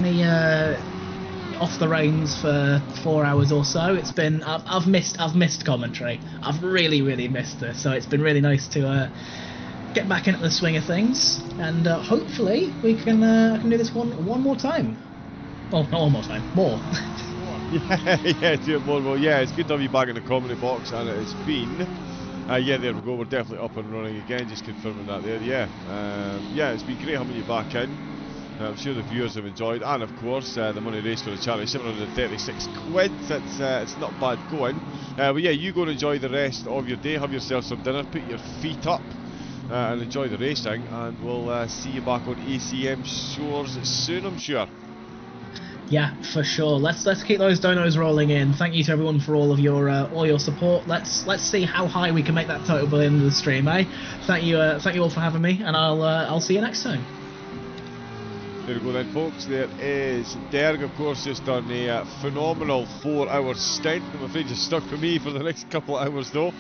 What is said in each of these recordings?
me off the reins for 4 hours or so. It's been I've missed commentary. I've really missed this. So it's been really nice to get back into the swing of things, and hopefully we can I can do this one more time. Well, not one more time, more. Yeah, do it more. Well, yeah, it's good to have you back in the commentary box, and it has been. Yeah, there we go. We're definitely up and running again. Just confirming that there. Yeah, yeah, it's been great having you back in. I'm sure the viewers have enjoyed, and of course the money race for the charity, 736 quid. It's not bad going. But yeah, you go and enjoy the rest of your day. Have yourself some dinner. Put your feet up. And enjoy the racing, and we'll see you back on ACM shores soon, I'm sure. Yeah, for sure. Let's keep those donos rolling in. Thank you to everyone for all your support. Let's see how high we can make that total by the end of the stream, eh? Thank you all for having me, and I'll see you next time. There we go then, folks. There is Derg, of course, just done a phenomenal 4-hour stint. I'm afraid you're stuck with me for the next couple of hours, though.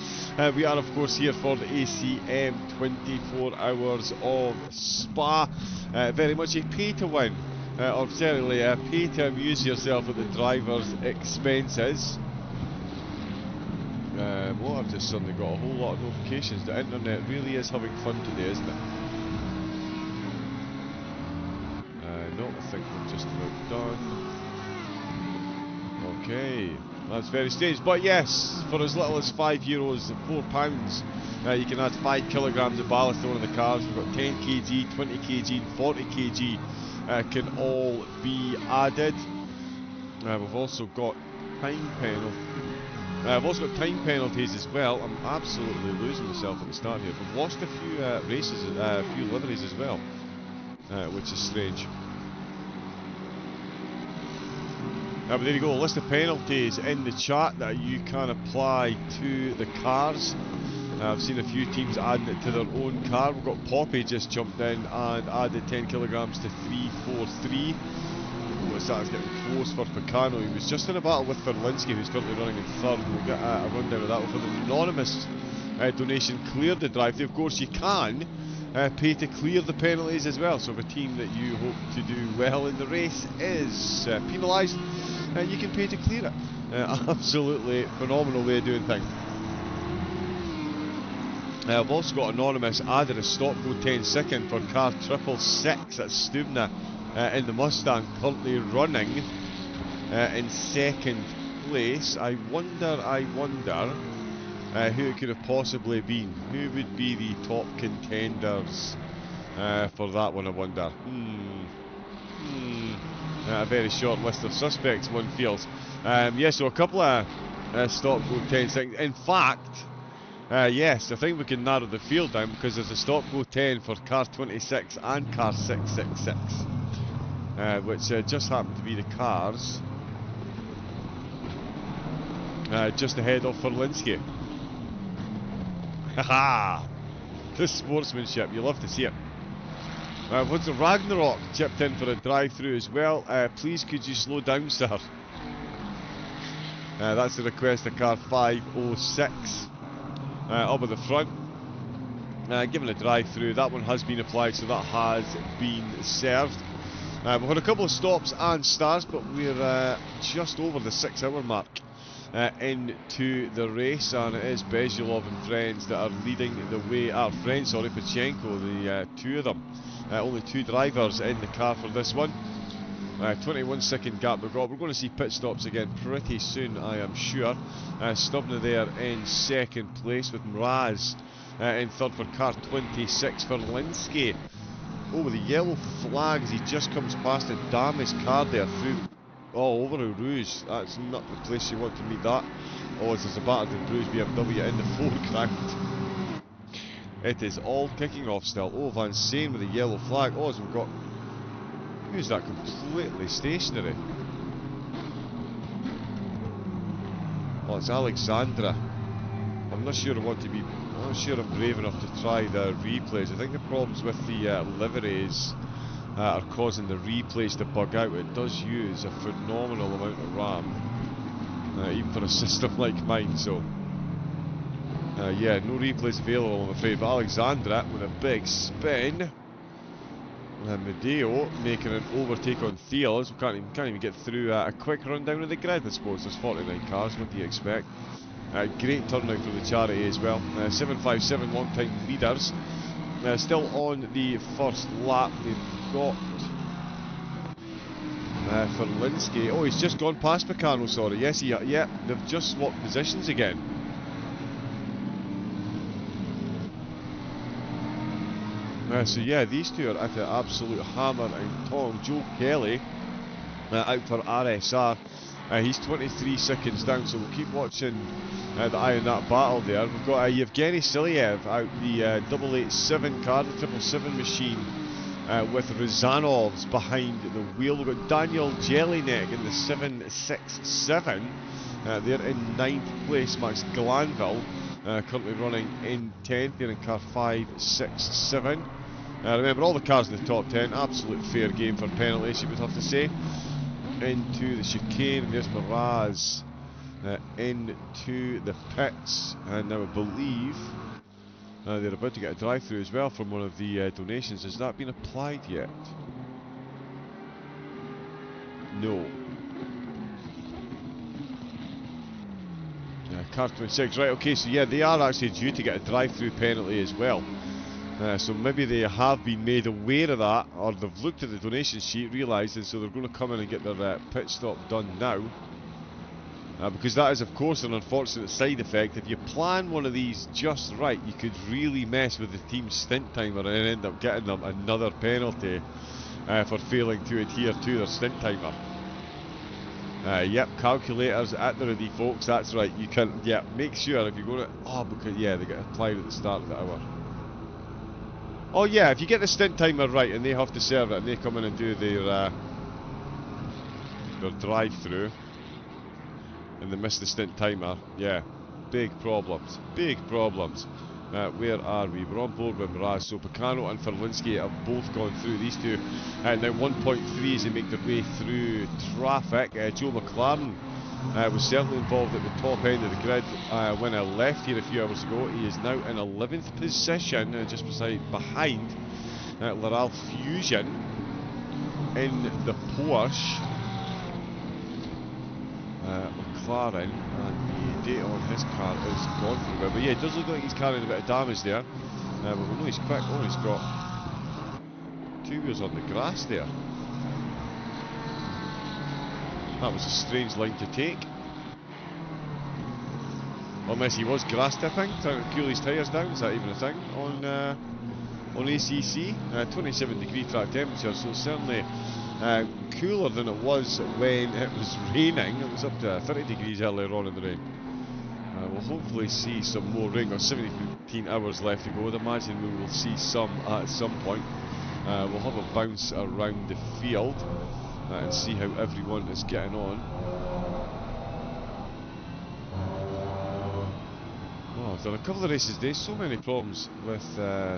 We are, of course, here for the ACM 24 Hours of Spa. Very much a pay-to-win, or certainly a pay to amuse yourself at the driver's expenses. Well, I've just suddenly got a whole lot of notifications. The internet really is having fun today, isn't it? No, I think we're just about done. Okay, that's very strange. But yes, for as little as €5, £4, you can add 5 kilograms of ballast to one of the cars. We've got 10 kg, 20 kg, and 40 kg can all be added. We've also got time penalties as well. I'm absolutely losing myself at the start here. We've lost a few races, a few liveries as well, which is strange. But there you go, a list of penalties in the chat that you can apply to the cars. I've seen a few teams adding it to their own car. We've got Poppy just jumped in and added 10 kilograms to 343. Oh, it's getting close for Picano. He was just in a battle with Verlinski, who's currently running in third. We'll get a rundown of that with an anonymous donation. Cleared the drive. Of course, you can pay to clear the penalties as well. So if a team that you hope to do well in the race is penalised, you can pay to clear it. Absolutely phenomenal way of doing things. I've also got anonymous added a stop go 10 second for car 666 at Stubna in the Mustang, currently running in second place. I wonder who it could have possibly been. Who would be the top contenders for that one, I wonder. A very short list of suspects, one feels. Yeah, so a couple of stop go 10 seconds. In fact, yes, I think we can narrow the field down because there's a stop go 10 for car 26 and car 666, which just happen to be the cars just ahead of Verlinski. Haha! The sportsmanship, you love to see it. What's the Ragnarok chipped in for a drive-through as well? Please could you slow down, sir? That's a request of car 506 up at the front. Given a drive-through, that one has been applied, so that has been served. We've had a couple of stops and starts, but we're just over the 6-hour mark into the race, and it is Bezulov and friends that are leading the way. Our friends, sorry, Pachenko, the two of them. Only 2 drivers in the car for this one. 21-second gap we've got. We're going to see pit stops again pretty soon, I am sure. Stubna there in second place with Mraz in third for car 26 for Linsky. Oh, with the yellow flag as he just comes past and damn his car there through. Oh, over a Rouge. That's not the place you want to meet that. Oh, there's a battered and bruised BMW in the foreground. It is all kicking off still. Oh, Van Seen with the yellow flag. Oh, as we've got... Who's that? Completely stationary. Oh, it's Alexandra. I'm not sure I want to be... I'm not sure I'm brave enough to try the replays. I think the problems with the liveries are causing the replays to bug out. It does use a phenomenal amount of RAM, even for a system like mine, so... yeah, no replays available, I'm afraid. But Alexandra with a big spin. Medeo making an overtake on Theos. We can't even get through a quick rundown of the grid, I suppose. There's 49 cars, what do you expect? Great turnout for the charity as well. 757 long-time leaders. Still on the first lap. They've got Ferlinski. Oh, he's just gone past Meccano, sorry. Yes, yeah, they've just swapped positions again. So yeah, these two are at the absolute hammer and tong. Joe Kelly out for RSR. He's 23 seconds down, so we'll keep watching the eye on that battle there. We've got Yevgeny Silyev out the 887 car, the 777 machine, with Rozanovs behind the wheel. We've got Daniel Jelinek in the 767. They're in 9th place. Max Glanville currently running in 10th. They're in car 567. Remember, all the cars in the top 10, absolute fair game for penalties, you would have to say. Into the chicane, and there's Miraz into the pits, and now I believe they're about to get a drive-through as well from one of the donations. Has that been applied yet? No. Car 26, right, okay, so yeah, they are actually due to get a drive-through penalty as well. So maybe they have been made aware of that, or they've looked at the donation sheet, realised, and so they're going to come in and get their pit stop done now. Because that is, of course, an unfortunate side effect. If you plan one of these just right, you could really mess with the team's stint timer and end up getting them another penalty for failing to adhere to their stint timer. Yep, calculators at the ready, folks. That's right. You can, yeah, make sure if you're going to. Oh, because yeah, they get applied at the start of the hour. Oh yeah, if you get the stint timer right and they have to serve it and they come in and do their drive-through and they miss the stint timer, yeah, big problems, big problems. Where are we? We're on board with Miraz. So Picano and Ferlinski have both gone through. These two now 1.3 as they make their way through traffic. Joe McLaren was certainly involved at the top end of the grid when I left here a few hours ago. He is now in 11th position, just behind Laral Fusion in the Porsche. McLaren, and the date on his car is gone for a bit. But yeah, it does look like he's carrying a bit of damage there. But we know he's quick. Oh, he's got 2 wheels on the grass there. That was a strange line to take. Unless he was grass tipping, trying to cool his tyres down. Is that even a thing on ACC? 27 degree track temperature, so certainly cooler than it was when it was raining. It was up to 30 degrees earlier on in the rain. We'll hopefully see some more rain. Got 17 hours left to go. I'd imagine we will see some at some point. We'll have a bounce around the field and see how everyone is getting on. Oh, I've done a couple of races today. So many problems with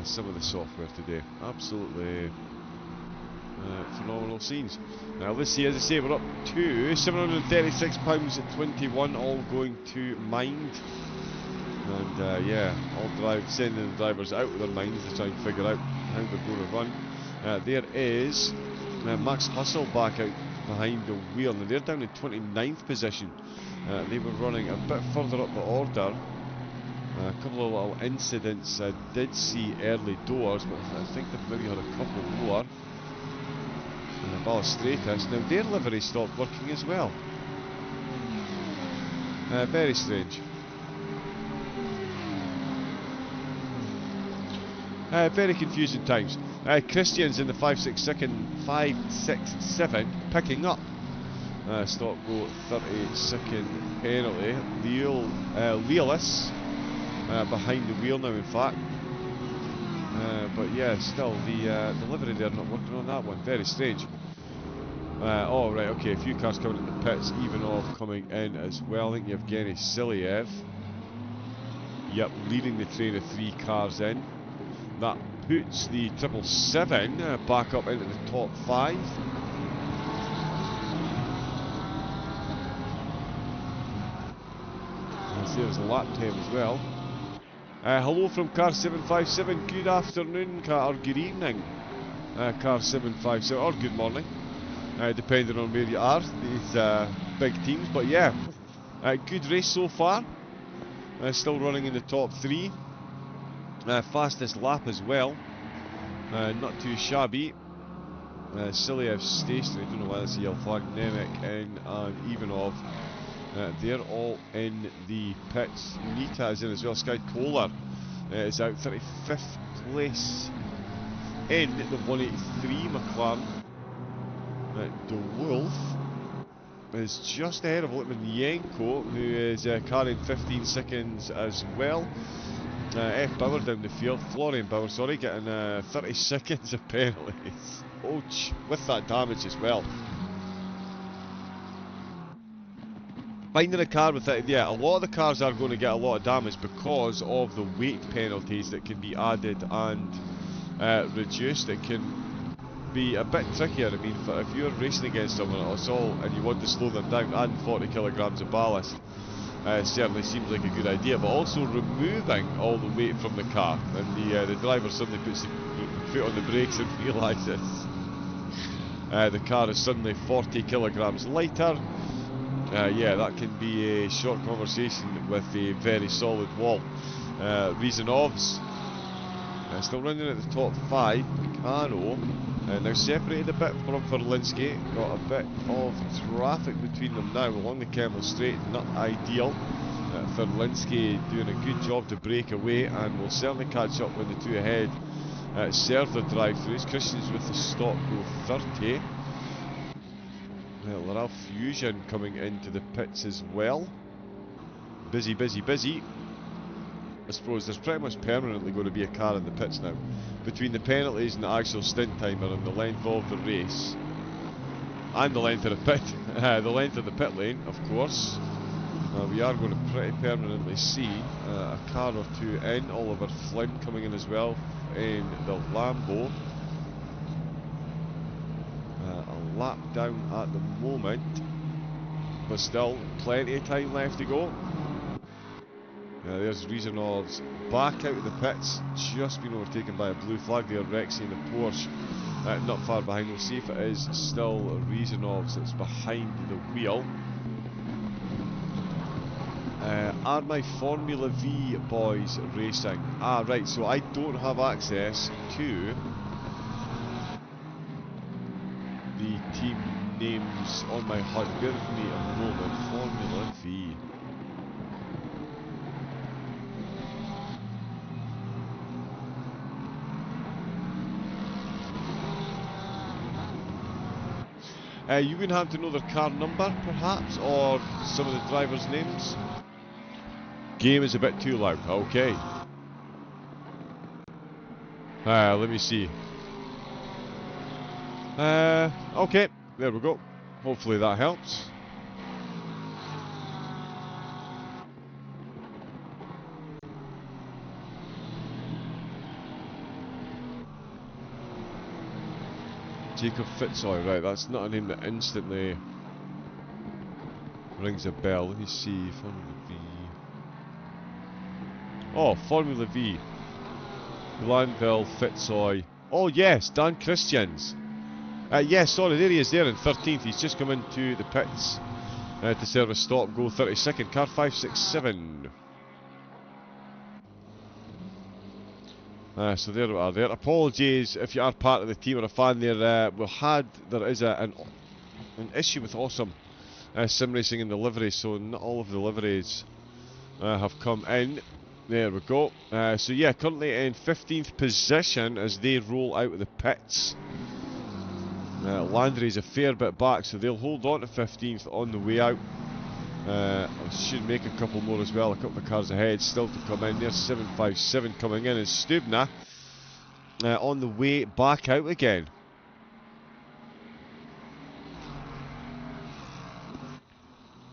some of the software today. Absolutely phenomenal scenes. Now let's see, as I say, we're up to £736.21, all going to Mind. And yeah, sending the drivers out with their minds to try and figure out how they're going to run. There is Max Hustle back out behind the wheel. Now they're down in 29th position. They were running a bit further up the order. A couple of little incidents I did see early doors, but I think they've maybe had a couple more. Ballistratus, now their livery stopped working as well. Very strange. Very confusing times. Christian's in the 567 picking up. Stop go 30-second penalty. Leolis behind the wheel now, in fact. But yeah, still the livery there not working on that one. Very strange. Oh right, okay, a few cars coming in the pits. Ivanov coming in as well. I think Yevgeny Silyev. Yep, leading the train of 3 cars in. That puts the 777 back up into the top 5. There's a lap time as well. Hello from car 757. Good afternoon, or good evening. car 757, or good morning, depending on where you are, these big teams. But yeah, good race so far. Still running in the top 3. Fastest lap as well. Not too shabby. Siliev stationary, don't know why that's a yellow flag. Nemec in and Ivanov. They're all in the pits. Nita is in as well. Sky Kohler is out 35th place in the 183 McLaren. De Wolf is just ahead of Litvinenko, who is carrying 15 seconds as well. F. Bauer down the field, Florian Bauer, sorry, getting 30 seconds of penalties. Ouch, with that damage as well. Finding a car with it, yeah, a lot of the cars are going to get a lot of damage because of the weight penalties that can be added and reduced. It can be a bit trickier. I mean, if you're racing against someone at all and you want to slow them down, adding 40 kilograms of ballast certainly seems like a good idea, but also removing all the weight from the car, and the driver suddenly puts the foot on the brakes and realises the car is suddenly 40 kilograms lighter. Yeah, that can be a short conversation with a very solid wall. Reasonovs still running at the top 5. Picano now separated a bit from Verlinski. Got a bit of traffic between them now along the Kemmel Straight. Not ideal. Verlinski doing a good job to break away, and will certainly catch up when the two ahead serve the drive-throughs. Christians with the stop go 30. Laurel Fusion coming into the pits as well. Busy, busy, busy. I suppose there's pretty much permanently going to be a car in the pits now. Between the penalties and the actual stint timer and the length of the race. And the length of the pit. The length of the pit lane, of course. We are going to pretty permanently see a car or two in. Oliver Flynn coming in as well in the Lambo. A lap down at the moment, but still plenty of time left to go. There's Reasonovs back out of the pits, just been overtaken by a blue flag there. Rexy and the Porsche not far behind. We'll see if it is still Reasonovs that's behind the wheel. Are my Formula V boys racing? Ah, right, so I don't have access to the team names on my HUD. Bear with me a moment. Formula V. You would have to know their car number, perhaps, or some of the drivers' names. Game is a bit too loud. Okay. Let me see. Okay, there we go. Hopefully that helps. Jacob Fitzroy, right, that's not a name that instantly rings a bell. Let me see, Formula V. Oh, Formula V. Glanville, Fitzroy. Oh yes, Dan Christians. Yes, sorry, there he is there in 13th. He's just come into the pits to serve a stop, go 32nd. Car 567. So there we are there. Apologies if you are part of the team or a fan there. There is an issue with Awesome sim racing in the livery, so not all of the liveries have come in. There we go. So yeah, currently in 15th position as they roll out of the pits. Landry's a fair bit back, so they'll hold on to 15th on the way out. I should make a couple more as well. A couple of cars ahead still to come in. There's 757 coming in, and Stubna on the way back out again.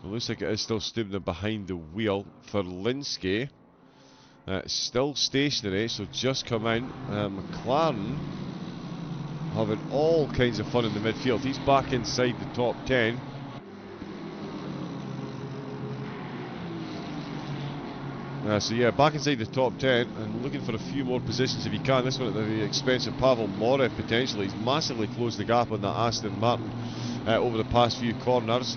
It looks like it is still Stubna behind the wheel for Linsky. Still stationary, so just come in. McLaren having all kinds of fun in the midfield. He's back inside the top 10. So yeah, back inside the top 10 and looking for a few more positions if you can. This one at the expense of Pavel Morev potentially. He's massively closed the gap on that Aston Martin over the past few corners.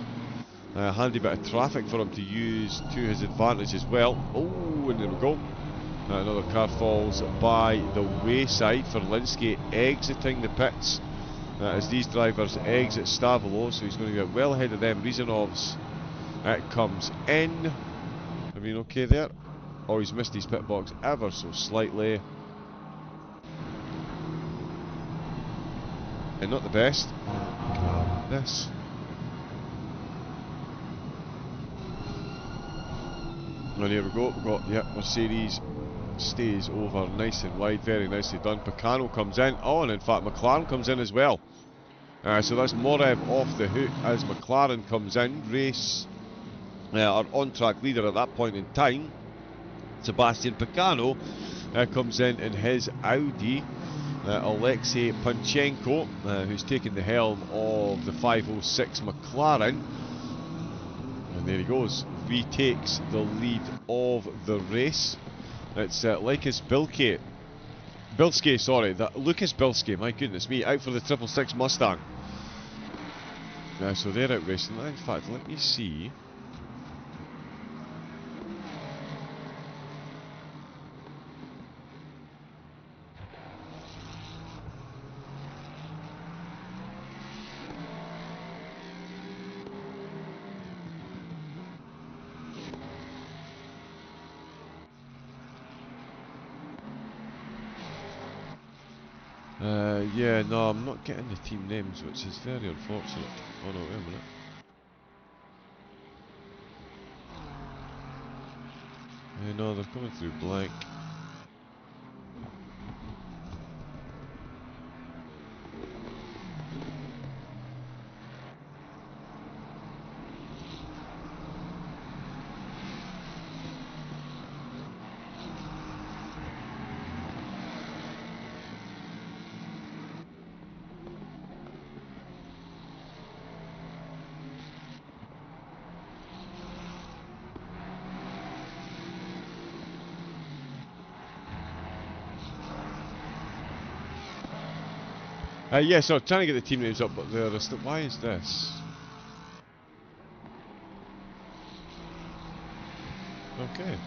Handy bit of traffic for him to use to his advantage as well. Oh, and there we go. Another car falls by the wayside for Linsky exiting the pits as these drivers exit Stavolo, so he's going to get well ahead of them. Rizanov's comes in. Everything okay there? Oh, he's missed his pit box ever so slightly. And not the best. This. And here we go. We've got, yeah, Mercedes stays over nice and wide. Very nicely done. Picano comes in. Oh, and in fact, McLaren comes in as well. So that's Morev off the hook as McLaren comes in. Race, our on-track leader at that point in time, Sebastian Picano, comes in his Audi. Alexei Panchenko, who's taken the helm of the 506 McLaren. And there he goes. Retakes the lead of the race. It's Lucas Bilske, sorry, Lucas Bilske, my goodness me, out for the 666 Mustang. So they're out racing. In fact, let me see. Yeah, no, I'm not getting the team names, which is very unfortunate. Oh no, wait a minute. No, they're coming through blank. Yeah, so trying to get the team names up, but they're still. Why is this? Okay.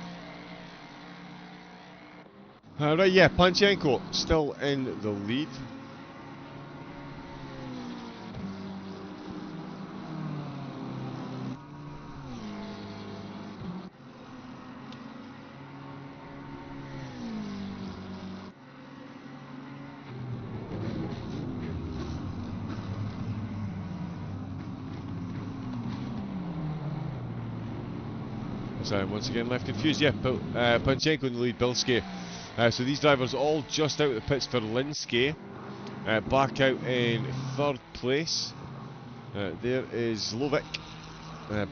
Right, yeah, Panchenko still in the lead. So once again left confused. Yeah, Panchenko in the lead, Bilske. So these drivers all just out of the pits for Linsky. Back out in third place. There is Lovic.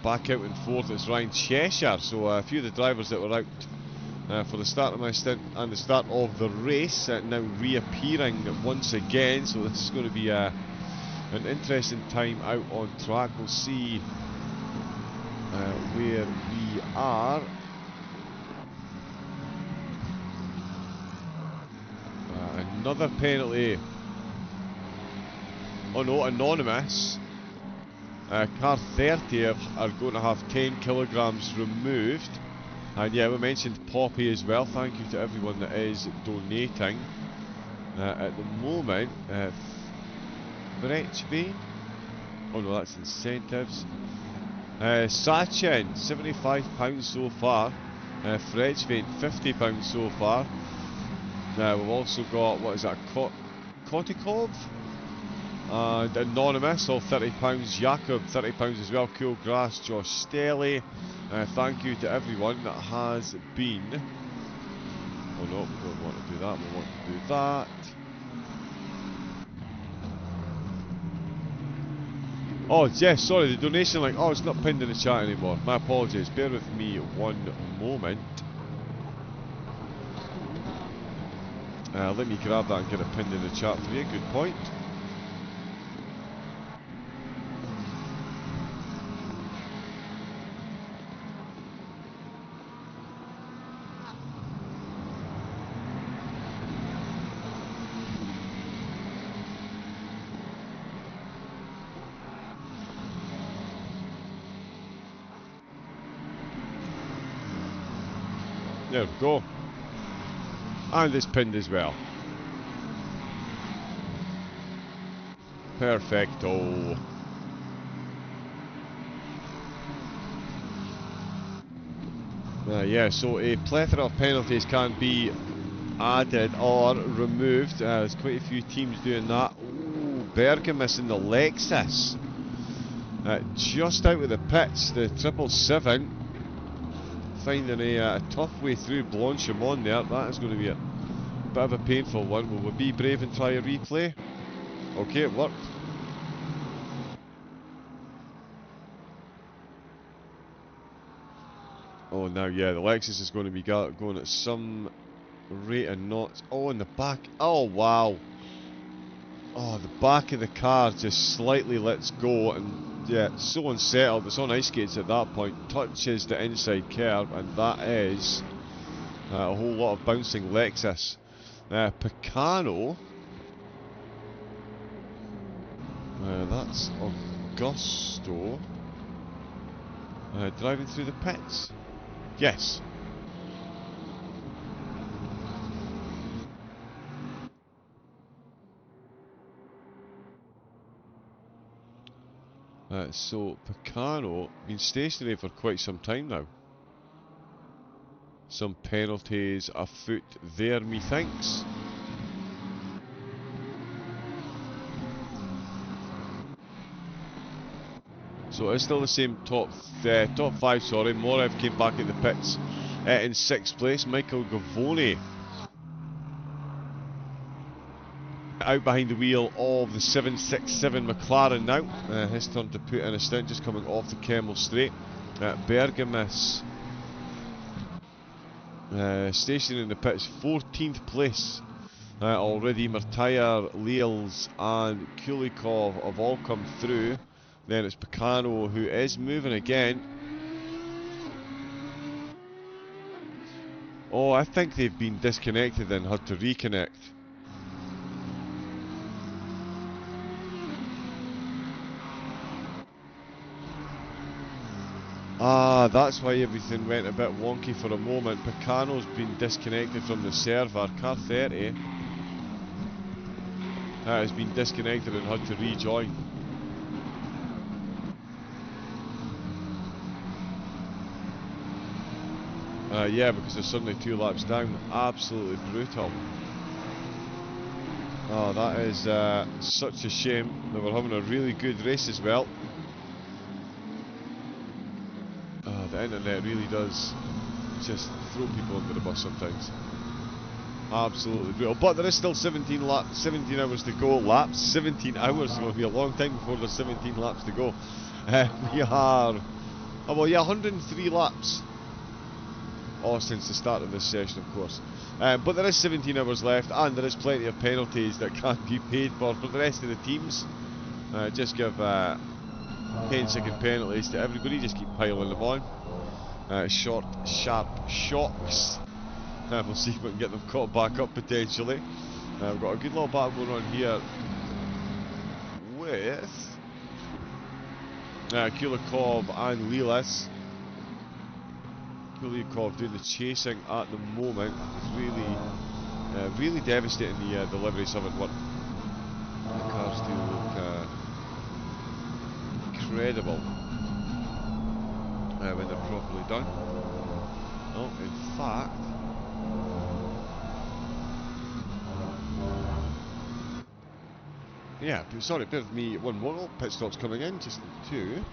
Back out in fourth is Ryan Cheshire. So a few of the drivers that were out for the start of my stint and the start of the race now reappearing once again. So this is going to be an interesting time out on track. We'll see where we are. Another penalty. Oh no, anonymous. Car 30 are going to have 10 kilograms removed. And yeah, we mentioned Poppy as well. Thank you to everyone that is donating. At the moment, Brechby. Oh no, that's incentives. Sachin, £75 so far. Frechvane, £50 so far. We've also got, what is that, Kotikov? And Anonymous, all £30. Jakob, £30 as well. Cool Grass, Josh Stelly. Thank you to everyone that has been. Oh no, we don't want to do that, we want to do that. Oh, yes, sorry, the donation link. Oh, it's not pinned in the chat anymore. My apologies. Bear with me one moment. Let me grab that and get it pinned in the chat for you. Good point. There we go. And it's pinned as well. Perfecto. Yeah, so a plethora of penalties can be added or removed. There's quite a few teams doing that. Ooh, Bergamus in the Lexus. Just out of the pits, the 777. Finding a tough way through Blanchimont there. That is going to be a bit of a painful one. Will we be brave and try a replay? Okay, it worked. Oh, now, yeah, the Lexus is going to be going at some rate of knots. Oh, in the back. Oh, wow. Oh, the back of the car just slightly lets go, and yeah, so unsettled. It's on ice skates at that point. Touches the inside curb, and that is a whole lot of bouncing Lexus. Picano. That's Augusto. Driving through the pits. Yes. So Picano been stationary for quite some time now. Some penalties afoot there, methinks. So it's still the same top five. Sorry, Morev came back in the pits in 6th place. Michael Gavoni out behind the wheel of the 767 McLaren now. His turn to put in a stint, just coming off the Kemmel straight. Bergamus stationing in the pits, 14th place already. Martire, Leals and Kulikov have all come through. Then it's Picano who is moving again. Oh, I think they've been disconnected and had to reconnect. Ah, that's why everything went a bit wonky for a moment. Picano's been disconnected from the server. Car 30 has been disconnected and had to rejoin. Yeah, because there's suddenly 2 laps down. Absolutely brutal. Oh, that is such a shame. They were having a really good race as well. The internet really does just throw people under the bus sometimes. Absolutely brutal. But there is still 17 hours to go. Laps. 17 hours. It's going to be a long time before there's 17 laps to go. We are... Oh, well, yeah, 103 laps. Oh, since the start of this session, of course. But there is 17 hours left, and there is plenty of penalties that can be paid for the rest of the teams. Just give 10-second penalties to everybody. Just keep piling them on. Short, sharp shocks. We'll see if we can get them caught back up potentially. We've got a good little battle going on here with Kulikov and Lelis. Kulikov doing the chasing at the moment. It's really devastating. The liveries haven't worked. The cars do look incredible when they're properly done. Oh, in fact, yeah, sorry, bear with me one more. Oh, pit stop's coming in, just 2.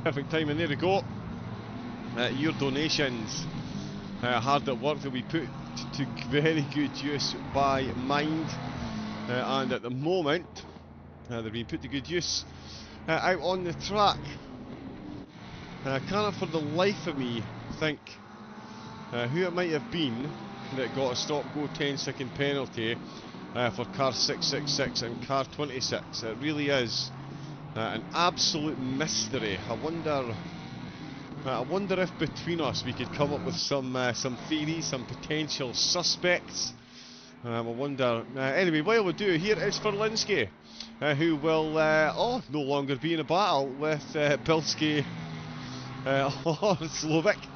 Perfect time, and there we go. Your donations, hard at work, will be put to very good use by Mind, and at the moment they're being put to good use out on the track. I cannot for the life of me think who it might have been that got a stop-go 10-second penalty for car 666 and car 26. It really is an absolute mystery. I wonder if between us we could come up with some theories, some potential suspects. I wonder. Anyway, while we do, here is Ferlinski, who will no longer be in a battle with Bilski or Slovic,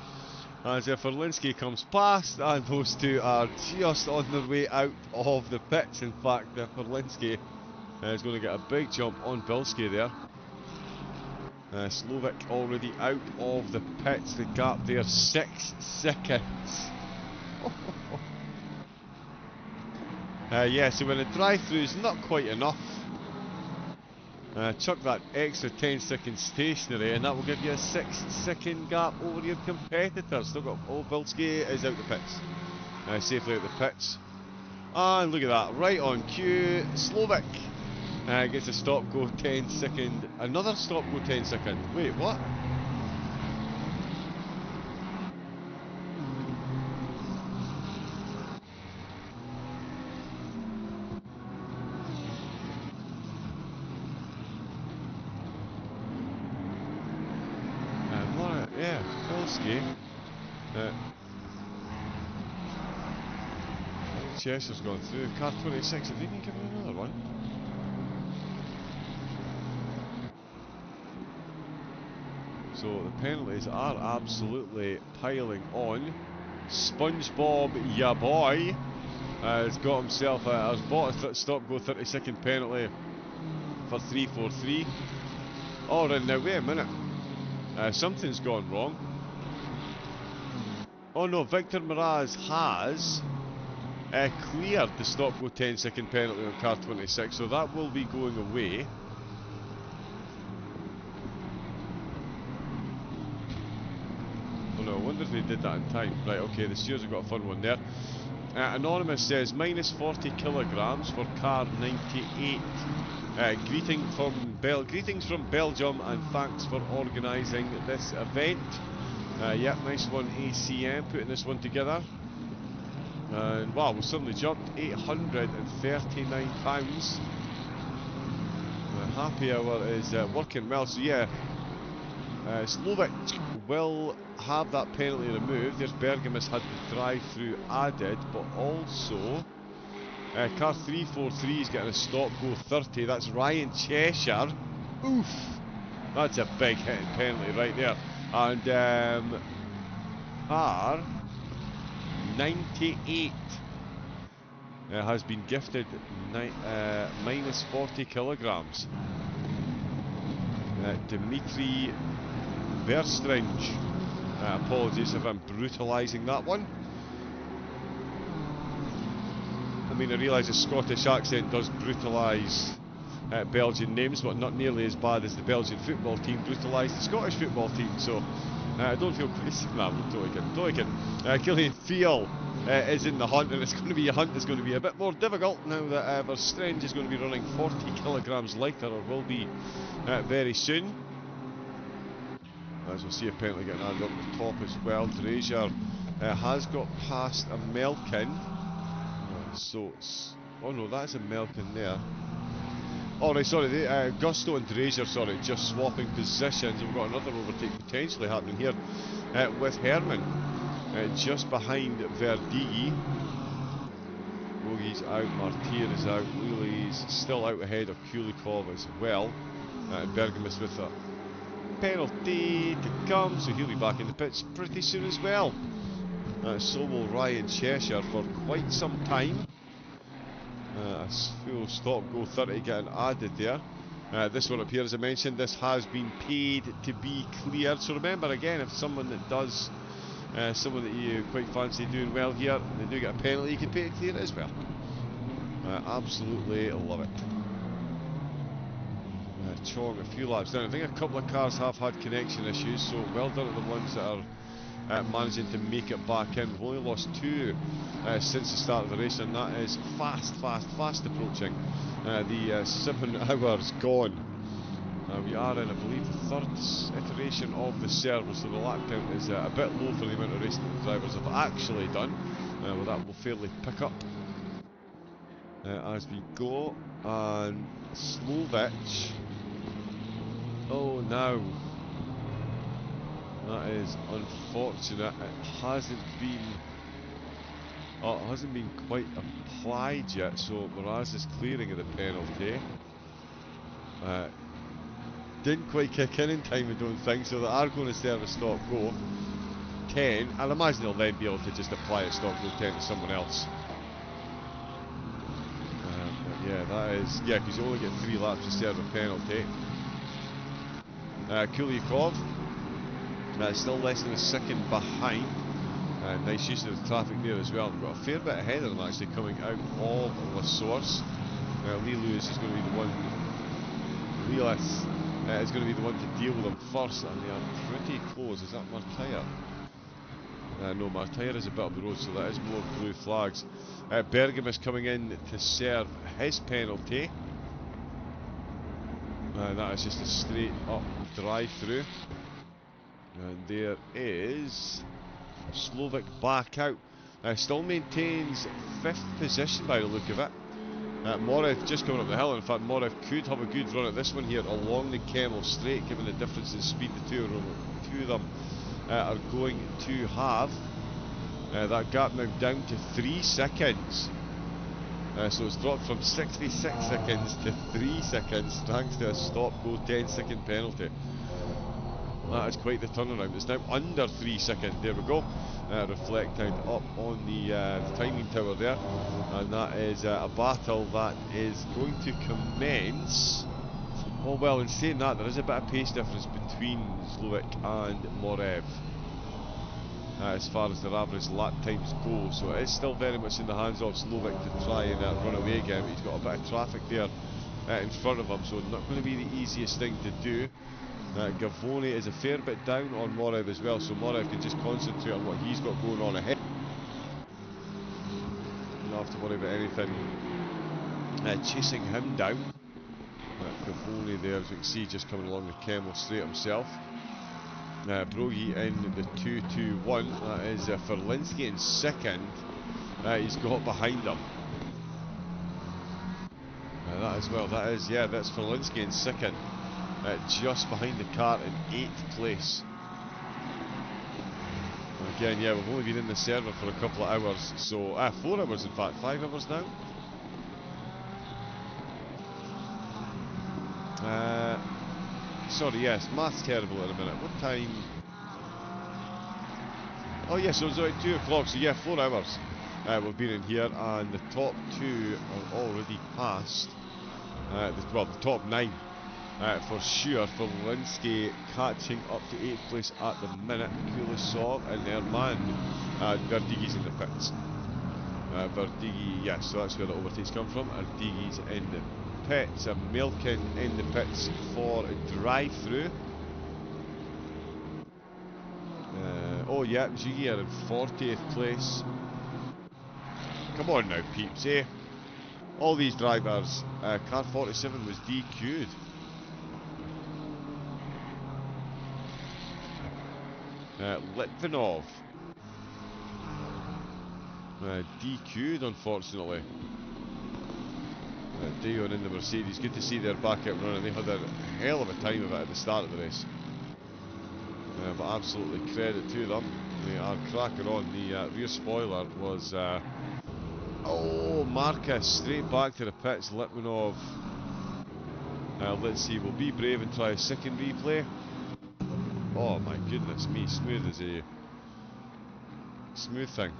as Ferlinski comes past, and those two are just on their way out of the pits. In fact, Ferlinski is going to get a big jump on Bilski there. Slovic already out of the pits. The gap there, 6 seconds. Yeah, so when a drive-through is not quite enough, chuck that extra 10 seconds stationary, and that will give you a 6-second gap over your competitors. Still got Bilski is out the pits, safely out the pits, and look at that, right on cue. Slovic gets a stop-go 10-second, another stop-go 10-second. Wait, what? Yeah, Bilski. Chester's gone through. Car 26, have they been given another one? So the penalties are absolutely piling on. SpongeBob, ya boy, has got himself has bought a stop-go 30-second penalty for 343. Alright, now wait a minute. Something's gone wrong. Oh no, Victor Miraz has cleared the stop-go 10-second penalty on car 26, so that will be going away. Oh no, I wonder if they did that in time. Right, okay, the steers have got a fun one there. Anonymous says minus 40 kilograms for car 98. Greetings from Belgium, and thanks for organising this event. Yep, nice one, ACM, putting this one together. And wow, we suddenly jumped £839. Happy hour is working well, so yeah. Slovic will have that penalty removed. There's Bergamus had the drive-through added, but also car 343 is getting a stop-go 30. That's Ryan Cheshire. Oof! That's a big hitting penalty right there. And car 98 has been gifted minus 40 kilograms. Dimitri Verstringe. Apologies if I'm brutalising that one. I mean, I realise a Scottish accent does brutalise Belgian names, but not nearly as bad as the Belgian football team brutalised the Scottish football team, so I don't feel quite no, totally kidding. Killian Fiel is in the hunt, and it's going to be a hunt that's going to be a bit more difficult now that Verstringe is going to be running 40 kilograms lighter, or will be very soon. As we'll see a penalty getting added up the top as well. Drazier has got past a Melkin. So, oh no, that's a Melkin there. Alright, sorry, Gusto and Drazier, sorry, just swapping positions. We've got another overtake potentially happening here with Herman just behind Verdigi. Bogey's out, Martyr is out, Lely's still out ahead of Kulikov as well. Bergamus with a penalty to come, so he'll be back in the pits pretty soon as well. So will Ryan Cheshire for quite some time. A full stop-go 30 getting added there. This one up here, as I mentioned, this has been paid to be cleared. So remember again, if someone that does, someone that you quite fancy doing well here, and they do get a penalty, you can pay to clear it as well. Absolutely love it. Chong a few laps down. I think a couple of cars have had connection issues, so well done to the ones that are managing to make it back in. We've only lost 2 since the start of the race, and that is fast approaching the 7 hours gone. We are in, I believe, the 3rd iteration of the server, so the lap count is a bit low for the amount of racing the drivers have actually done. Well, that will fairly pick up as we go. And Slovich. Oh no. That is unfortunate. It hasn't been quite applied yet, so Mraz is clearing of the penalty. Didn't quite kick in time, I don't think, so they are going to serve a stop go 10. I'll imagine they'll then be able to just apply a stop go 10 to someone else. But yeah, that is, yeah, because you only get 3 laps to serve a penalty. Kulikov, still less than a second behind. Nice use of the traffic there as well. We've got a fair bit ahead of them actually coming out of La Source. Lee Lewis is going to be the one. Lelis is going to be the one to deal with them first, and they are pretty close. Is that Martire? No, Martire is a bit up the road, so that is more blue flags. Bergam is coming in to serve his penalty. That is just a straight up drive through. And there is Slovak back out. Still maintains 5th position by the look of it. Morev just coming up the hill. In fact, Morev could have a good run at this one here along the Kemmel Straight, given the difference in speed the two of them are going to have. That gap now down to 3 seconds. So it's dropped from 66 seconds to 3 seconds thanks to a stop-go 10-second penalty. That is quite the turnaround. It's now under 3 seconds. There we go. Reflecting up on the timing tower there. And that is a battle that is going to commence. Oh well, in saying that, there is a bit of pace difference between Slovak and Morev as far as their average lap times go, so it is still very much in the hands of Slovak to try and run away again. But he's got a bit of traffic there in front of him, so not going to be the easiest thing to do. Gavoni is a fair bit down on Morev as well, so Morev can just concentrate on what he's got going on ahead. Don't have to worry about anything chasing him down. Gavoni there, as we can see, just coming along the Kemmel Straight himself. Brogy in the 2-2-1. That is Ferlinski in second. He's got behind him. That as well. That is, yeah, that's Ferlinski in second. Just behind the car in 8th place. Again, yeah, we've only been in the server for a couple of hours, so 4 hours in fact, 5 hours now. Sorry, yes, math's terrible at a minute. What time? Oh yes, so it's about 2 o'clock, so yeah, 4 hours we've been in here, and the top 2 are already past. The top 9 for sure. For Linsky catching up to 8th place at the minute. Kulisov and their man Verdigi's in the pits. Verdigi, yes, so that's where the overtakes come from. Verdigi's in the pits. Milken in the pits for a drive-through. Oh yeah, Ziggy are in 40th place. Come on now, peeps, eh? All these drivers. Car 47 was DQ'd. Litvinov. DQ'd, unfortunately. Dion in the Mercedes. Good to see they're back out running. They had a hell of a time of it at the start of the race. But absolutely credit to them. They are cracking on. The rear spoiler was... oh, Marcus straight back to the pits. Litvinov. Let's see. We'll be brave and try a second replay. Oh my goodness me. Smooth as a... smooth thing.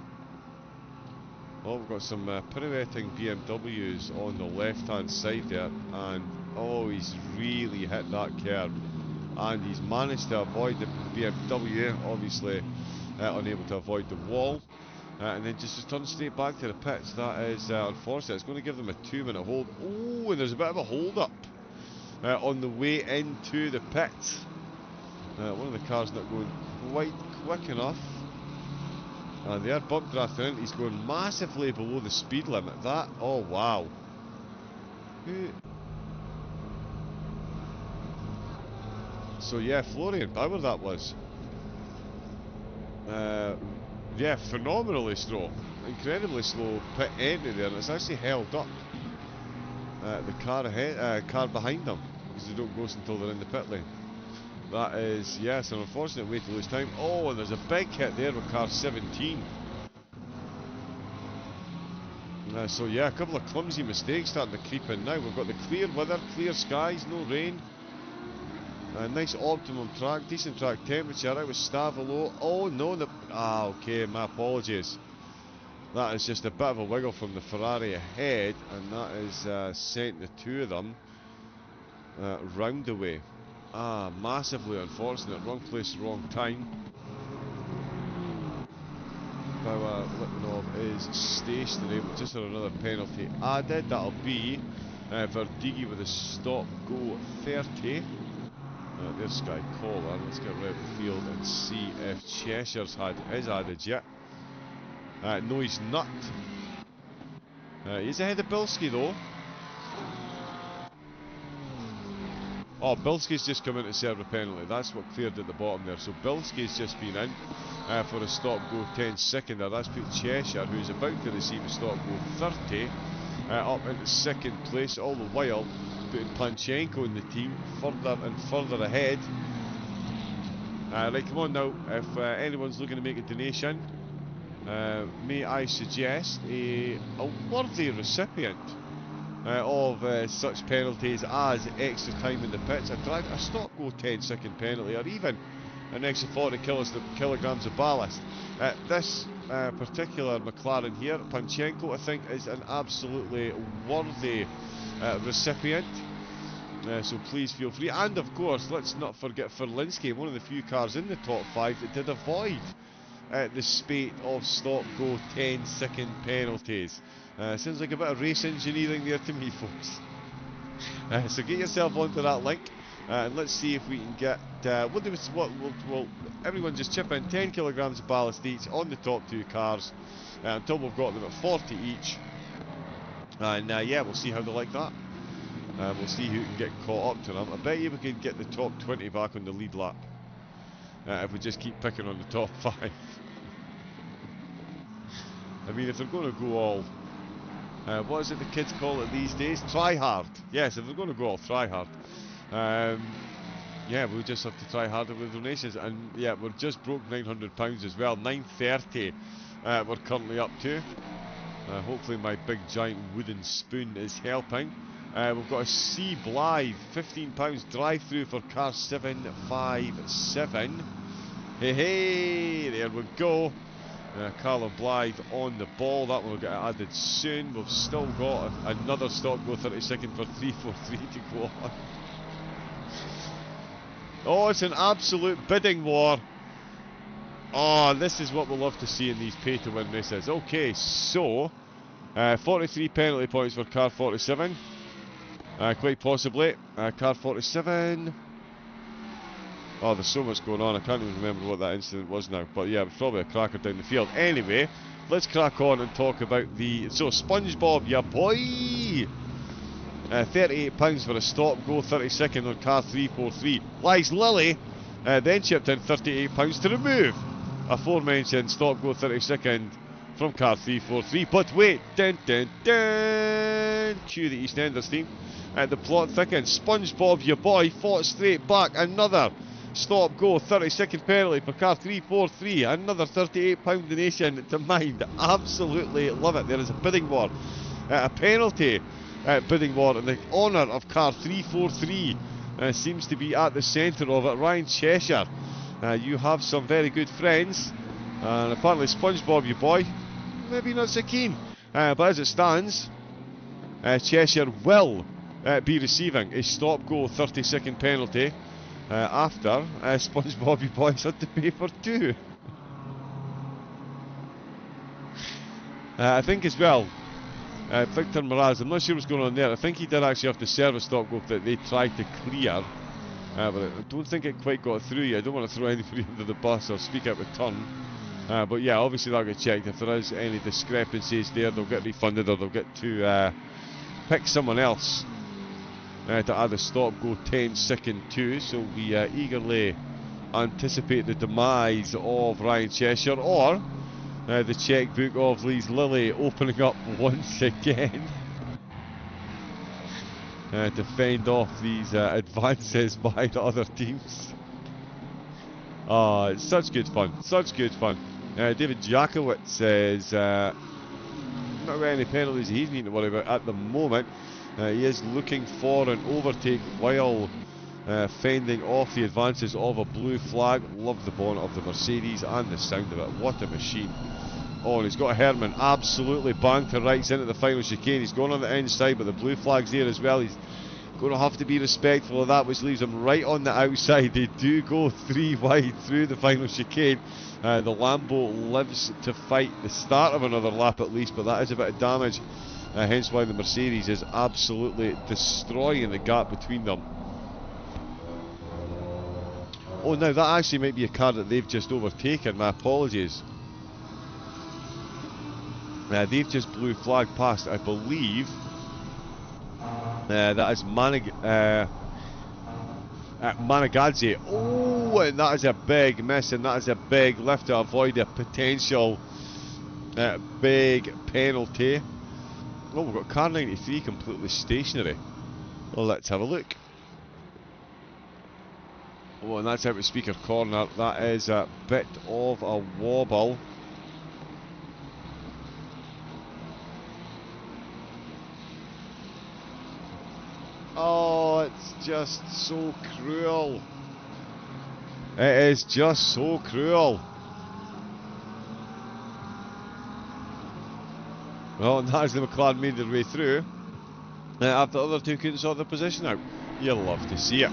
Oh, we've got some pirouetting BMWs on the left-hand side there, and oh, he's really hit that curb, and he's managed to avoid the BMW, obviously unable to avoid the wall, and then just return straight back to the pits. That is unfortunate. It's going to give them a 2-minute hold. Oh, and there's a bit of a hold-up on the way into the pits. One of the cars not going quite quick enough. And they are bump drafting in. He's going massively below the speed limit. That, oh wow. So yeah, Florian Bauer that was. Yeah, phenomenally slow. Incredibly slow pit entry there, and it's actually held up the car ahead, car behind them, because they don't ghost until they're in the pit lane. That is, yes, an unfortunate way to lose time. Oh, and there's a big hit there with car 17. So yeah, a couple of clumsy mistakes starting to creep in now. We've got the clear weather, clear skies, no rain. Nice optimum track, decent track temperature. Out with Stavolo. Oh no, okay, my apologies. That is just a bit of a wiggle from the Ferrari ahead, and that is sent the two of them round the way. Massively unfortunate. Wrong place, wrong time. Bauer Litvinov is stationary, but just had another penalty added. That'll be Verdigi with a stop go 30. There's Sky Caller. Let's get right up the field and see if Cheshire's had his added yet. No, he's not. He's ahead of Bilski though. Oh, Bilski's just come in to serve a penalty. That's what cleared at the bottom there. So Bilski's just been in for a stop-go 10-seconder. That's put Cheshire, who's about to receive a stop-go 30, up into second place, all the while putting Panchenko in the team further and further ahead. Right, come on now. If anyone's looking to make a donation, may I suggest a worthy recipient of such penalties as extra time in the pits, a stop-go 10-second penalty, or even an extra 40 kilograms of ballast. This particular McLaren here, Panchenko, I think is an absolutely worthy recipient. So please feel free. And of course, let's not forget Ferlinski, one of the few cars in the top 5 that did avoid the spate of stop-go 10-second penalties. Sounds like a bit of race engineering there to me, folks. So get yourself onto that link, and let's see if we can get. We'll do we'll everyone just chip in 10 kilograms of ballast each on the top two cars until we've got them at 40 each. And yeah, we'll see how they like that. We'll see who can get caught up to them. I bet you we can get the top 20 back on the lead lap if we just keep picking on the top 5. I mean, if they're going to go all, what is it the kids call it these days? Try hard. Yes, if they're going to go all try hard, yeah, we'll just have to try harder with donations. And yeah, we're just broke £900 as well. 930 we're currently up to. Hopefully my big giant wooden spoon is helping. We've got a C Blythe, £15 drive through for car 757. Hey, there we go. Carlo Blythe on the ball. That one will get added soon. We've still got another stop go 30-second for 343 to go on. Oh, it's an absolute bidding war. Oh, this is what we'll love to see in these pay-to-win races. Okay, so 43 penalty points for car 47. Quite possibly. Car 47. Oh, there's so much going on, I can't even remember what that incident was now. But yeah, it was probably a cracker down the field. Anyway, let's crack on and talk about the... So, SpongeBob, ya boy! £38 for a stop, go 30-second on car 343. Lies Lily then chipped in £38 to remove aforementioned stop, go 30-second from car 343. But wait, dun dun dun! Cue the EastEnders theme. The plot thickens. SpongeBob, your boy, fought straight back. Another stop go 30-second penalty for car 343. Another £38 donation to mind. Absolutely love it. There is a bidding war, a penalty bidding war in the honour of car 343. Seems to be at the centre of it. Ryan Cheshire, you have some very good friends, and apparently SpongeBob, your boy, maybe not so keen. But as it stands, Cheshire will be receiving a stop-go 30-second penalty after SpongeBob, your boys had to pay for 2. I think as well, Victor Mraz, I'm not sure what's going on there. I think he did actually have to serve a stop go that they tried to clear. But I don't think it quite got through yet. I don't want to throw anybody under the bus or speak out of turn. But yeah, obviously that'll get checked. If there is any discrepancies there, they'll get refunded or they'll get to pick someone else to add a stop go 10, 6 and 2. So we eagerly anticipate the demise of Ryan Cheshire or the checkbook of Lee's Lilly opening up once again to fend off these advances by the other teams. It's such good fun, such good fun. David Jakowitz says not got any penalties he's needing to worry about at the moment. He is looking for an overtake while fending off the advances of a blue flag. Love the bonnet of the Mercedes and the sound of it. What a machine. Oh, and he's got Herman absolutely banged to rights into the final chicane. He's going on the inside, but the blue flag's there as well. He's going to have to be respectful of that, which leaves him right on the outside. They do go 3 wide through the final chicane. The Lambo lives to fight the start of another lap at least, but that is a bit of damage. Hence why the Mercedes is absolutely destroying the gap between them. Oh, now that actually might be a car that they've just overtaken. My apologies. They've just blue flag past, I believe. That is Managadze. Oh, and that is a big miss, and that is a big lift to avoid a potential big penalty. Oh, we've got car 93 completely stationary. Well, let's have a look. Oh, and that's out of speaker corner. That is a bit of a wobble. Oh, it's just so cruel. It is just so cruel. Well, and that is the McLaren made their way through. After the other two couldn't sort their position out. You'll love to see it.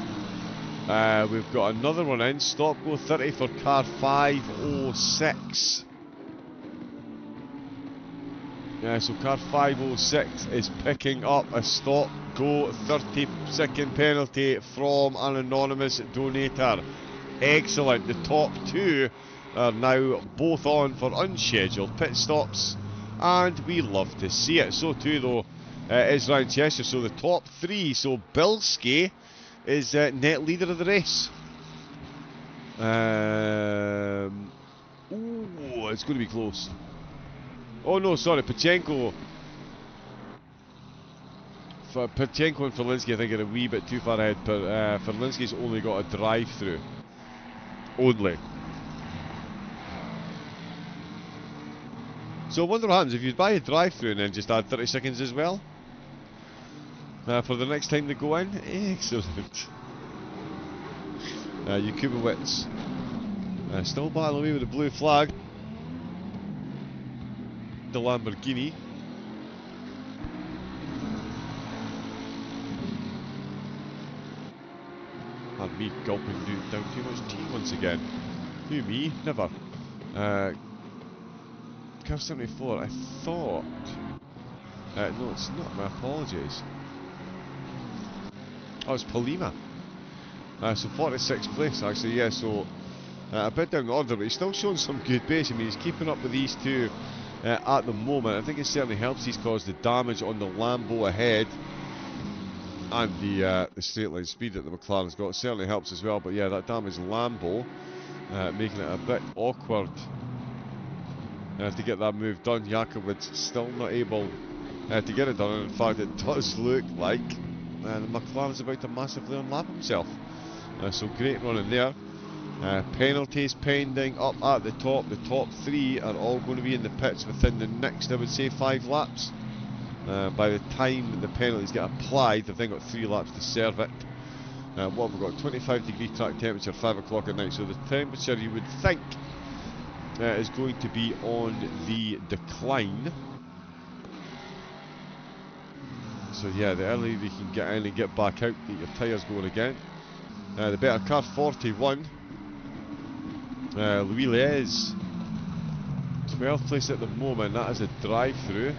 We've got another one in. Stop go 30 for car 506. So car 506 is picking up a stop go 30-second penalty from an anonymous donator. Excellent. The top two are now both on for unscheduled pit stops, and we love to see it. So too though is Ryan Cheshire. So the top three. So Bilski is net leader of the race. Ooh, it's going to be close. Oh no, sorry, Pachenko. Pachenko and Ferlinski I think are a wee bit too far ahead, but Ferlinski's only got a drive-through. Only. So I wonder what happens if you buy a drive-through and then just add 30 seconds as well? For the next time they go in? Excellent. Jakubowicz still battling away with the blue flag. The Lamborghini. And me gulping down too much tea once again. Who, me? Never. Curve 74, I thought... no, it's not, my apologies. Oh, it's Polima. So 46th place actually, yeah, so a bit down the order, but he's still showing some good pace. I mean, he's keeping up with these two at the moment. I think it certainly helps he's caused the damage on the Lambo ahead, and the straight line speed that the McLaren's got certainly helps as well. But yeah, that damaged Lambo making it a bit awkward to get that move done. Jakowitz still not able to get it done, and in fact it does look like the McLaren's about to massively unlap himself. So great running there. Penalties pending up at the top. The top three are all going to be in the pits within the next, I would say, 5 laps. By the time the penalties get applied, they've then got 3 laps to serve it. What have we got? 25-degree track temperature, 5 o'clock at night. So the temperature you would think is going to be on the decline. So yeah, the earlier you can get in and get back out, get your tyres going again. The better car 41. Louis Les, 12th place at the moment. That is a drive-through.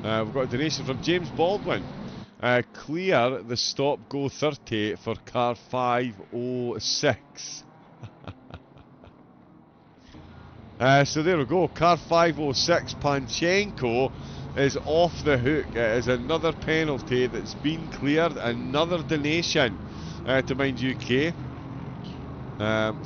We've got a donation from James Baldwin. Clear the stop go 30 for car 506. So there we go. Car 506, Panchenko is off the hook. It is another penalty that's been cleared. Another donation to Mind UK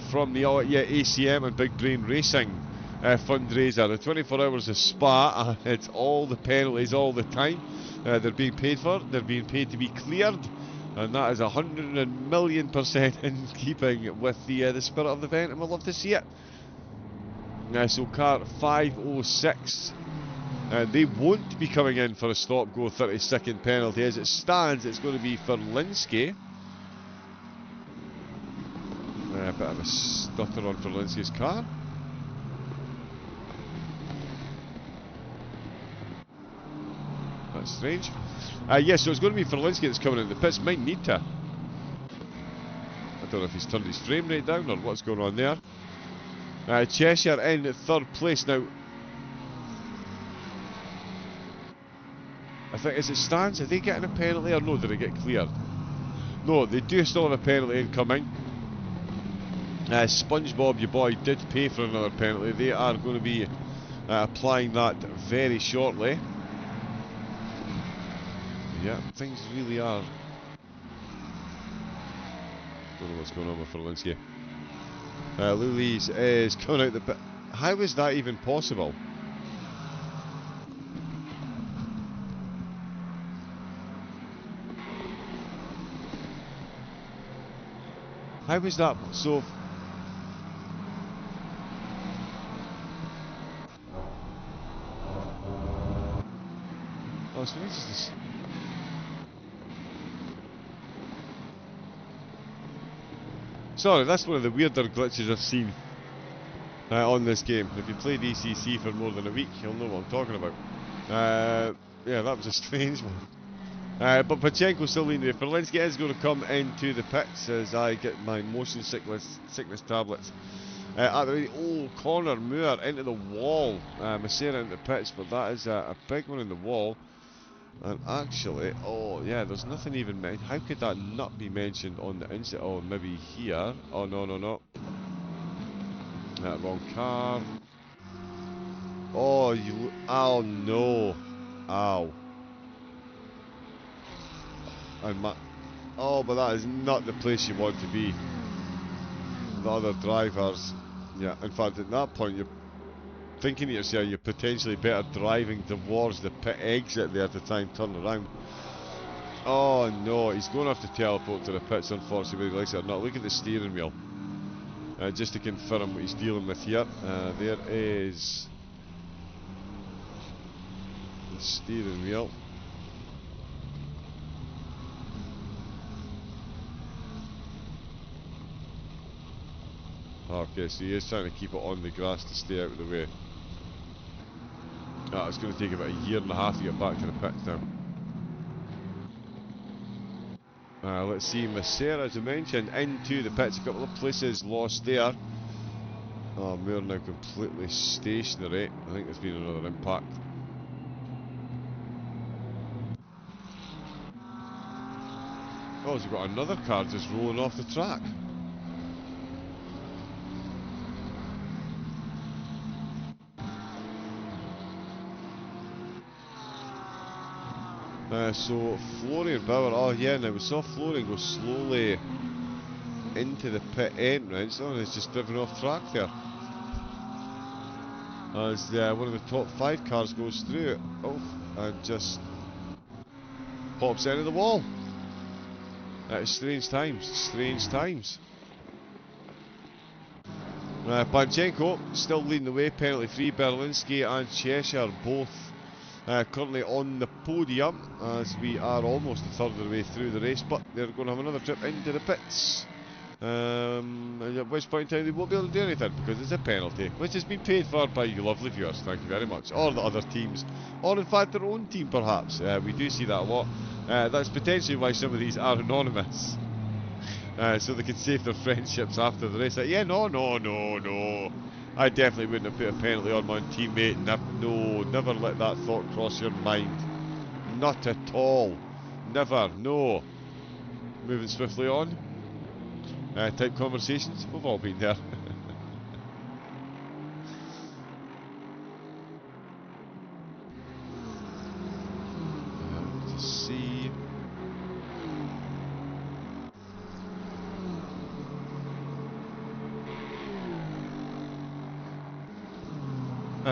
from the ACM and Big Brain Racing fundraiser. The 24 hours of Spa, it's all the penalties all the time. They're being paid for. They're being paid to be cleared. And that is 100,000,000% in keeping with the spirit of the event, and we'll love to see it. So car 506, they won't be coming in for a stop-go 30-second penalty. As it stands, it's going to be for Linsky. A bit of a stutter on for Linsky's car. That's strange. Yes, so it's going to be for Linsky that's coming in the pits. Might need to. I don't know if he's turned his frame rate down or what's going on there. Cheshire in third place now. I think as it stands, are they getting a penalty or no? Did it get cleared? No, they do still have a penalty incoming. SpongeBob, your boy, did pay for another penalty. They are going to be applying that very shortly. Yeah, things really are. Don't know what's going on with Ferlinski. Lulis is coming out the pit. How is that even possible? How is that so? Oh, so what is this? Sorry, that's one of the weirder glitches I've seen on this game. If you played ECC for more than a week, you'll know what I'm talking about. Yeah, that was a strange one. But Pachenko's still leading there. Ferlinski is going to come into the pits as I get my motion sickness tablets. At the old corner, Moore into the wall. Macera into the pits, but that is a big one in the wall. And actually, oh yeah, there's nothing even mentioned. How could that not be mentioned on the inside? Oh, maybe here. Oh, no. Wrong car. Oh, you. Oh, no. Ow. Oh, but that is not the place you want to be. The other drivers. Yeah, in fact, at that point, you're thinking to yourself, you're potentially better driving towards the pit exit there to try and turn around. Oh no, he's going to have to teleport to the pits, unfortunately, whether he likes it or not. Look at the steering wheel. Just to confirm what he's dealing with here. There is the steering wheel. Okay, so he is trying to keep it on the grass to stay out of the way. It's going to take about a year and a half to get back to the pits now. Let's see, Macera, as I mentioned, into the pits. A couple of places lost there. Oh, Moore now completely stationary. I think there's been another impact. Oh, he's got another car just rolling off the track. So Florian Bauer, oh yeah, now we saw Florian go slowly into the pit entrance. Oh, and he's just driven off track there. As one of the top 5 cars goes through it, and just pops into the wall. Strange times. Panchenko still leading the way, penalty free. Berlinski and Cheshire both currently on the podium as we are almost a third of the way through the race, but they're going to have another trip into the pits. At which point in time they won't be able to do anything because it's a penalty, which has been paid for by you lovely viewers, thank you very much, or the other teams, or in fact their own team perhaps. We do see that a lot. That's potentially why some of these are anonymous, so they can save their friendships after the race. Yeah, no. I definitely wouldn't have put a penalty on my teammate. No, never let that thought cross your mind. Not at all. Never. No. Moving swiftly on. Type conversations. We've all been there. To see.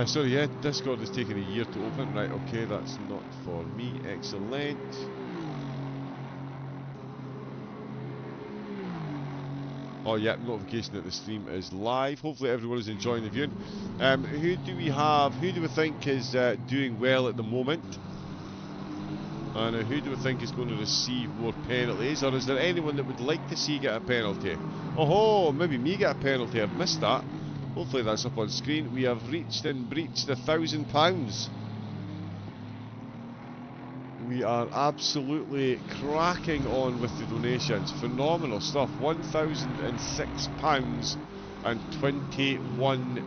Sorry, yeah, Discord is taking a year to open. Right, okay, that's not for me. Excellent. Oh yeah, notification that the stream is live. Hopefully everyone is enjoying the viewing. Who do we have? Who do we think is doing well at the moment? And who do we think is going to receive more penalties? Or is there anyone that would like to see get a penalty? Oh, maybe me get a penalty. I've missed that. Hopefully that's up on screen. We have reached and breached £1,000. We are absolutely cracking on with the donations. Phenomenal stuff. £1,006.21.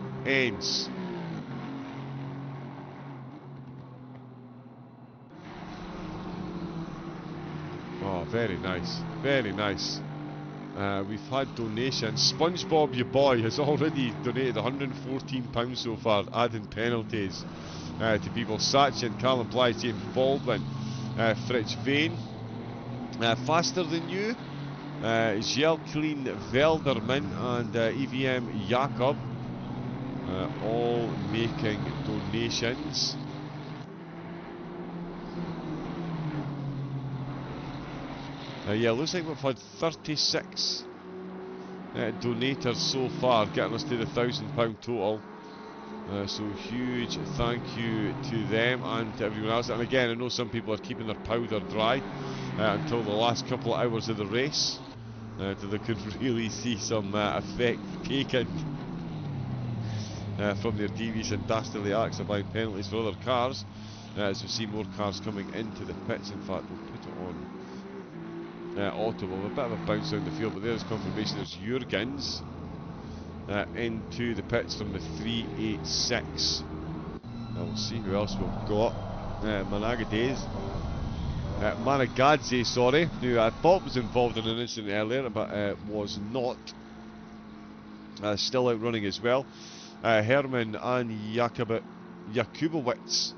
Oh, very nice. Very nice. We've had donations. SpongeBob, your boy, has already donated £114 so far, adding penalties to people. Sachin, Callum Blythe, James Baldwin, Fritz Vane, Faster Than You, Gelclean Velderman, and EVM Jakob, all making donations. Yeah, looks like we've had 36 donators so far, getting us to the £1,000 total. So huge thank you to them and to everyone else. And again, I know some people are keeping their powder dry until the last couple of hours of the race, till they could really see some effect taken from their devious and dastardly acts of buying penalties for other cars. As we see more cars coming into the pits. In fact, we'll put it on auto. We'll have a bit of a bounce down the field, but there's confirmation. There's Jurgens into the pits from the 386. We'll see who else we've got. Managadze, sorry, who I thought was involved in an incident earlier, but was not. Still out running as well. Herman and Jakubowicz,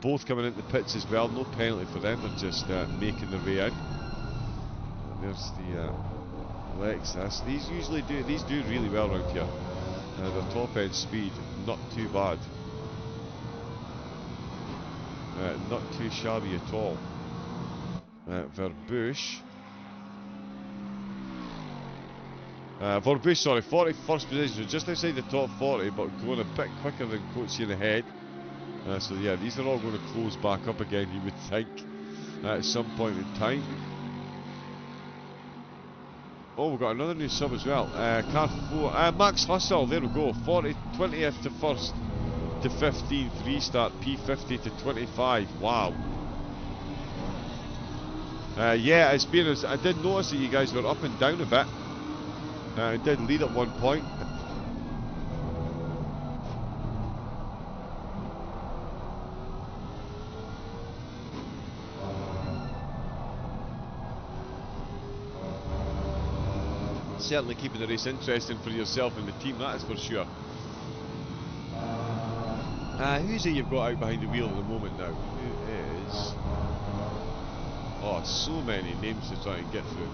both coming into the pits as well. No penalty for them, they're just making their way in. There's the Lexus. These do really well around here. Their top end speed, not too bad. Not too shabby at all. Verbush. Verbush, sorry, 41st position, so just outside the top 40, but going a bit quicker than Coachy ahead. So yeah, these are all going to close back up again, you would think, at some point in time. Oh, we've got another new sub as well. Car 4, Max Hustle, there we go. 20th to 1st to 15th restart, P50 to 25. Wow. Yeah, it's been. I did notice that you guys were up and down a bit. I did lead at one point. Certainly keeping the race interesting for yourself and the team, that is for sure. Who's it you've got out behind the wheel at the moment now? Who is... Oh, so many names to try and get through.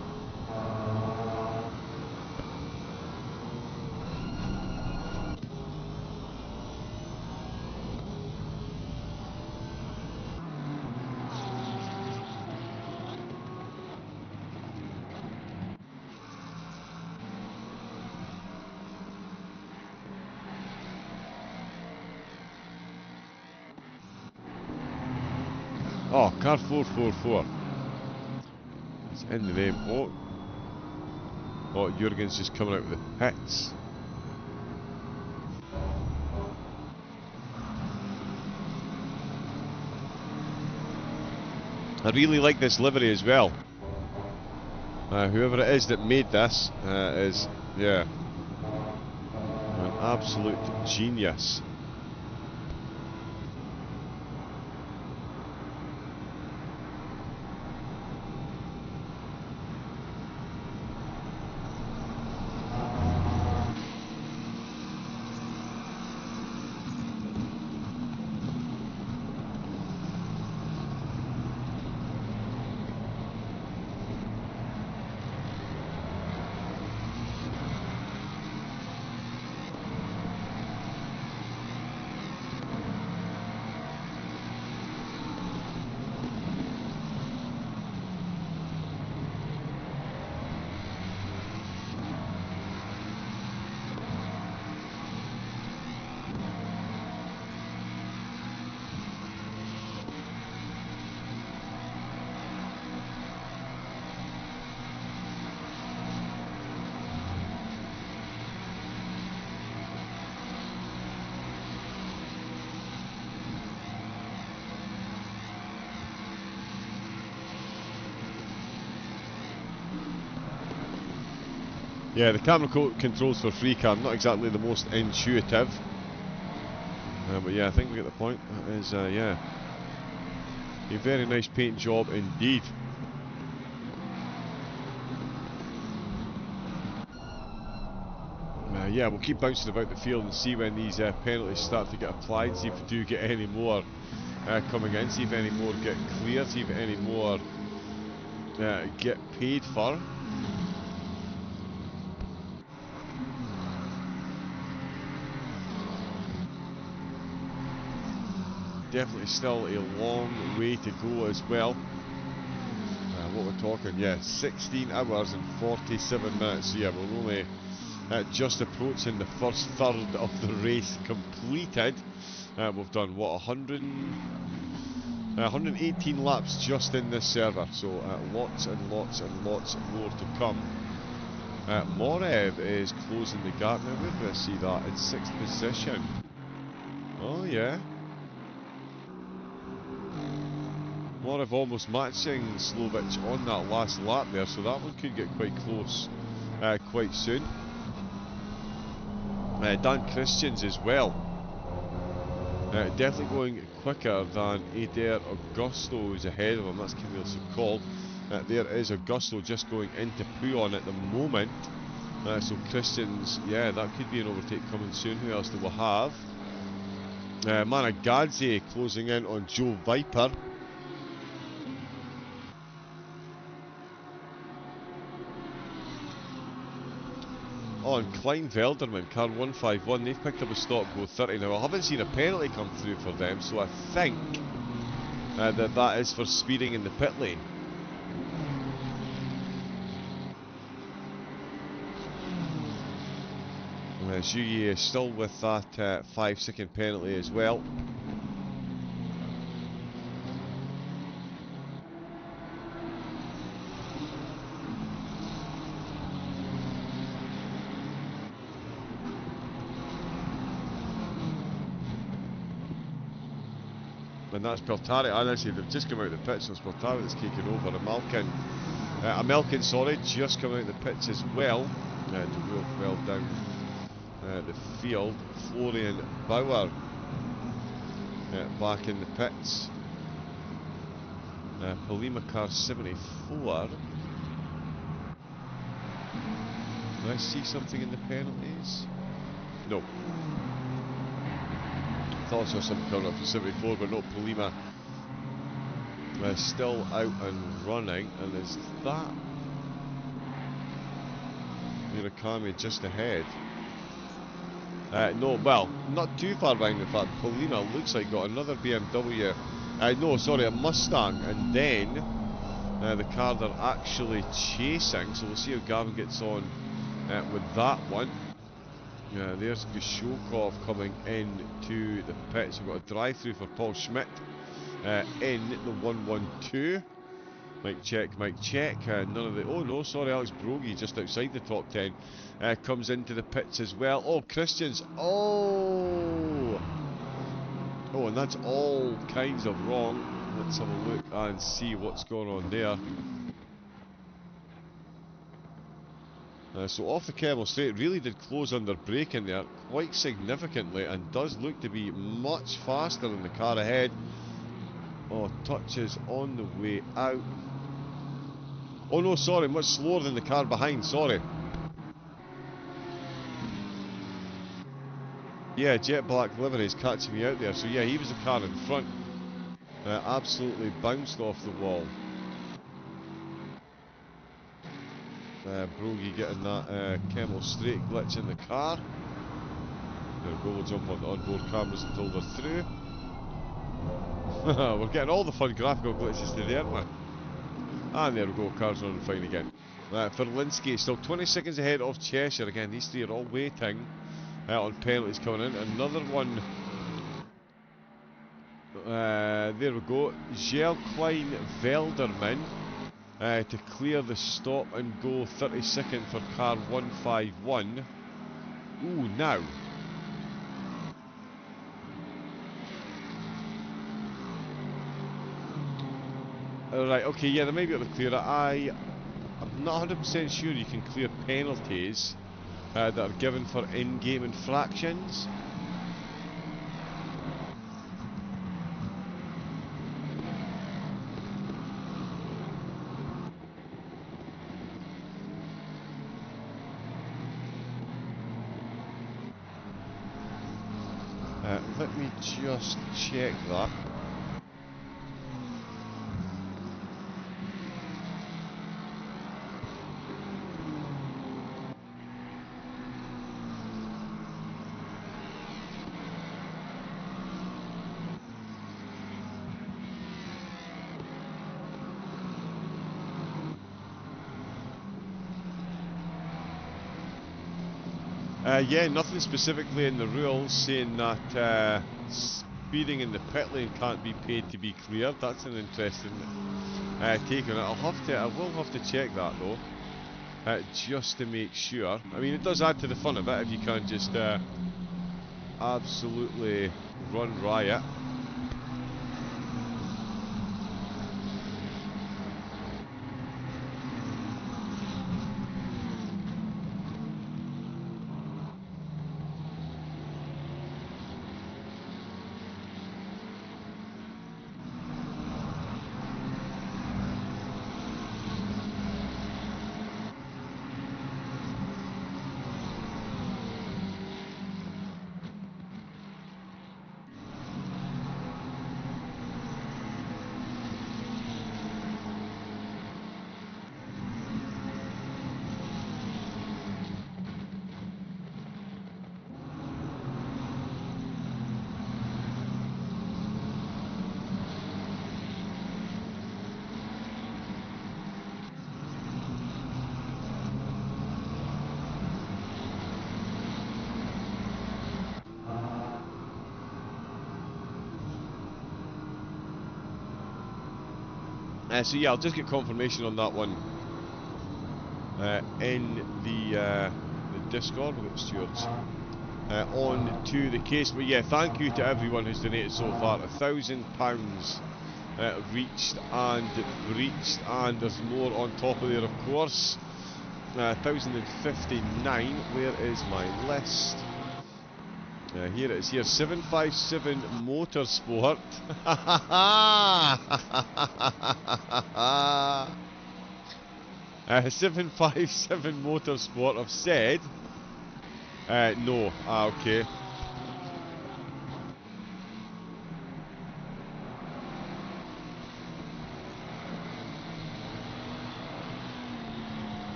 Oh, car 444. It's in the name. Oh, Jurgen's just coming out with the hits. I really like this livery as well. Whoever it is that made this is, yeah, an absolute genius. Yeah, the camera controls for free car, not exactly the most intuitive. But yeah, I think we get the point. That is, yeah, a very nice paint job indeed. Yeah, we'll keep bouncing about the field and see when these penalties start to get applied, see if we do get any more coming in, see if any more get cleared, see if any more get paid for. Definitely still a long way to go as well. What we're talking, yeah, 16 hours and 47 minutes. So yeah, we're only just approaching the first third of the race completed. We've done what, 118 laps just in this server, so lots and lots and lots more to come. Morev is closing the gap now. Where do I see that? In 6th position. Oh yeah. Morev almost matching Slovic on that last lap there, so that one could get quite close quite soon. Dan Christians as well. Definitely going quicker than Adair Augusto, who's ahead of him. That's Camille Sokol. There is Augusto just going into Puon at the moment. So Christians, yeah, that could be an overtake coming soon. Who else do we have? Managadze closing in on Joe Viper. Oh, and Klein Velderman, car 151, they've picked up a stop go 30 now. I haven't seen a penalty come through for them, so I think that is for speeding in the pit lane. Zhuyi is still with that 5-second penalty as well. And that's Peltari. Honestly, they've just come out of the pits, so it's Peltari that's kicking over. Amelkin, sorry, just come out of the pits as well. To wheel well down the field. Florian Bauer back in the pits. Polima car 74. Did I see something in the penalties? No. I thought I saw something coming up from 74, but no, Polima still out and running. And is that Murakami just ahead? No, well, not too far behind. In fact, Polima looks like got another BMW. No, sorry, a Mustang, and then the car they're actually chasing. So we'll see how Gavin gets on with that one. There's Gashokov coming into the pits. We've got a drive-through for Paul Schmidt in the 112. Mic check. None of the... Oh no, sorry, Alex Brogy just outside the top 10 comes into the pits as well. Oh, Christians. Oh, and that's all kinds of wrong. Let's have a look and see what's going on there. So off the Kemmel straight, really did close under braking there quite significantly and does look to be much faster than the car ahead. Oh, touches on the way out. Oh no, sorry, much slower than the car behind, sorry. Yeah, jet black livery is catching me out there. So yeah, he was the car in front. Absolutely bounced off the wall. Brogy getting that Kemmel straight glitch in the car. There we go, we'll jump on the onboard cameras until they're through. We're getting all the fun graphical glitches today, aren't we? And there we go, car's running fine again. Ferlinski still 20 seconds ahead of Cheshire. Again, these three are all waiting on penalties coming in. Another one. There we go. Gelklein Velderman to clear the stop and go 32nd for car 151. Ooh, now. Alright, okay, yeah, they may be able to clear it. I'm not 100% sure you can clear penalties that are given for in-game infractions. Let me just check that. Yeah, nothing specifically in the rules saying that speeding in the pit lane can't be paid to be cleared. That's an interesting take on it. I will have to check that though, just to make sure. I mean, it does add to the fun of it if you can't just absolutely run riot. So yeah, I'll just get confirmation on that one in the Discord. We'll get Stuart's on to the case. But yeah, thank you to everyone who's donated so far. £1,000 reached and breached, and there's more on top of there, of course. 1,059. Where is my list? Here it is. Here, 757 Motorsport. 757 Motorsport have said no. Okay.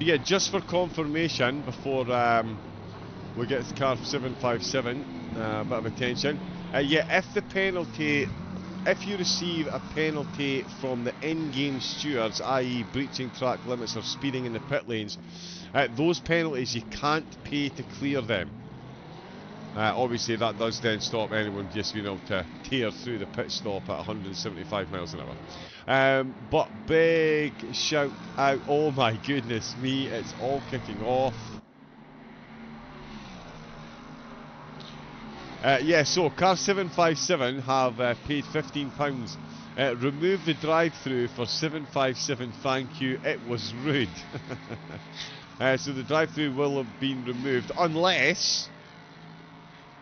Yeah, just for confirmation before we get to car 757, a bit of attention. Yeah, if you receive a penalty from the in-game stewards, i.e. breaching track limits or speeding in the pit lanes, those penalties you can't pay to clear them. Obviously that does then stop anyone just being able to tear through the pit stop at 175 miles an hour. But big shout out, oh my goodness me, it's all kicking off. Yeah, so car 757 have paid £15. Remove the drive-through for 757, thank you, it was rude. So the drive-through will have been removed, unless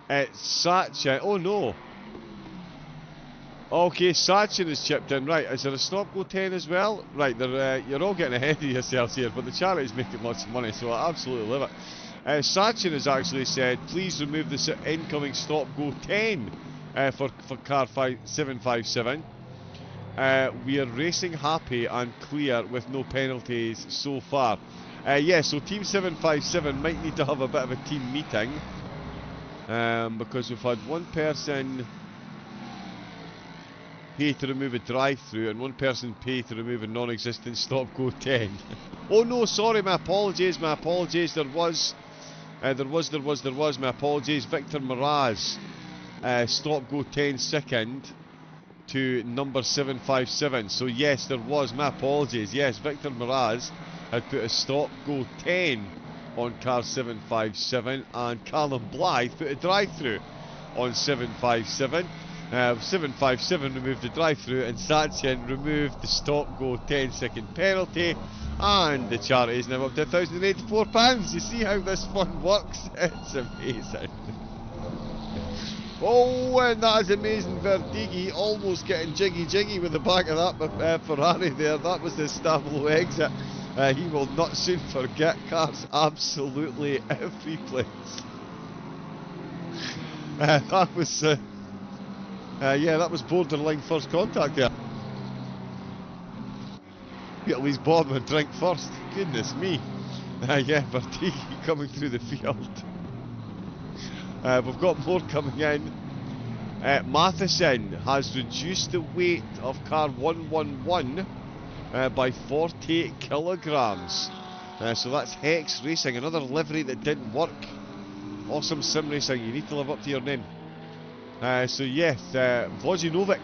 Sachin, oh no. Okay, Sachin has chipped in, right, is there a stop go 10 as well? Right, you're all getting ahead of yourselves here, but the charity is making lots of money, so I absolutely love it. Sachin has actually said, please remove the incoming stop go 10 for car 757. We are racing happy and clear with no penalties so far. Yeah, so Team 757 might need to have a bit of a team meeting. Because we've had one person pay to remove a drive-through and one person pay to remove a non-existent stop-go 10. Oh no, sorry, my apologies, my apologies. There was, my apologies. Victor Miraz, stop-go 10 second to number 757. So yes, there was, my apologies. Yes, Victor Miraz had put a stop-go 10 on car 757 and Callum Blythe put a drive-through on 757. 757 removed the drive-through and Satchian removed the stop-go 10-second penalty, and the charity is now up to £1,084. You see how this fun works? It's amazing. Oh, and that is amazing. Verdigi almost getting jiggy with the back of that Ferrari there. That was the Stablo exit. He will not soon forget cars absolutely every place. That was... yeah, that was borderline first contact there. At least Bob would drink first. Goodness me. Yeah, Vertigi coming through the field. We've got more coming in. Matheson has reduced the weight of car 111 by 48 kilograms. So that's Hex Racing, another livery that didn't work. Awesome sim racing, you need to live up to your name. So yes, Vojinovic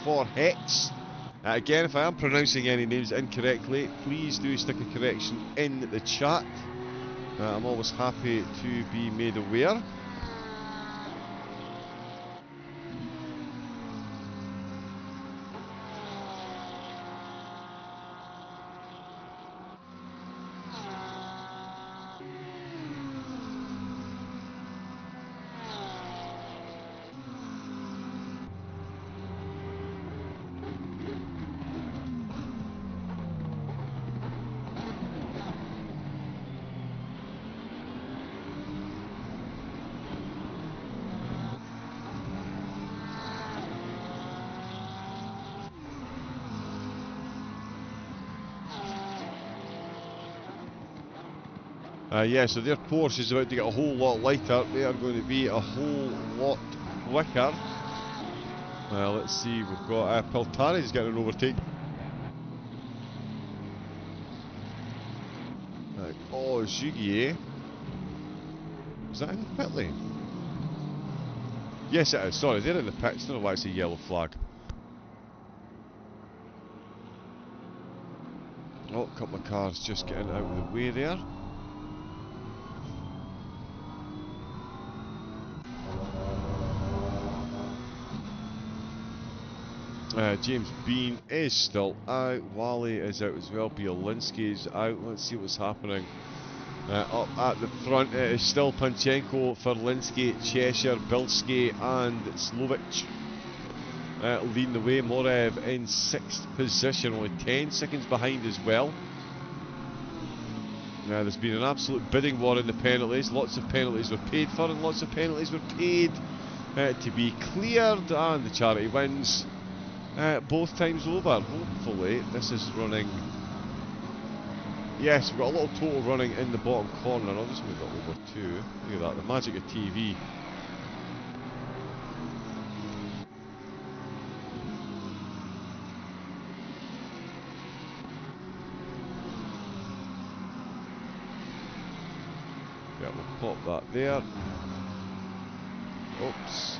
for Hex. Again, if I am pronouncing any names incorrectly, please do stick a correction in the chat. I'm always happy to be made aware. Yeah, so their Porsche is about to get a whole lot lighter. They are going to be a whole lot quicker. Let's see, we've got Peltani's getting an overtake. Oh, Jugier. Is that in the pit lane? Yes, it is. Sorry, they're in the pits. I don't know why it's a yellow flag. Oh, a couple of cars just getting out of the way there. James Bean is still out, Wally is out as well, Bielinski's out. Let's see what's happening. Up at the front it is still Panchenko, Ferlinski, Cheshire, Bilski and Slovic leading the way. Morev in 6th position, only 10 seconds behind as well. There's been an absolute bidding war in the penalties. Lots of penalties were paid for and lots of penalties were paid to be cleared, and the charity wins both times over. Hopefully this is running. Yes, we've got a little total running in the bottom corner. I'll just move it over too. Look at that, the magic of TV. Yeah, we'll pop that there. Oops.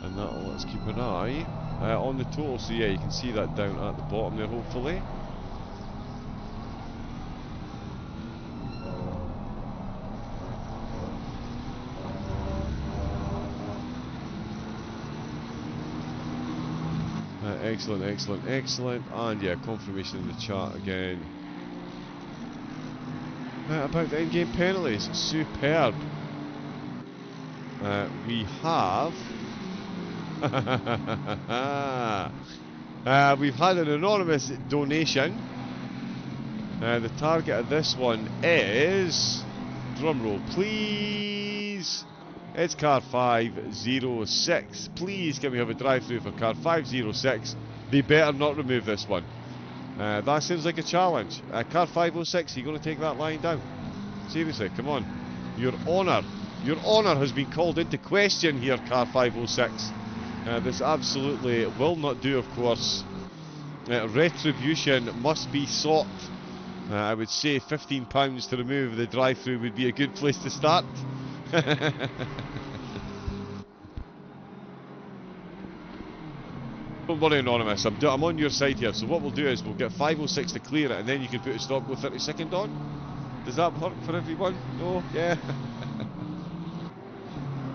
And that'll let's keep an eye on the total. So yeah, you can see that down at the bottom there, hopefully. Excellent, excellent, excellent. And yeah, confirmation in the chat again about the in-game penalties. Superb. We have we've had an anonymous donation. The target of this one is, drumroll please, it's car 506. Please can we have a drive-through for car 506? They better not remove this one. That seems like a challenge. Car 506, are you going to take that line down? Seriously, come on. Your honour has been called into question here, car 506. This absolutely will not do, of course. Retribution must be sought. I would say £15 to remove the drive-through would be a good place to start. Don't worry, Anonymous, I'm on your side here. So what we'll do is we'll get 506 to clear it, and then you can put a stop, go 30-second on. Does that work for everyone? No? Yeah?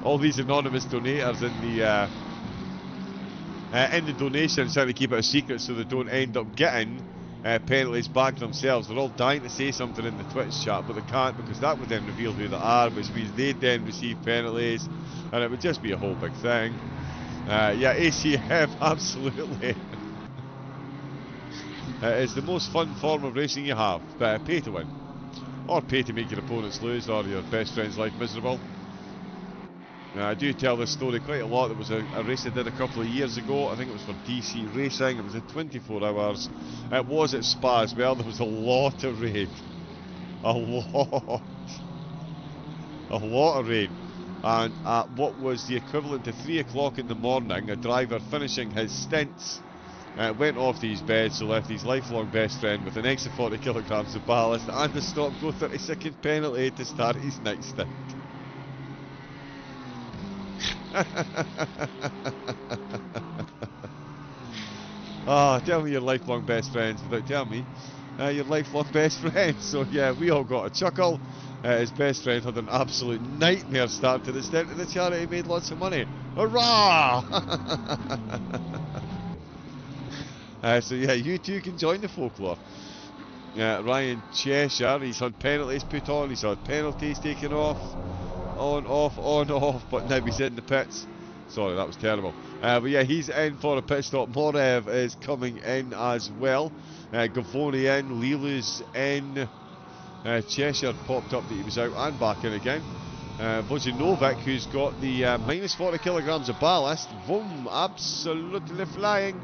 All these anonymous donators in the donations trying to keep it a secret so they don't end up getting penalties back themselves. They're all dying to say something in the Twitch chat, but they can't, because that would then reveal who they are, which means they'd then receive penalties, and it would just be a whole big thing. Yeah, ACM, absolutely. It's the most fun form of racing you have. Pay to win. Or pay to make your opponents lose, or your best friend's life miserable. I do tell this story quite a lot. There was a race I did a couple of years ago. I think it was for DC Racing. It was at 24 hours. It was at Spa as well. There was a lot of rain. A lot of rain. And at what was the equivalent to 3 o'clock in the morning, a driver finishing his stints went off to his bed, so left his lifelong best friend with an extra 40 kilograms of ballast and a stop-go 30-second penalty to start his next stint. Tell me your lifelong best friends without telling me your lifelong best friends. So yeah, we all got a chuckle. His best friend had an absolute nightmare start to the stint, and the charity made lots of money. Hurrah! So yeah, you too can join the folklore. Ryan Cheshire, he's had penalties put on, he's had penalties taken off. On, off, but now he's in the pits. Sorry, that was terrible. But yeah, he's in for a pit stop. Morev is coming in as well. Gavoni in, Lilu's in. Cheshire popped up that he was out and back in again. Vojinovic, who's got the minus 40 kilograms of ballast. Boom, absolutely flying.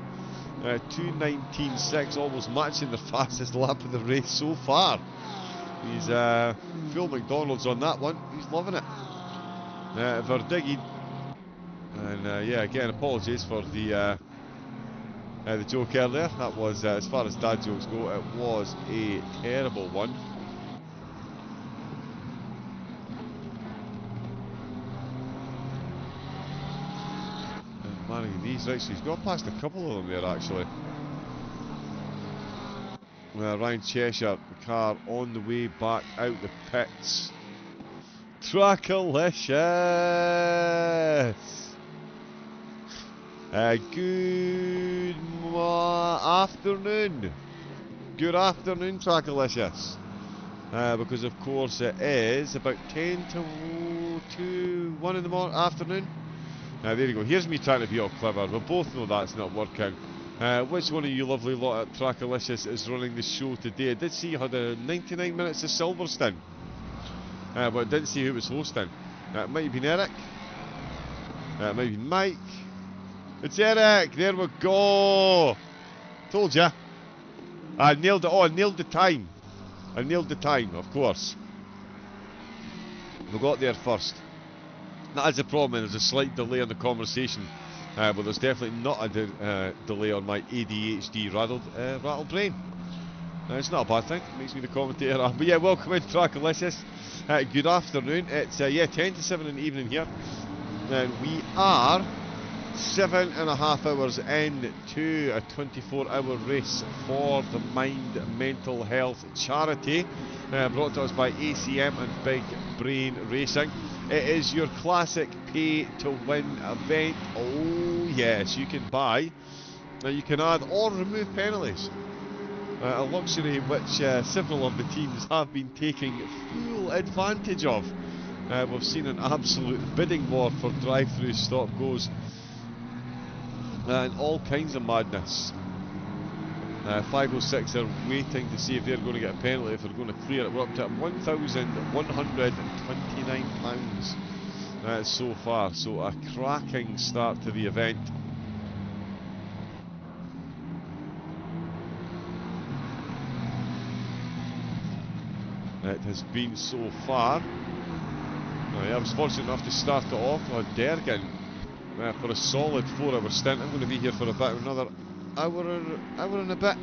2:19.6, almost matching the fastest lap of the race so far. He's full McDonald's on that one. He's loving it. Verdiggy. And yeah, again, apologies for the joke earlier. That was, as far as dad jokes go, it was a terrible one. And manning these, right, so he's got past a couple of them there actually. Ryan Cheshire, the car on the way back out the pits. Trackalicious! Good afternoon. Good afternoon, Trackalicious. Because of course it is about 10 to 1 in the afternoon. There you go. Here's me trying to be all clever. We both know that's not working. Which one of you lovely lot at Trackalicious is running the show today? I did see you had 99 minutes of Silverstone. But I didn't see who was hosting. It might have been Eric. It might have been Mike. It's Eric! There we go! Told ya. I nailed it. Oh, I nailed the time. I nailed the time, of course. We got there first. That is the problem, there's a slight delay on the conversation. But there's definitely not a delay on my ADHD rattled brain. It's not a bad thing. It makes me the commentator. But yeah, welcome in, Trackalicious. Good afternoon. It's 10 to 7 in the evening here. And we are 7.5 hours into a 24-hour race for the Mind Mental Health charity, brought to us by ACM and Big Brain Racing. It is your classic pay-to-win event. Oh yes, you can buy, you can add or remove penalties. A luxury which several of the teams have been taking full advantage of. We've seen an absolute bidding war for drive-through stop-goes and all kinds of madness. 506 are waiting to see if they're going to get a penalty, if they're going to clear it. We're up to £1,129 so far, so a cracking start to the event. it has been so far. I was fortunate enough to start it off on Dergen for a solid 4-hour stint. I'm going to be here for about another hour and a bit.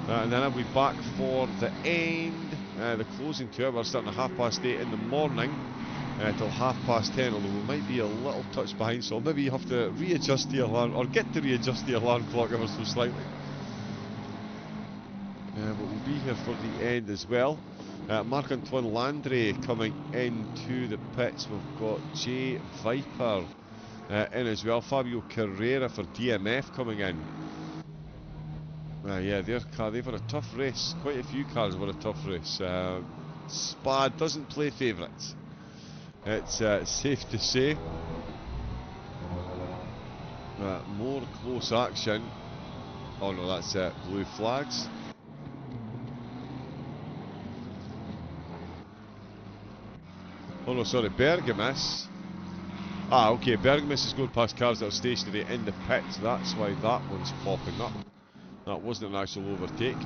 And then I'll be back for the end, the closing 2 hours, starting at 8:30 in the morning till 10:30, although we might be a little touch behind, so maybe you have to readjust the alarm, or get to readjust the alarm clock ever so slightly. But we'll be here for the end as well. Marc-Antoine Landry coming into the pits. We've got Jay Viper in as well. Fabio Carrera for DMF coming in. Yeah, they've had a tough race. Quite a few cars have had a tough race. Spa doesn't play favourites. It's safe to say. More close action. Oh no, that's blue flags. Oh no, sorry, Bergamis. Okay, Bergamis is going past cars that are stationary in the pits. That's why that one's popping up. That wasn't an actual overtake.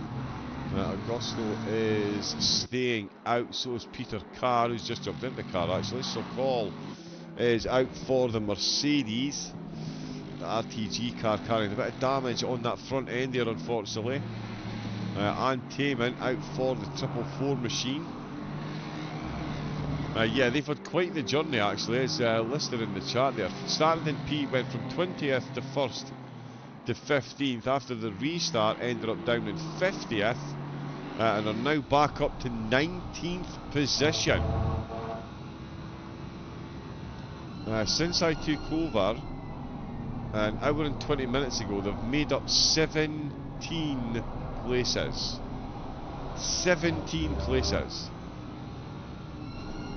Augusto is staying out, so is Peter Carr, who's just jumped into the car actually. Sokol is out for the Mercedes. The RTG car carrying a bit of damage on that front end there, unfortunately. And Taman out for the 444 machine. Yeah, they've had quite the journey actually, it's listed in the chart there. Started in P, went from 20th to 1st to 15th. After the restart, ended up down in 50th, and are now back up to 19th position. Since I took over an hour and 20 minutes ago, they've made up 17 places. 17 places.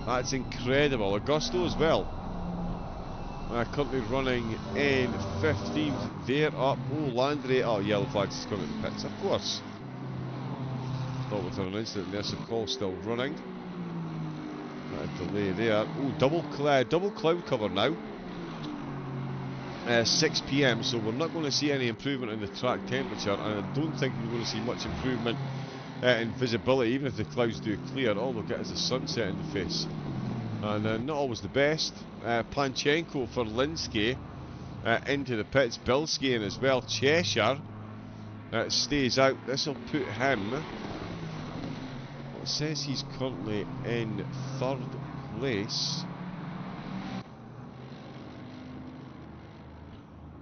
That's incredible. Augusto as well. Currently running in 15th. They're up. Oh, Landry. Oh, yellow flags is coming to the pits, of course. Thought with an incident there, so call still running. Delay there. Oh, double cloud cover now. 6 PM, so we're not going to see any improvement in the track temperature, and I don't think we're going to see much improvement in visibility, even if the clouds do clear. All they'll get is the sunset in the face, and not always the best. Panchenko for Linsky into the pits. Bilski in as well. Cheshire stays out. This will put him, it says he's currently in 3rd place.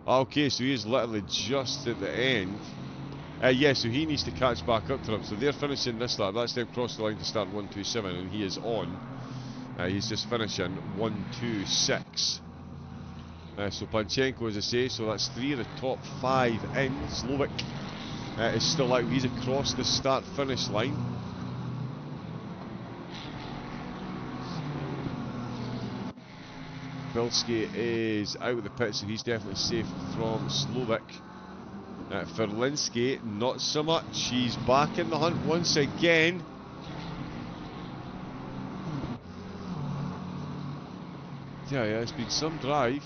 Okay, so he is literally just at the end. Yeah, so he needs to catch back up to them. So they're finishing this lap. That's them cross the line to start 127, and he is on. He's just finishing 126. So Panchenko, as I say, so that's 3 of the top 5 in. Slovic is still out. He's across the start-finish line. Bilski is out of the pit, so he's definitely safe from Slovic. For Linsky, not so much. He's back in the hunt once again. Yeah, it's been some drive.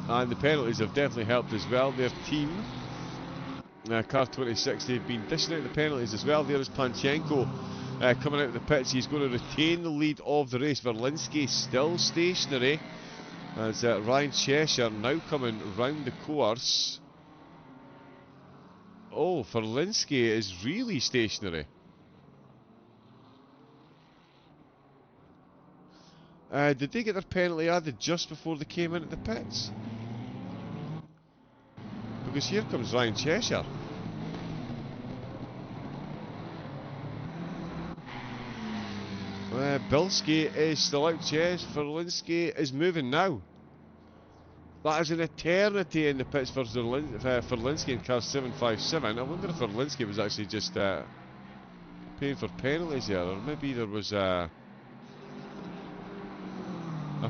And the penalties have definitely helped as well. Their team, Car 26, they've been dishing out the penalties as well. There is Panchenko coming out of the pits. He's going to retain the lead of the race. Verlinsky still stationary, as Ryan Cheshire now coming round the course. Oh, Verlinsky is really stationary. Did they get their penalty added just before they came into the pits? Because here comes Ryan Cheshire. Bilski is still out. Verlinsky is moving now. That is an eternity in the pits for Verlinsky in car 757. I wonder if Verlinsky was actually just paying for penalties there, or maybe there was a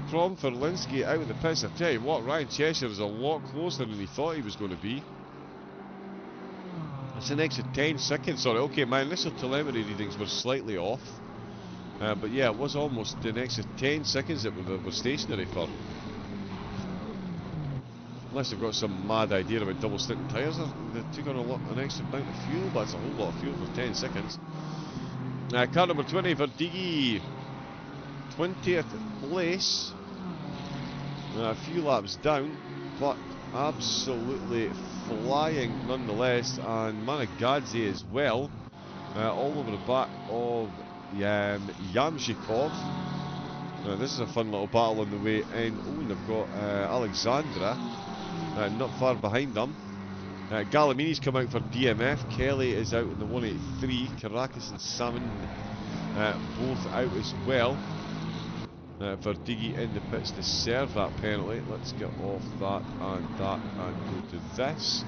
problem for Linsky out of the pits. I tell you what, Ryan Cheshire is a lot closer than he thought he was going to be. It's an extra 10 seconds. Sorry, okay, my initial telemetry readings were slightly off. But yeah, it was almost an extra 10 seconds that were stationary for. Unless they've got some mad idea about double stinting tyres, they took on an extra amount of fuel, but it's a whole lot of fuel for 10 seconds. Car number 20 for Diggy, 20th place. A few laps down, but absolutely flying nonetheless. And Managadze as well, all over the back of Yamshikov. This is a fun little battle on the way in. Oh, and they've got Alexandra not far behind them. Galamini's come out for DMF. Kelly is out in the 183. Caracas and Salmon both out as well. For Diggy in the pits to serve that penalty. Let's get off that and go to this.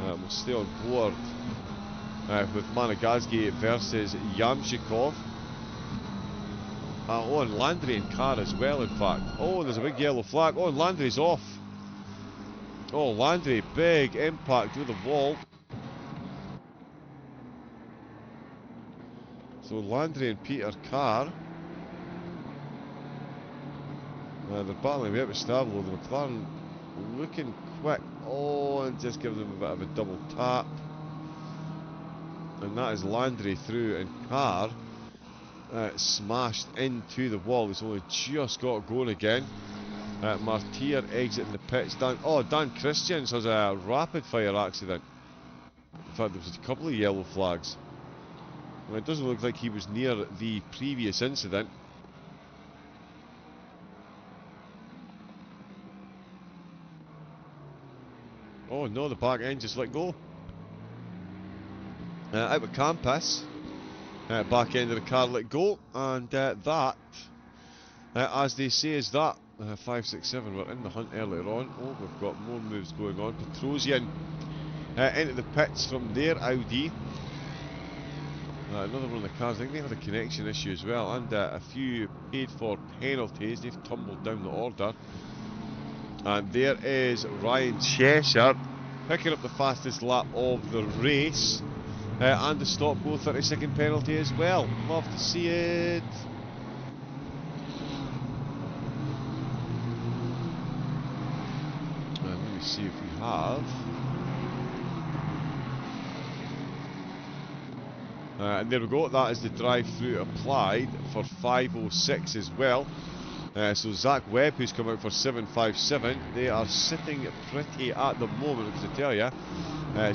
We'll stay on board with Managadze versus Yamshikov. Oh, and Landry in car as well, in fact. Oh, there's a big yellow flag. Oh, and Landry's off. Oh, Landry, big impact with the wall. So Landry and Peter Carr. They're battling away up with Stablo. The McLaren looking quick. Oh, and just give them a bit of a double tap. And that is Landry through, and Carr smashed into the wall. He's only just got going again. Martyr exiting the pits. Dan Christians has a rapid fire accident. In fact, there was a couple of yellow flags. Well, it doesn't look like he was near the previous incident. Oh no, the back end just let go. Out with Campus. Back end of the car let go, and that, as they say, is that. 5, 6, 7, we're in the hunt earlier on. Oh, we've got more moves going on. Petrosian into the pits from their Audi. Another one of the cars, I think they had a connection issue as well, and a few paid for penalties. They've tumbled down the order. And there is Ryan Cheshire picking up the fastest lap of the race. And the stop go 30-second penalty as well. Love to see it. Let me see if we have. And there we go. That is the drive-through applied for 5:06 as well. So Zach Webb, who's come out for 7:57, they are sitting pretty at the moment, because I tell you,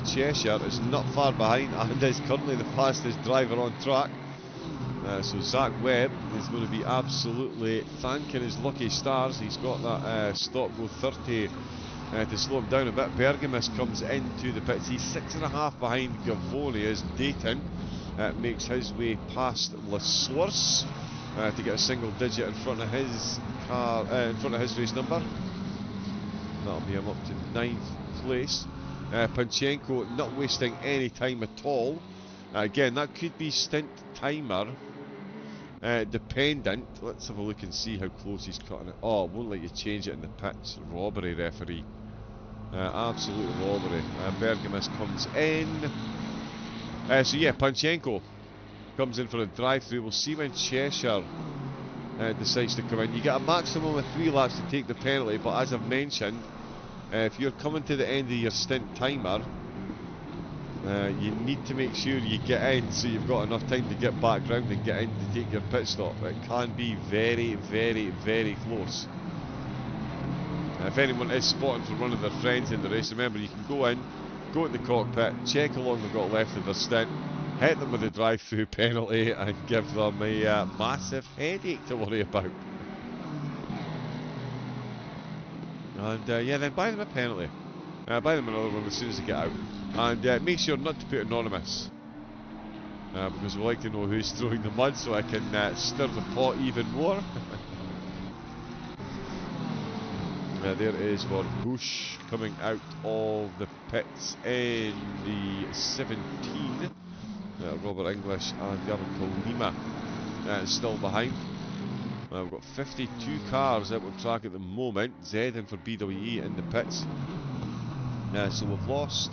Cheshire is not far behind and is currently the fastest driver on track. So Zach Webb is going to be absolutely thanking his lucky stars. He's got that stop go 30 to slow him down a bit. Bergamus comes into the pits. He's 6.5 behind Gavoni as Dayton makes his way past La Source. To get a single digit in front of his car, in front of his race number. That'll be him up to 9th place. Panchenko not wasting any time at all. Again, that could be stint timer dependent. Let's have a look and see how close he's cutting it. Oh, won't let you change it in the pits. Robbery, referee. Absolute robbery. Bergamus comes in. So yeah, Panchenko comes in for a drive-through. We'll see when Cheshire decides to come in. You get a maximum of 3 laps to take the penalty, but as I've mentioned, if you're coming to the end of your stint timer, you need to make sure you get in so you've got enough time to get back round and get in to take your pit stop. It can be very, very, very close. If anyone is spotting for one of their friends in the race, remember you can go in, go in the cockpit, check how long they've got left of their stint, hit them with a drive-through penalty and give them a massive headache to worry about. And yeah, then buy them a penalty. Buy them another one as soon as they get out. And make sure not to put anonymous. Because we like to know who's throwing the mud so I can stir the pot even more. There is for Bush coming out of the pits in the 17. Robert English and Gavin Colima still behind. We've got 52 cars out on track at the moment. Zedin for BWE in the pits. So we've lost.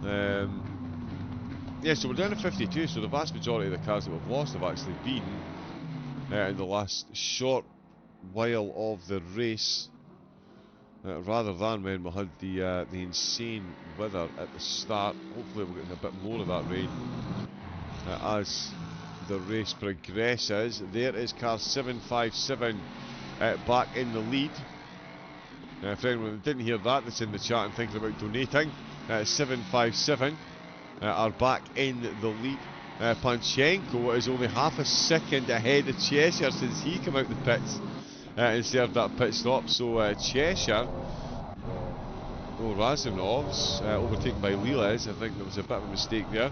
Yeah, so we're down to 52. So the vast majority of the cars that we've lost have actually been in the last short while of the race. rather than when we had the insane weather at the start. Hopefully we're getting a bit more of that rain as the race progresses. There is car 757 back in the lead. For anyone that didn't hear that, that's in the chat and thinking about donating, 757 are back in the lead. Panchenko is only half a second ahead of Cheshire since he came out the pits and served that pit stop. So Cheshire, Razanov's overtaken by Liles. I think there was a bit of a mistake there.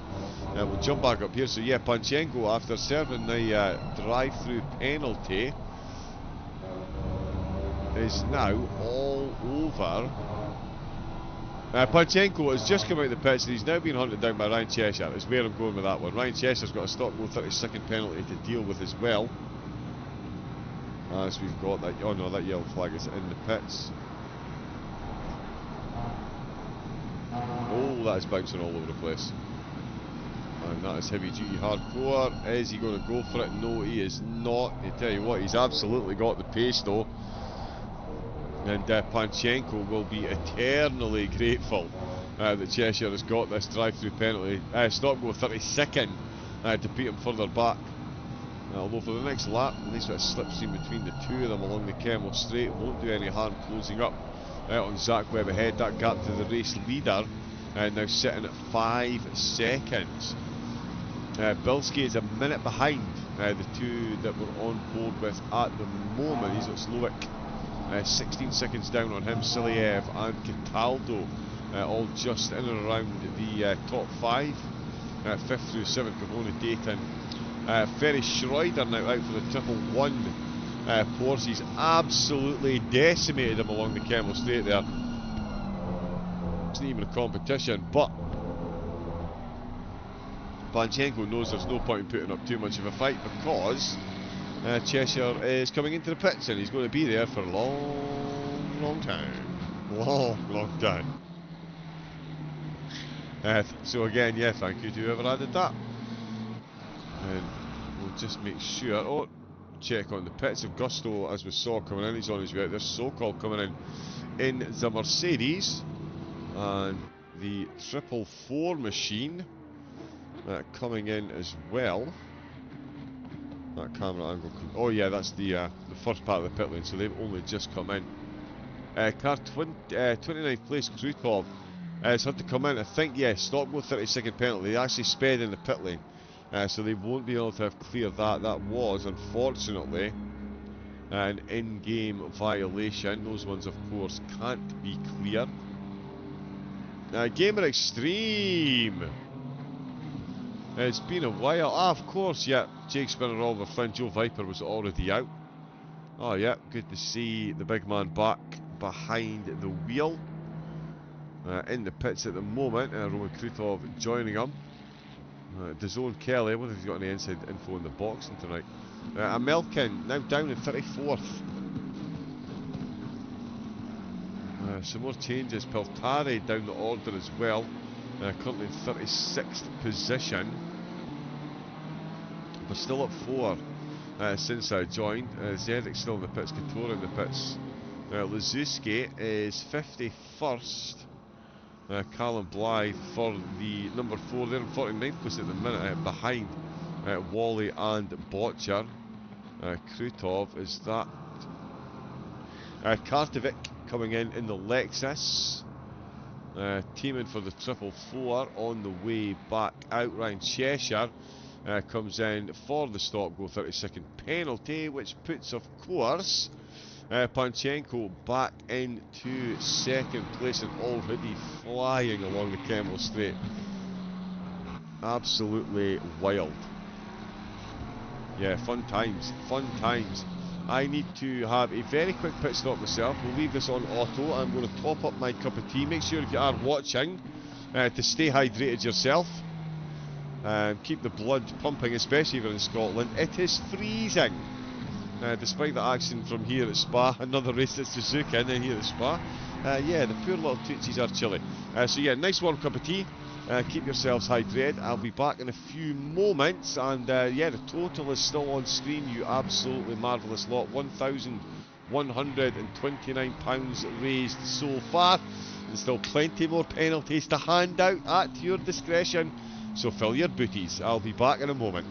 We'll jump back up here. So yeah, Panchenko, after serving the drive-through penalty, is now all over. Panchenko has just come out of the pits and he's now been hunted down by Ryan Cheshire, is where I'm going with that one. Ryan Cheshire's got a stop go 30-second penalty to deal with as well. As we've got that, oh no, that yellow flag is in the pits. Oh, that is bouncing all over the place. And that is heavy duty hardcore. Is he going to go for it? No, he is not. I tell you what, he's absolutely got the pace though. And Panchenko will be eternally grateful that Cheshire has got this drive-through penalty. Stop go 32nd to beat him further back. Although for the next lap, a nice bit of slipstream between the two of them along the Kemmel Straight won't do any harm closing up on Zach Webb ahead. That gap to the race leader now sitting at 5 seconds. Bilski is a minute behind the two that we're on board with at the moment. He's at Slowick. 16 seconds down on him. Siliev and Cataldo all just in and around the top 5. 5th through 7th, Cavone, Dayton. Ferry Schroeder now out for the 111. Porsy's absolutely decimated him along the Kemmel Straight there. It's not even a competition, but Panchenko knows there's no point in putting up too much of a fight because Cheshire is coming into the pits and he's going to be there for a long time. Long time. So again, yeah, thank you to whoever added that. And we'll just make sure. Oh, check on the pits of Gusto as we saw coming in. He's on his way out. There's Sokol coming in the Mercedes. And the 444 machine coming in as well. That camera angle. Oh yeah, that's the first part of the pit lane, so they've only just come in. Car 29th place, Krutov has had to come in. I think, yeah, stop go 30-second penalty. They actually sped in the pit lane, so they won't be able to have cleared that. That was, unfortunately, an in-game violation. Those ones, of course, can't be cleared. Gamer Extreme. It's been a while. Of course, yeah. Jake Spinner, Oliver Flynn, Joe Viper was already out. Oh, yeah. Good to see the big man back behind the wheel. In the pits at the moment. Roman Krutov joining him. DAZN Kelly. I wonder if he's got any inside info in the boxing tonight. Amelkin now down in 34th. Some more changes. Peltari down the order as well. Currently in 36th position. We're still up 4 since I joined. Zedek's still in the pits. Katora in the pits. Lazuski is 51st. Callum Blythe for the number 4. They're in 49th place at the minute, behind Wally and Botcher. Krutov is that. Kartovic coming in the Lexus. Teaming for the 444 on the way back out. Ryan Cheshire comes in for the stop go 30-second penalty, which puts, of course, Panchenko back into 2nd place and already flying along the Kemmel Straight. Absolutely wild. Yeah, fun times, fun times. I need to have a very quick pit stop myself. We'll leave this on auto. I'm going to top up my cup of tea. Make sure if you are watching to stay hydrated yourself. Keep the blood pumping, especially if you're in Scotland. It is freezing. Despite the action from here at Spa. Another race at Suzuka and then here at Spa. Yeah, the poor little tootsies are chilly. So yeah, nice warm cup of tea. Keep yourselves hydrated. I'll be back in a few moments. And yeah, the total is still on screen. You absolutely marvellous lot. 1,000 £129 raised so far. There's still plenty more penalties to hand out at your discretion, so fill your booties. I'll be back in a moment.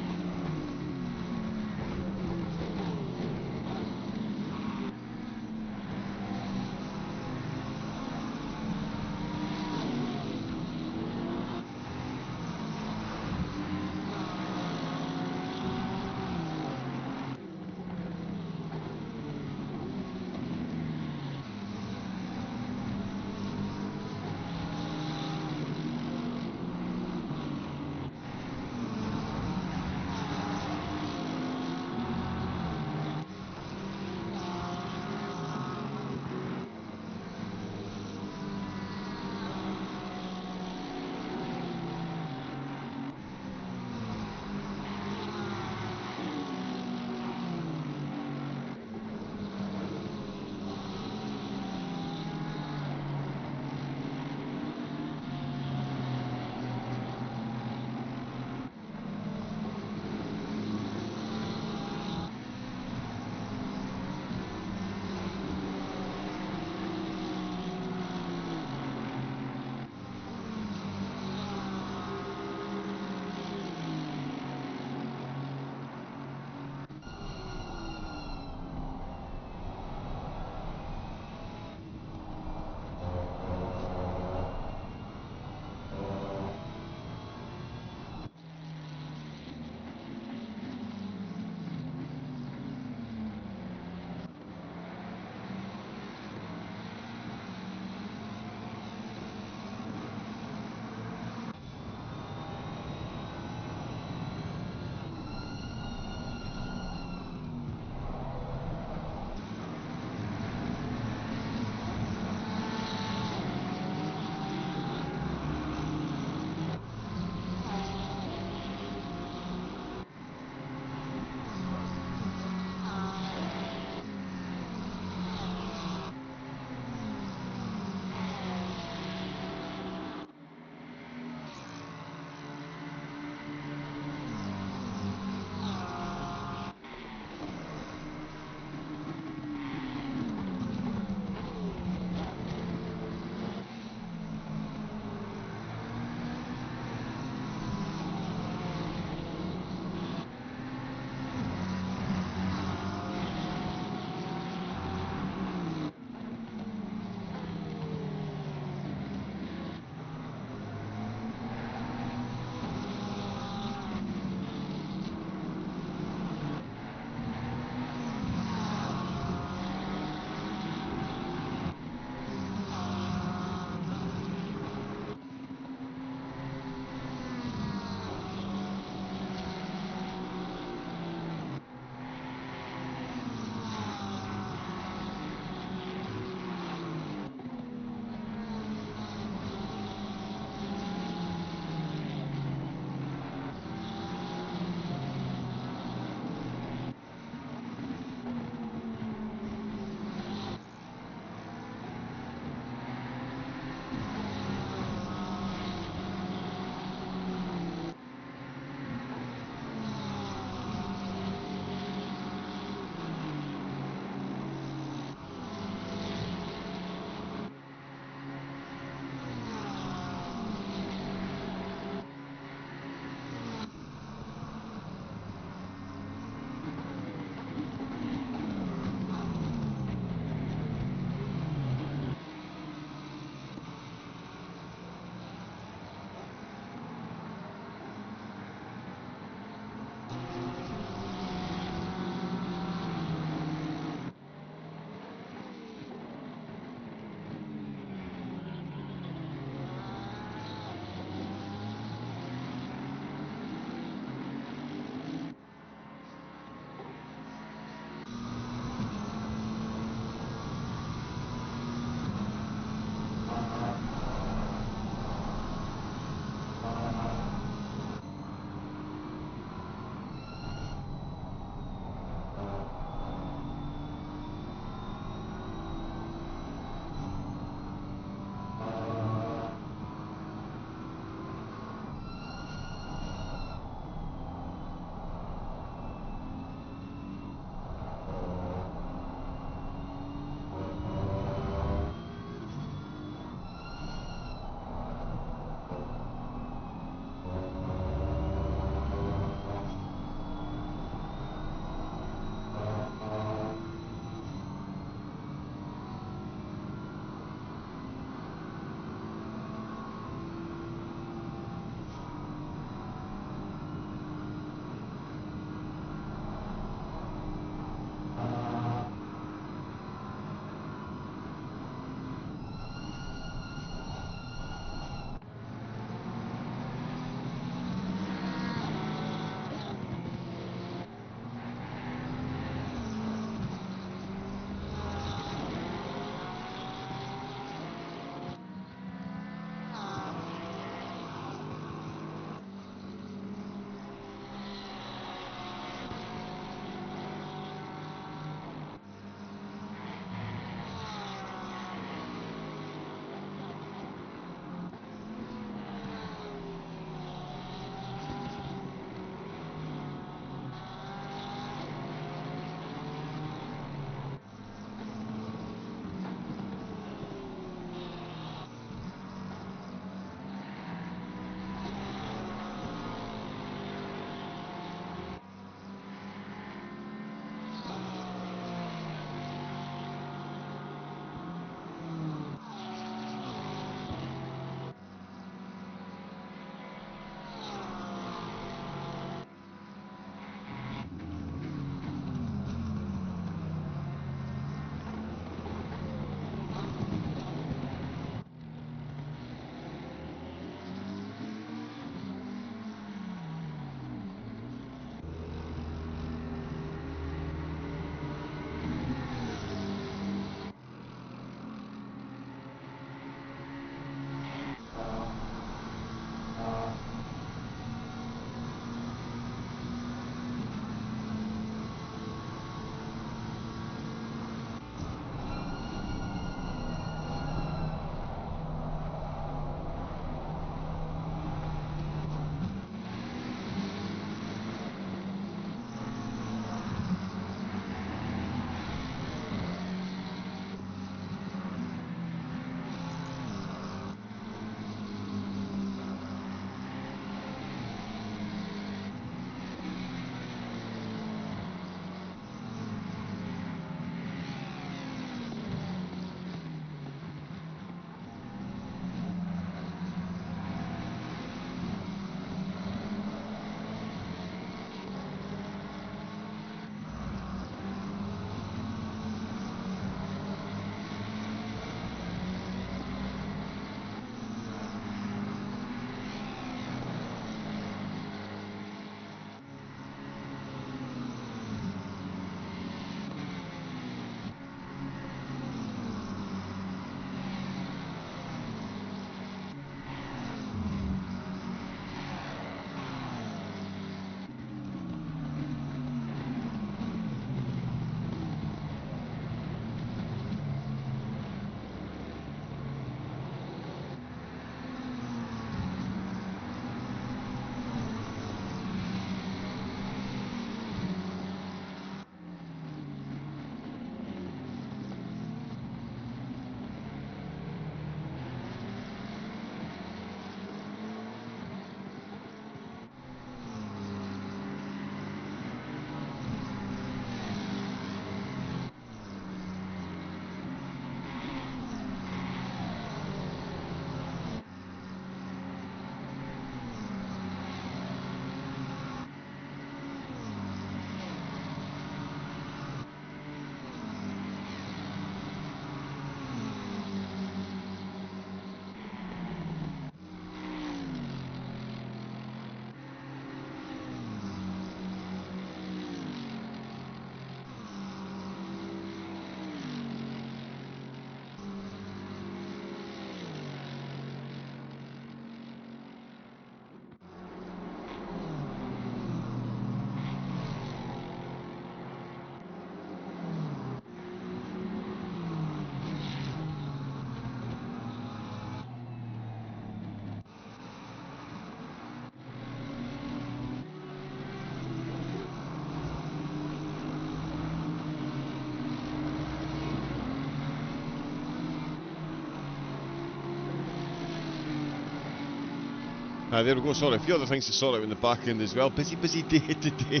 There we go, sorry, a few other things to sort out in the back end as well. Busy day today.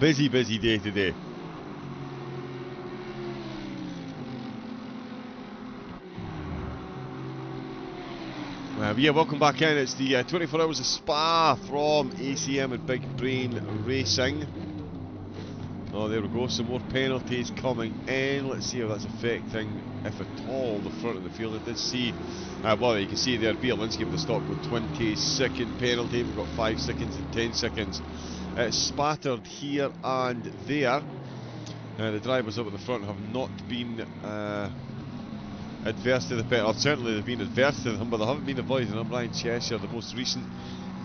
Busy day today. Yeah, welcome back in. It's the 24 Hours of Spa from ACM and Big Brain Racing. Oh, there we go, some more penalties coming in. Let's see how that's affecting, if at all, the front of the field. I did see, well, you can see there, Bielinski with the stop with 20-second penalty. We've got 5 seconds and 10 seconds. It's spattered here and there. The drivers up at the front have not been adverse to the penalty. Or certainly they've been adverse to them, but they haven't been avoiding them. Ryan Cheshire, the most recent,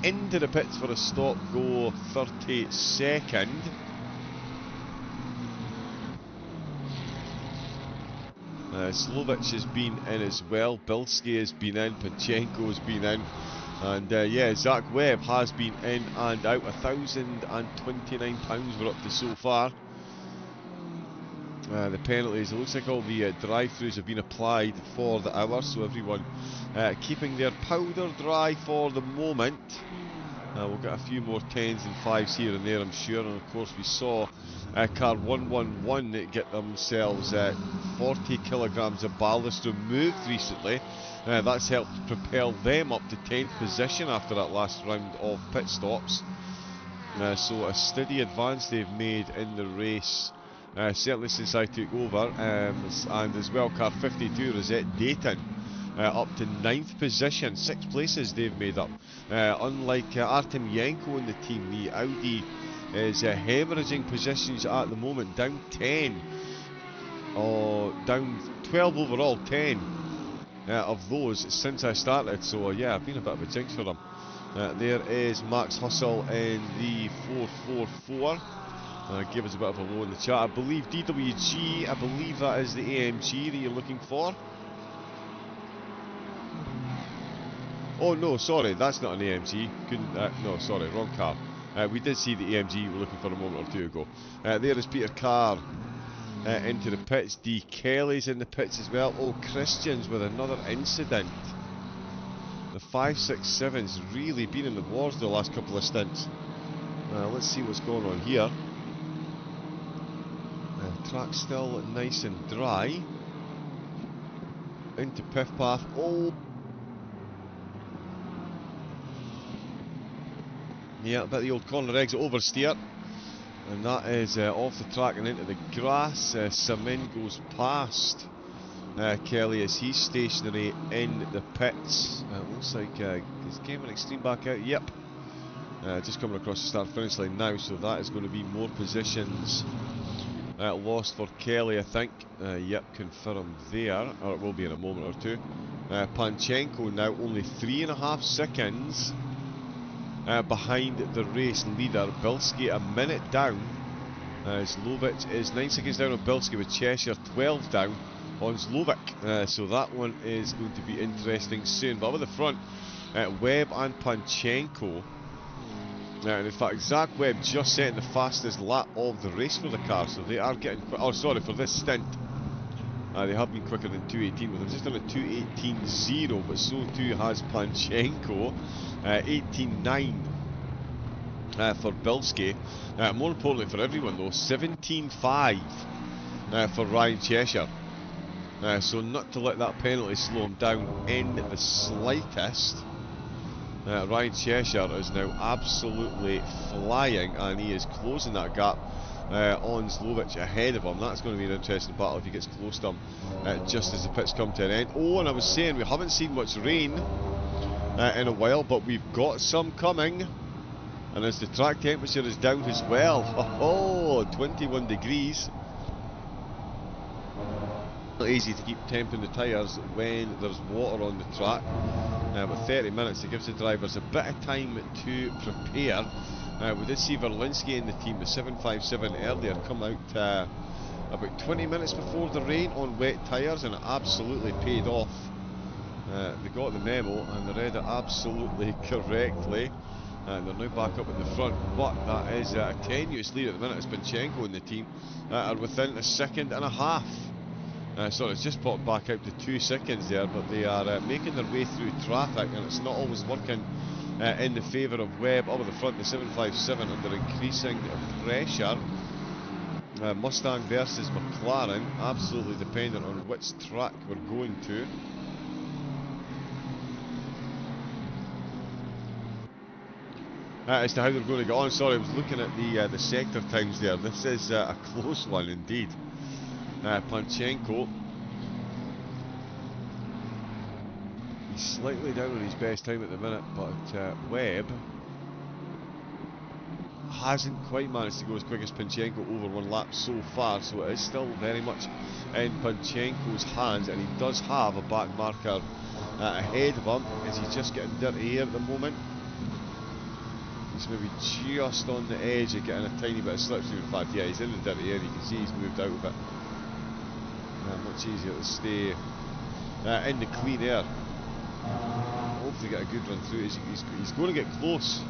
into the pits for a stop-go 32nd. Slovic has been in as well, Bilski has been in, Panchenko has been in, and yeah, Zach Webb has been in and out. £1,029 we're up to so far. The penalties, it looks like all the drive-throughs have been applied for the hour, so everyone keeping their powder dry for the moment. We'll get a few more 10s and 5s here and there, I'm sure, and of course we saw car 111 get themselves 40 kilograms of ballast removed recently. That's helped propel them up to 10th position after that last round of pit stops. So a steady advance they've made in the race, certainly since I took over, and as well car 52, Rosette Dayton, up to 9th position, 6 places they've made up. Unlike Artem Yanko in the team, the Audi is hemorrhaging positions at the moment, down 10, down 12 overall, 10 of those since I started, so yeah, I've been a bit of a jinx for them. There is Max Hustle in the 444. Give us a bit of a low in the chat. I believe DWG, I believe that is the AMG that you're looking for. Oh no, sorry, that's not an AMG. Couldn't, no, sorry, wrong car. We did see the AMG we were looking for a moment or two ago. There is Peter Carr into the pits. D. Kelly's in the pits as well. Oh, Christian's with another incident. The 567's really been in the wars the last couple of stints. Let's see what's going on here. Track's still nice and dry. Into Piff Path. Oh! Yeah, a bit of the old corner exit oversteer. And that is off the track and into the grass. Samin goes past Kelly as he's stationary in the pits. Looks like is Cayman Extreme back out? Yep. Just coming across the start finish line now, so that is going to be more positions lost for Kelly, I think. Yep, confirmed there, or it will be in a moment or two. Panchenko now only 3.5 seconds behind the race leader. Bilski a minute down. Slovic is 9 seconds down on Bilski, with Cheshire 12 down on Slovic. So that one is going to be interesting soon. But up at the front, Webb and Panchenko. And in fact, Zach Webb just setting the fastest lap of the race for the car, so they are getting oh sorry, for this stint. They have been quicker than 2:18, but they've just done a 2:18.0, but so too has Panchenko. 18.9 for Bilski. More importantly for everyone though, 17.5 for Ryan Cheshire. So not to let that penalty slow him down in the slightest. Ryan Cheshire is now absolutely flying, and he is closing that gap on Slovic ahead of him. That's going to be an interesting battle if he gets close to him just as the pits come to an end. Oh, and I was saying we haven't seen much rain in a while, but we've got some coming, and as the track temperature is down as well, 21 degrees. Not easy to keep temping the tyres when there's water on the track. But 30 minutes, it gives the drivers a bit of time to prepare. We did see Verlinski in the team, the 757 earlier, come out about 20 minutes before the rain on wet tyres, and it absolutely paid off. They got the memo and they read it absolutely correctly, and they're now back up in the front. But that is a tenuous lead at the minute. It's Panchenko in the team are within a second and a half So it's just popped back out to 2 seconds there, but they are making their way through traffic, and it's not always working in the favour of Webb. Up at the front, the 757 under increasing pressure. Mustang versus McLaren, absolutely dependent on which track we're going to. As to how they're going to get on, sorry, I was looking at the sector times there. This is a close one indeed. Panchenko, he's slightly down on his best time at the minute, but Webb hasn't quite managed to go as quick as Panchenko over one lap so far, so it is still very much in Panchenko's hands, and he does have a back marker ahead of him, as he's just getting dirty air at the moment. He's maybe just on the edge of getting a tiny bit of slipstream. In fact, yeah, he's in the dirty air. You can see he's moved out of it. Much easier to stay in the clean air. Hopefully get a good run through. He's going to get close.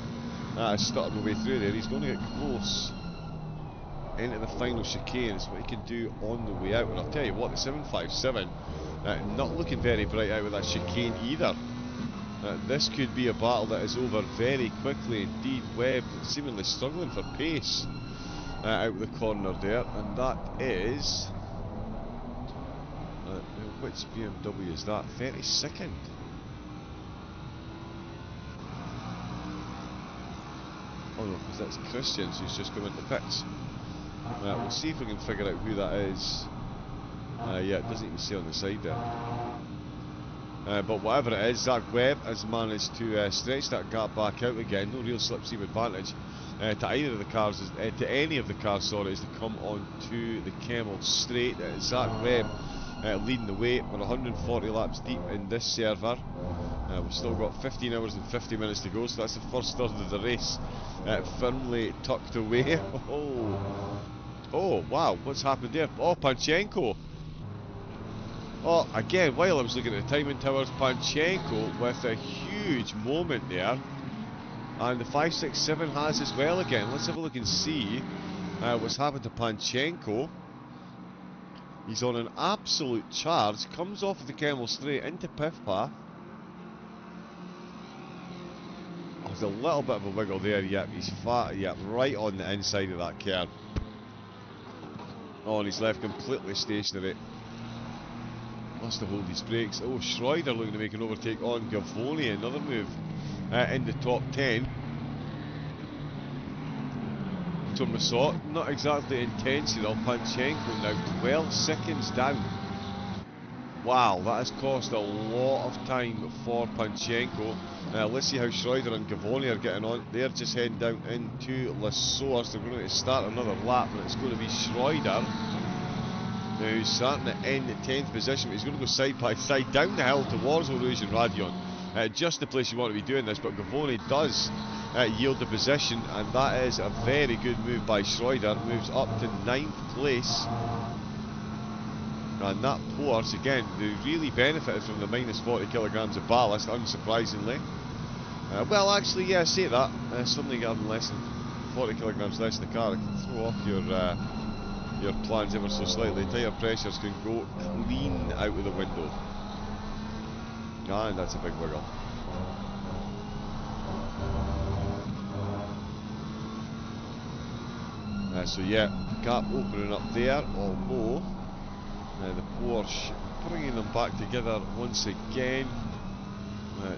Stuttered my way through there. He's going to get close into the final chicane. It's what he can do on the way out. And I'll tell you what, the 757 not looking very bright out with that chicane either. This could be a battle that is over very quickly indeed. Webb seemingly struggling for pace out the corner there, and that is which BMW is that? 32nd. Oh no, because that's Christians who's just come into pits. We'll see if we can figure out who that is. Yeah, it doesn't even say on the side there. But whatever it is, Zach Webb has managed to stretch that gap back out again. No real slipstream advantage to either of the cars, to any of the cars, sorry, as they come on to the Kemmel straight. Zach Webb leading the way. We're 140 laps deep in this server. We've still got 15 hours and 50 minutes to go, so that's the first third of the race firmly tucked away. Oh, wow, what's happened there? Oh, Panchenko. Oh, again, while I was looking at the timing towers, Panchenko with a huge moment there. And the 567 has as well again. Let's have a look and see what's happened to Panchenko. He's on an absolute charge. Comes off of the Kemmel straight into Piff Path. Oh, there's a little bit of a wiggle there. Yep, he's fat. Yep, right on the inside of that curb. Oh, and he's left completely stationary. Must have hold his brakes. Oh, Schroeder looking to make an overtake on Gavoni. Another move in the top 10. Tourmassot, not exactly intentional. Panchenko now 12 seconds down. Wow, that has cost a lot of time for Panchenko. Let's see how Schroeder and Gavoni are getting on. They're just heading down into Les Sources. They're going to start another lap, and it's going to be Schroeder who's starting in 10th position, but he's going to go side by side down the hill towards Eau Rouge and Radion. Just the place you want to be doing this, but Gavoni does yield the position, and that is a very good move by Schroeder. Moves up to 9th place. And that Porsche, again, they really benefited from the minus 40 kilograms of ballast, unsurprisingly. Well, actually, yeah, say that. Suddenly getting less than 40 kilograms less in the car, it can throw off your plans ever so slightly. Tyre pressures can go clean out of the window. And that's a big wiggle. So yeah, gap opening up there, although the Porsche bringing them back together once again.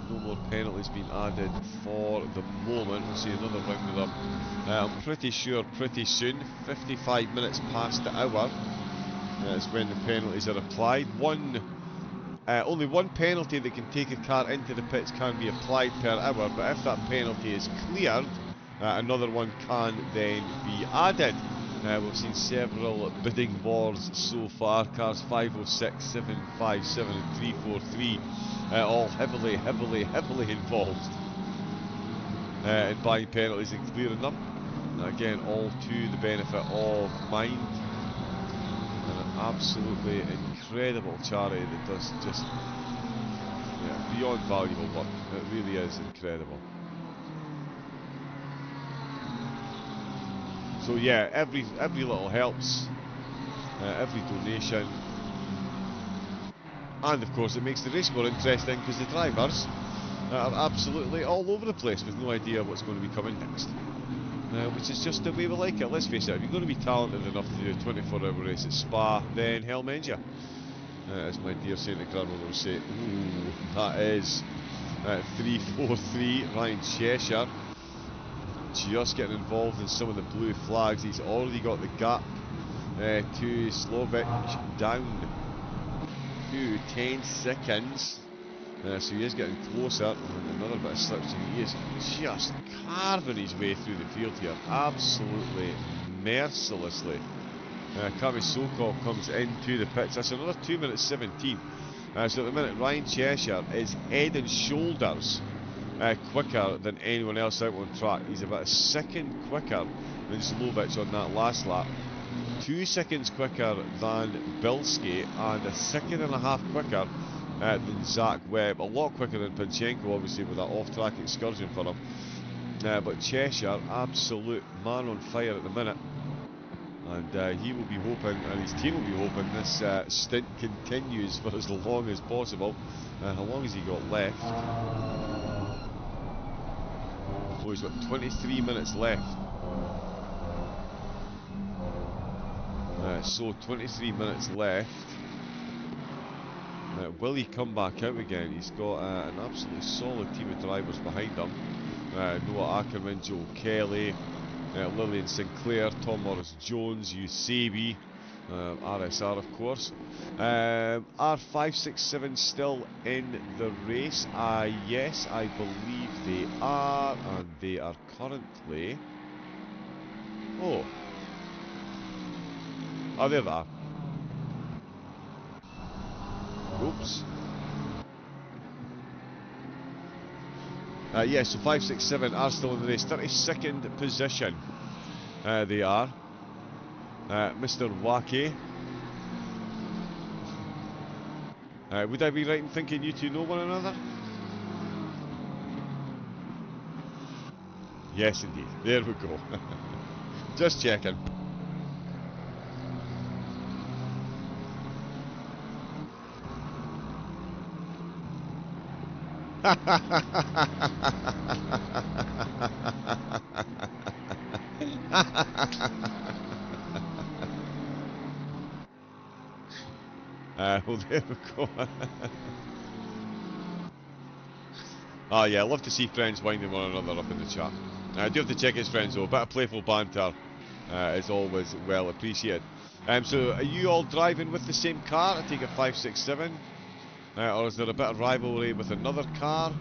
No more penalties being added for the moment. We'll see another round of them. I'm pretty sure pretty soon, 55 minutes past the hour, is when the penalties are applied. Only one penalty that can take a car into the pits can be applied per hour, but if that penalty is cleared, another one can then be added. We've seen several bidding wars so far. Cars 506, 757 and 343 all heavily involved in buying penalties and clearing them. Again, all to the benefit of Mind. An absolutely incredible charity that does just beyond valuable work. It really is incredible. So yeah, every little helps. Every donation And of course it makes the race more interesting because the drivers are absolutely all over the place with no idea what's going to be coming next. Which is just the way we like it. Let's face it, if you're going to be talented enough to do a 24-hour race at Spa, then hell mend you. As my dear Santa grandmother would say. Ooh, that is 3-4-3. Ryan Cheshire just getting involved in some of the blue flags. He's already got the gap to Slovak down to 10 seconds. So he is getting closer, and another bit of slipstream. He is just carving his way through the field here, absolutely mercilessly. Kami Sokol comes into the pits. That's another 2 minutes 17. So at the minute, Ryan Cheshire is head and shoulders quicker than anyone else out on track. He's about a second quicker than Slovak on that last lap. 2 seconds quicker than Bilski, and a second and a half quicker than Zach Webb. A lot quicker than Panchenko, obviously, with that off-track excursion for him. But Cheshire, absolute man on fire at the minute. And he will be hoping, and his team will be hoping, this stint continues for as long as possible. How long has he got left? Oh, he's got 23 minutes left. So 23 minutes left. Will he come back out again? He's got an absolutely solid team of drivers behind him. Noah Ackerman, Joel Kelly, Lillian Sinclair, Tom Morris-Jones, Usabi, RSR of course. Are 5, 6, 7 still in the race? Yes, I believe they are, and they are currently... Oh, there they are. Oops. Yes, so 5, 6, 7 are still in the race. 32nd position they are. Mr. Wacky. Would I be right in thinking you two know one another? Yes, indeed. There we go. Just checking. Well, there we go. Oh yeah, I love to see friends winding one another up in the chat. I do have to check his friends though. A bit of playful banter is always well appreciated. So are you all driving with the same car? I take it 5, 6, 7. Or is there a bit of rivalry with another car?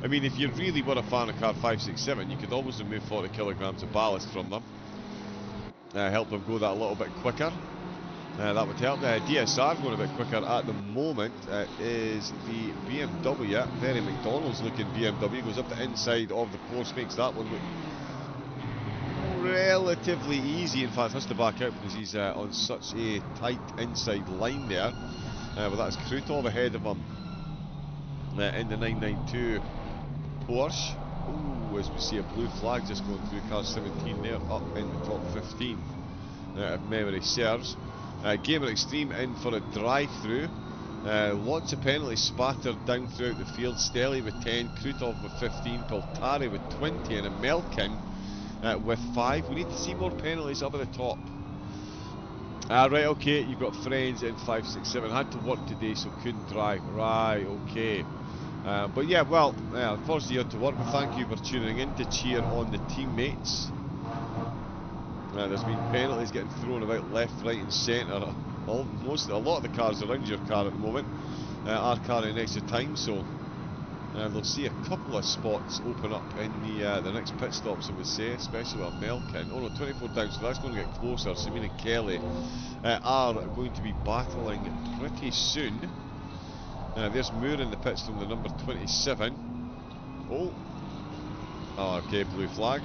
I mean, if you really were a fan of car 5, 6, 7, you could always remove 40 kilograms of ballast from them. Help them go that a little bit quicker. That would help. DSR going a bit quicker at the moment is the BMW. Very McDonald's looking BMW. Goes up the inside of the course, makes that one look relatively easy. In fact, has to back out because he's on such a tight inside line there. But that's Krutov ahead of him in the 992 Porsche. Ooh, as we see a blue flag just going through car 17 there, up in the top 15, if memory serves. Gamer Extreme in for a drive-through. Lots of penalties spattered down throughout the field. Stelly with 10, Krutov with 15, Piltari with 20, and a Melkin with 5. We need to see more penalties up at the top. Right, okay, you've got friends in 5, 6, 7. Had to work today, so couldn't drive. Right, okay. But yeah, well, unfortunately you had to work, but thank you for tuning in to cheer on the teammates. There's been penalties getting thrown about left, right and centre. A lot of the cars around your car at the moment are carrying extra time, so they'll see a couple of spots open up in the next pit stops, I would say, especially with Melkin. Oh no, 24 down, so that's going to get closer. Samina and Kelly are going to be battling pretty soon. There's Moore in the pits from the number 27. Oh, okay, blue flag.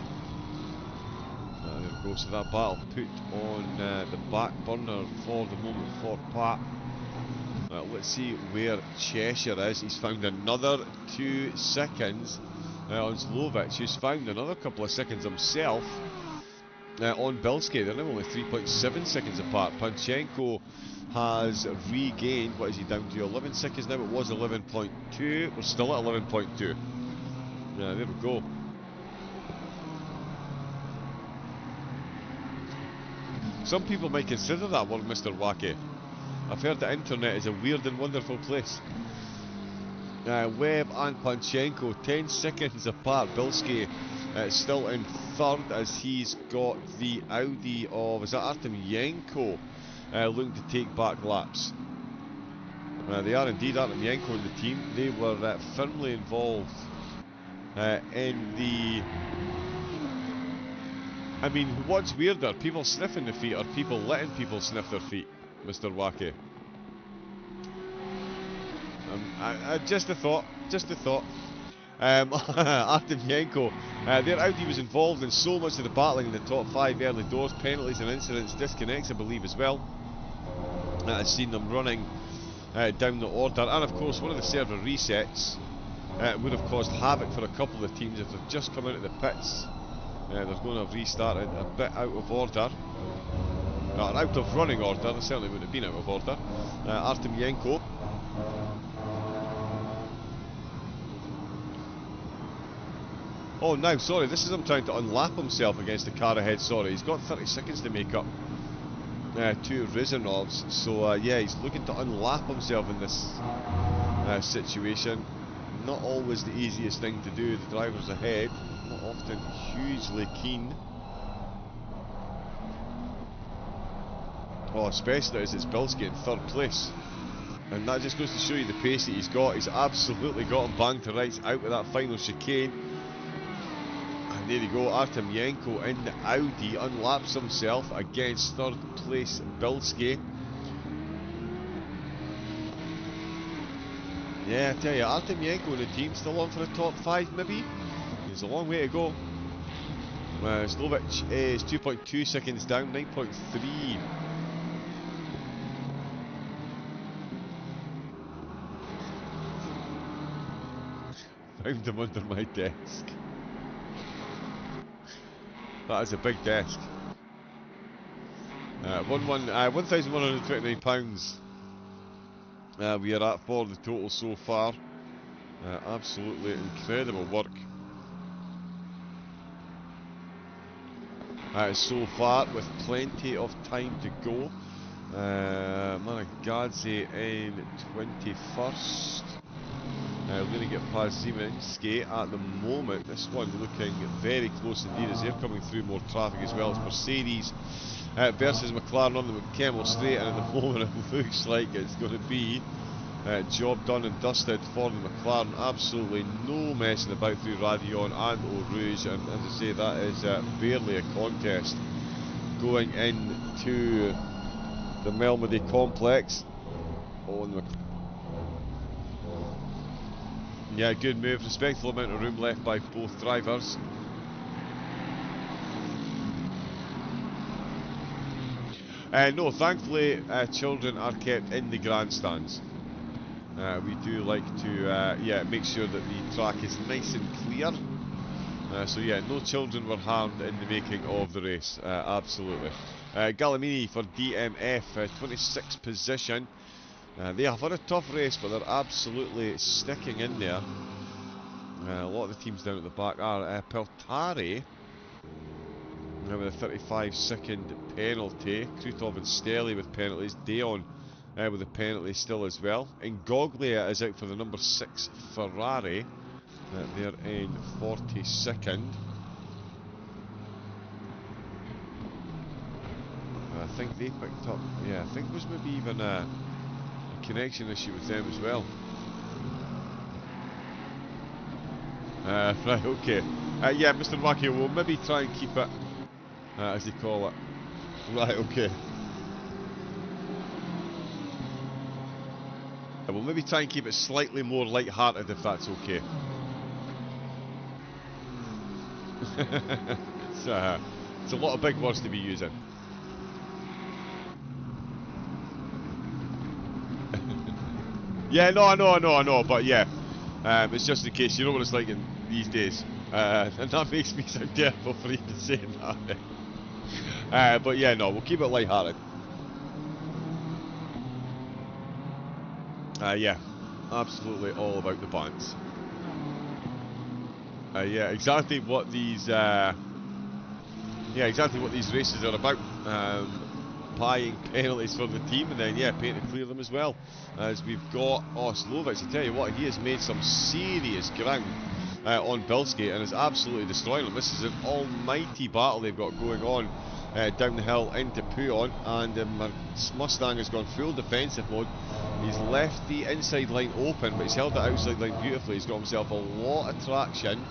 There we go, so that battle put on the back burner for the moment for Pat. Let's see where Cheshire is. He's found another 2 seconds on Slovak, who's found another couple of seconds himself on Bilski. They're now only 3.7 seconds apart. Panchenko has regained, what is he down to, 11 seconds now? It was 11.2. We're still at 11.2. Yeah, there we go. Some people might consider that one Mr. Wacky. I've heard the internet is a weird and wonderful place. Webb and Panchenko 10 seconds apart. Bilski still in third as he's got the Audi of, is that Artemyenko, looking to take back laps. They are indeed. Artemyenko and the team, they were firmly involved in the... I mean, what's weirder, people sniffing the feet or people letting people sniff their feet, Mr. Wacky? Just a thought, Artemyenko, their Audi was involved in so much of the battling in the top 5 early doors, penalties and incidents, disconnects I believe as well. I've seen them running down the order, and of course one of the server resets would have caused havoc for a couple of the teams if they've just come out of the pits. They're going to have restarted a bit out of order. Not out of running order, they certainly wouldn't have been out of order. Artemyenko. Oh, now, sorry, this is him trying to unlap himself against the car ahead, sorry. He's got 30 seconds to make up to Rizanovs, so yeah, he's looking to unlap himself in this situation. Not always the easiest thing to do, the drivers ahead, not often hugely keen. Oh, especially as it's Bilski in third place. And that just goes to show you the pace that he's got. He's absolutely got him banged to rights out with that final chicane. And there you go, Artemyenko in the Audi unlaps himself against third place Bilski. Yeah, I tell you, Artemyenko and the team still on for the top 5 maybe. There's a long way to go. Slovic is 2.2 seconds down, 9.3. Found him under my desk. That is a big desk. £1,129 we are at for the total so far. Absolutely incredible work. So far, with plenty of time to go. Managadze in 21st. We're going to get past Zieminski at the moment. This one looking very close indeed as they're coming through more traffic as well. It's Mercedes versus McLaren on the McKemmel straight, and at the moment it looks like it's going to be job done and dusted for the McLaren. Absolutely no messing about through Radion and Eau Rouge, and as I say, that is barely a contest going into the Melmedy complex. Yeah, good move. Respectful amount of room left by both drivers. No, thankfully children are kept in the grandstands. We do like to yeah, make sure that the track is nice and clear. So yeah, no children were harmed in the making of the race. Absolutely. Gallimini for DMF, 26th position. They have had a tough race, but they're absolutely sticking in there. A lot of the teams down at the back are Peltari with a 35-second penalty. Krutov and Stelly with penalties. Deon with a penalty still as well. Ingoglia is out for the number 6 Ferrari. They're in 42nd. I think they picked up, yeah, I think it was maybe even a connection issue with them as well. Right, okay. Yeah, Mr. Wacky, we'll maybe try and keep it, as they call it. Right, okay. We'll maybe try and keep it slightly more light-hearted if that's okay. It's a lot of big words to be using. Yeah, no, I know, but yeah, it's just in case, you know what it's like in these days, and that makes me sound terrible for even saying that. But yeah, no, we'll keep it lighthearted. Yeah, absolutely all about the bands. Yeah, exactly what these races are about. Buying penalties for the team and then paying to clear them as well. As we've got Slovic, I tell you what, he has made some serious ground on Bilski and is absolutely destroying them. This is an almighty battle they've got going on down the hill into Puyon, and Mustang has gone full defensive mode. He's left the inside line open, but he's held the outside line beautifully. He's got himself a lot of traction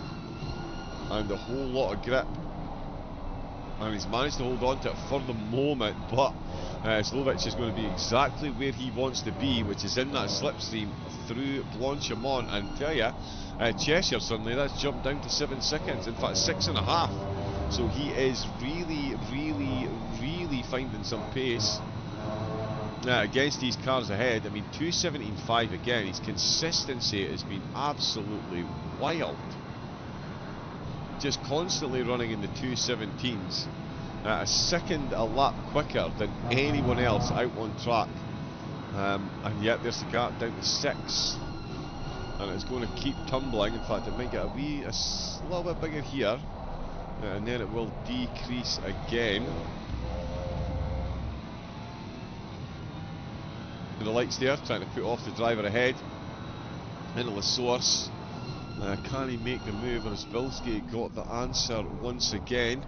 and a whole lot of grip, and he's managed to hold on to it for the moment, but Slovic is going to be exactly where he wants to be, which is in that slipstream through Blanchimont. And tell you, Cheshire suddenly, that's jumped down to 7 seconds, in fact 6.5, so he is really finding some pace against these cars ahead. I mean, 2:17.5 again. His consistency has been absolutely wild, just constantly running in the 2:17s, a second a lap quicker than anyone else out on track, and yet there's the gap down to 6, and it's going to keep tumbling. In fact, it might get a little bit bigger here, and then it will decrease again. The lights there, trying to put off the driver ahead into the source. Can he make the move, or has Bilski got the answer once again?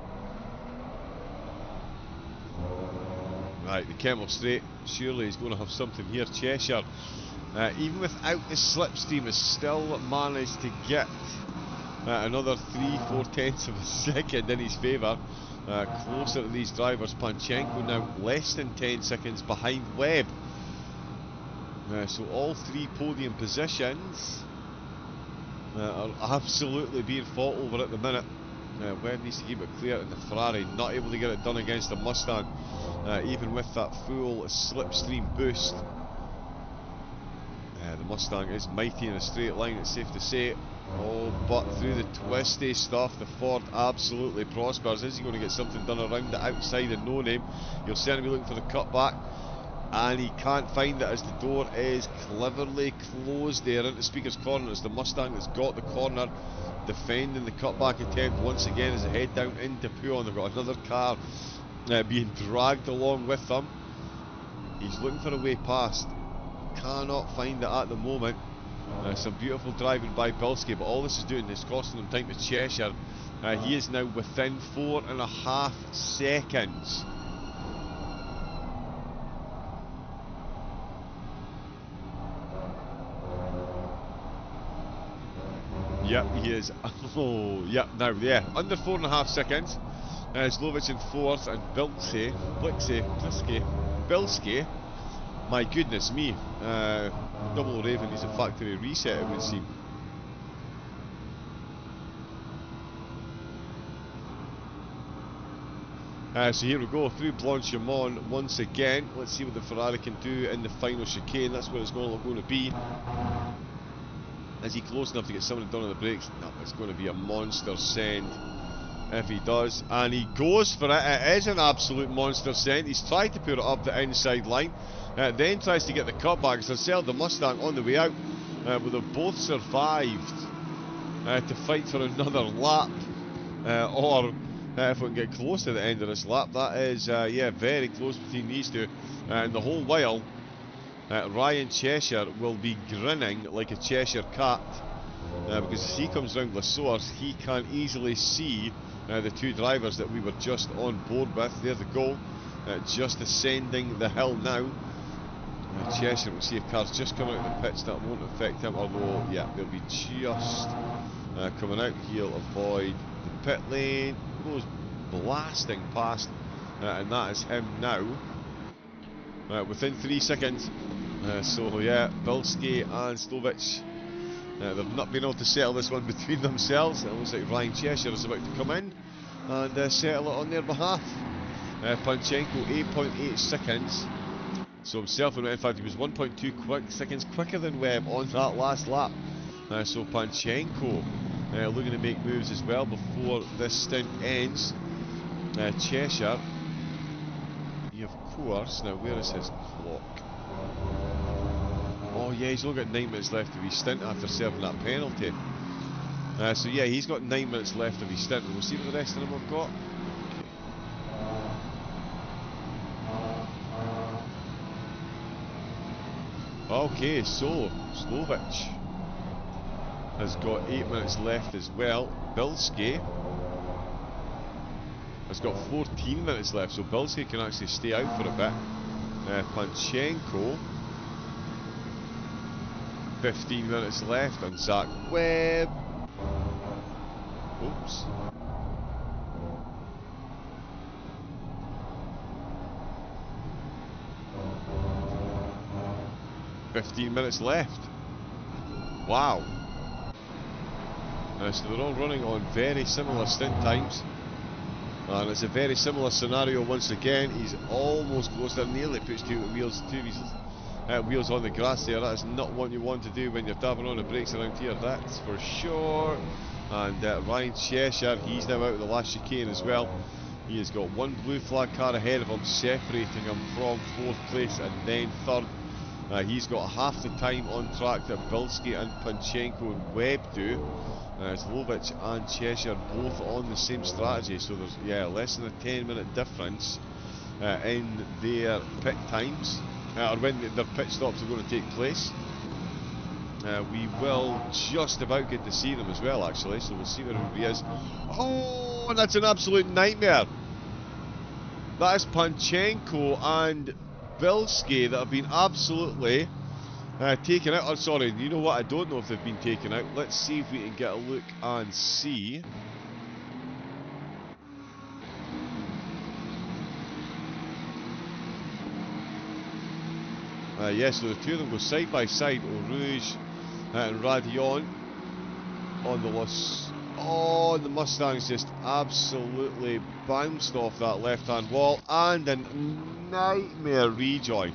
Right, the Kemmel straight. Surely he's going to have something here. Cheshire, even without the slipstream, has still managed to get another 3/4 tenths of a second in his favour. Closer to these drivers. Panchenko now less than 10 seconds behind Webb. So all 3 podium positions are absolutely being fought over at the minute. Webb needs to keep it clear, and the Ferrari not able to get it done against the Mustang, even with that full slipstream boost. The Mustang is mighty in a straight line, it's safe to say. Oh, but through the twisty stuff, the Ford absolutely prospers. Is he going to get something done around the outside and no name? He'll certainly be looking for the cutback, and he can't find it as the door is cleverly closed there into Speaker's Corner. It's the Mustang that's got the corner, defending the cutback attempt once again as they head down into Puyon. They've got another car being dragged along with them. He's looking for a way past, cannot find it at the moment. Some beautiful driving by Bilski, but all this is doing is costing him time to Cheshire. He is now within 4.5 seconds. Yep, he is. Oh, yep, now, under 4.5 seconds. Slovic in 4th, and Bilski, my goodness me. Double Raven needs a factory reset, it would seem. So here we go, through Blanchimont once again. Let's see what the Ferrari can do in the final chicane. That's where it's going to be. Is he close enough to get something done on the brakes? No, it's going to be a monster send if he does. And he goes for it. It is an absolute monster send. He's tried to put it up the inside line, then tries to get the cutback. It's Marcel the Mustang on the way out, but they've both survived to fight for another lap, or if we can get close to the end of this lap. That is, very close between these two. And the whole while, Ryan Cheshire will be grinning like a Cheshire cat, because as he comes round the source, he can easily see the 2 drivers that we were just on board with. There they go, just ascending the hill now. Cheshire, we'll see if cars just coming out of the pits, that won't affect him, although, they'll be just coming out. He'll avoid the pit lane, goes blasting past, and that is him now, within 3 seconds. Bilski and Slovic, they've not been able to settle this one between themselves. It looks like Ryan Cheshire is about to come in and settle it on their behalf. Panchenko 8.8 seconds, so himself, in fact he was 1.2 seconds quicker than Webb on that last lap. So Panchenko looking to make moves as well before this stint ends. Cheshire of course. Now, where is his clock? Oh, yeah, he's only got 9 minutes left of his stint after serving that penalty. So, yeah, he's got 9 minutes left of his stint. We'll see what the rest of them have got. Okay, so Slovic has got 8 minutes left as well. Bilski has got 14 minutes left, so Bilski can actually stay out for a bit. Panchenko, 15 minutes left, and Zach Webb. Oops. "15 minutes left." Wow. So they're all running on very similar stint times. And it's a very similar scenario once again. He's almost close there, nearly puts two wheels on the grass there. That is not what you want to do when you're tapping on the brakes around here, that's for sure. And Ryan Cheshire, he's now out of the last chicane as well. He has got one blue flag car ahead of him, separating him from 4th place and then 3rd. He's got half the time on track that Bilski and Panchenko and Webb do. Slovic and Cheshire both on the same strategy, so there's less than a 10-minute difference in their pit times, or when their pit stops are going to take place. We will just about get to see them as well, actually, so we'll see where everybody is. Oh, that's an absolute nightmare. That is Panchenko and Bilski that have been absolutely taken out. Oh, sorry, you know what? I don't know if they've been taken out. Let's see if we can get a look and see. Yes, so the two of them go side by side. Eau Rouge and Radion on the loss. Oh, the Mustangs just absolutely bounced off that left-hand wall, and a nightmare rejoin.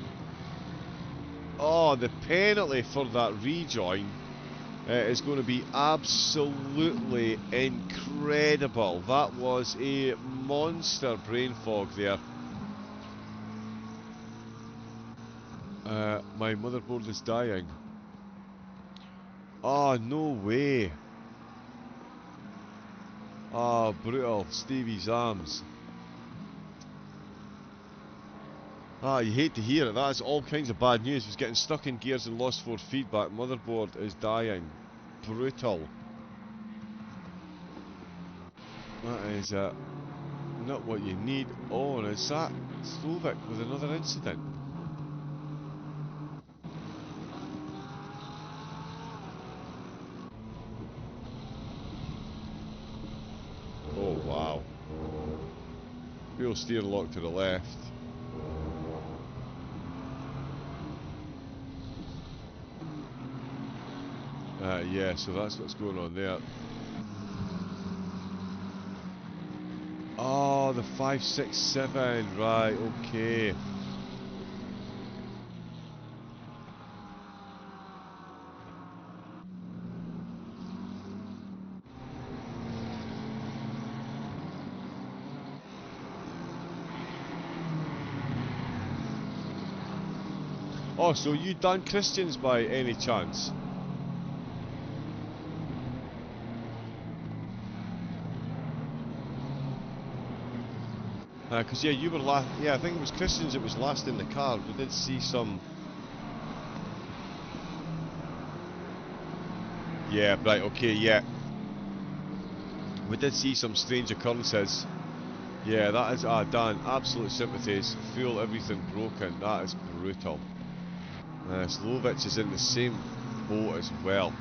Oh, the penalty for that rejoin is going to be absolutely incredible. That was a monster brain fog there. My motherboard is dying. Oh, no way. Oh, brutal. Stevie's arms. Ah, you hate to hear it. That is all kinds of bad news. He's getting stuck in gears and lost 4 feedback. Motherboard is dying. Brutal. That is not what you need. Oh, and is that Slovic with another incident? Oh, wow. Wheel steer lock to the left. Yeah, so that's what's going on there. Oh, the 567, right, okay. Oh, so you done Christians by any chance? Because yeah, you were last. Yeah, I think it was Christians that was last in the car. We did see some. Yeah, right, okay, yeah. We did see some strange occurrences. Yeah, that is, Dan, absolute sympathies. Fuel, everything broken. That is brutal. Slovic is in the same boat as well.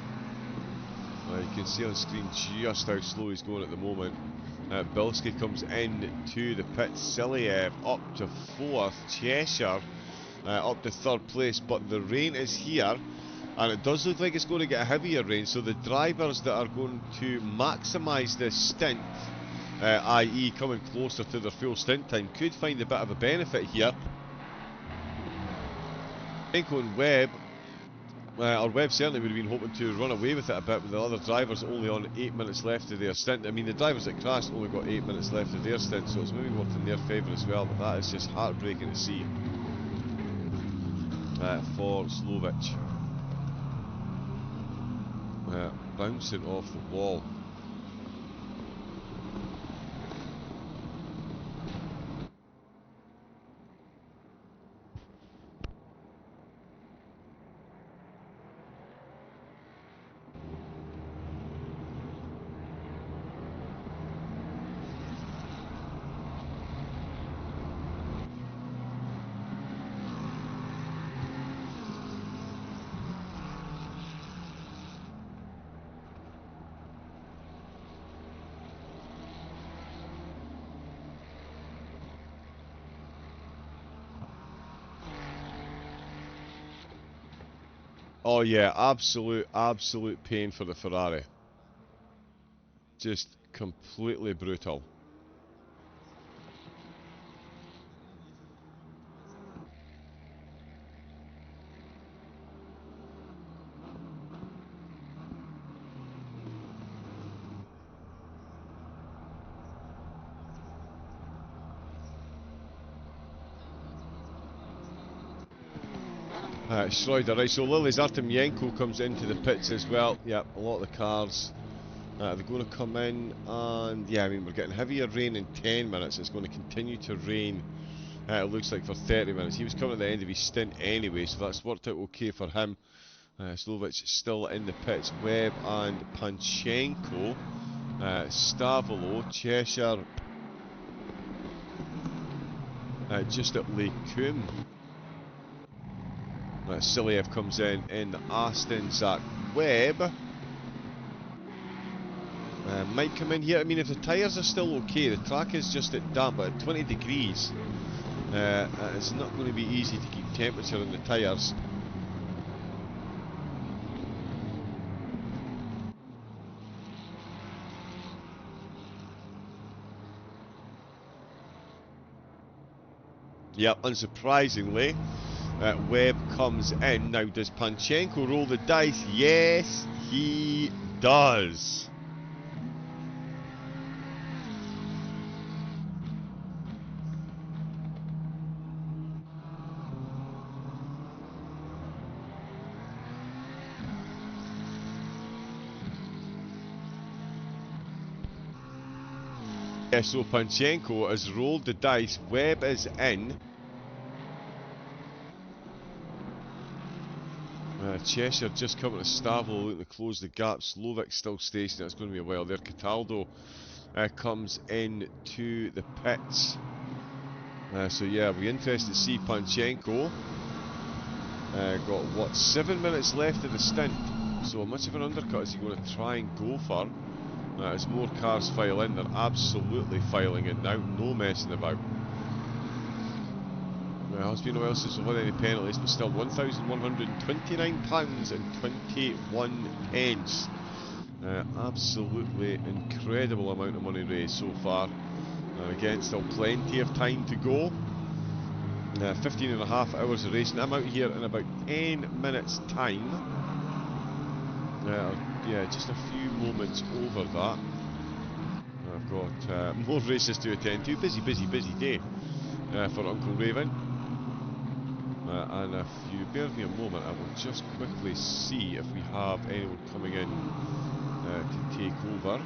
You can see on screen just how slow he's going at the moment. Bilski comes in to the pit. Siliev up to 4th. Cheshire up to 3rd place. But the rain is here, and it does look like it's going to get a heavier rain. So the drivers that are going to maximise this stint, i.e. coming closer to their full stint time, could find a bit of a benefit here. Panchenko and Webb Our Webb certainly would have been hoping to run away with it a bit, with the other drivers only on 8 minutes left of their stint. I mean, the drivers that crashed only got 8 minutes left of their stint, so it's maybe worked in their favour as well, but that is just heartbreaking to see for Slovic. Bouncing off the wall. Oh yeah, absolute pain for the Ferrari. Just completely brutal. Schroeder, right, so Lily's Artemyenko comes into the pits as well. Yep, a lot of the cars they're going to come in, and yeah, I mean, we're getting heavier rain in 10 minutes. It's going to continue to rain, it looks like, for 30 minutes. He was coming at the end of his stint anyway, so that's worked out okay for him. Slovic still in the pits. Webb and Panchenko, Stavolo, Cheshire, just at Lecum. Siliev comes in the Aston. Zach Webb might come in here. I mean, if the tyres are still okay, the track is just at damp, but at 20 degrees, it's not going to be easy to keep temperature in the tyres. Yep, unsurprisingly, Webb comes in. Now, does Panchenko roll the dice? Yes, he does. Yeah, so Panchenko has rolled the dice. Webb is in. Cheshire just coming to Stavolo, looking to close the gap. Slovic still stationary. It's going to be a while there. Cataldo comes in to the pits. So yeah, we'll be interested to see Panchenko. Got what, 7 minutes left of the stint. So how much of an undercut is he going to try and go for? As more cars file in, they're absolutely filing in now. No messing about. Well, it's been a while since we've had any penalties, but still £1,129.21. Absolutely incredible amount of money raised so far. And again, still plenty of time to go. 15 and a half hours of racing. I'm out here in about 10 minutes time. Yeah, just a few moments over that. I've got more races to attend to. Busy day for Uncle Raven. And if you bear with me a moment, I will just quickly see if we have anyone coming in to take over.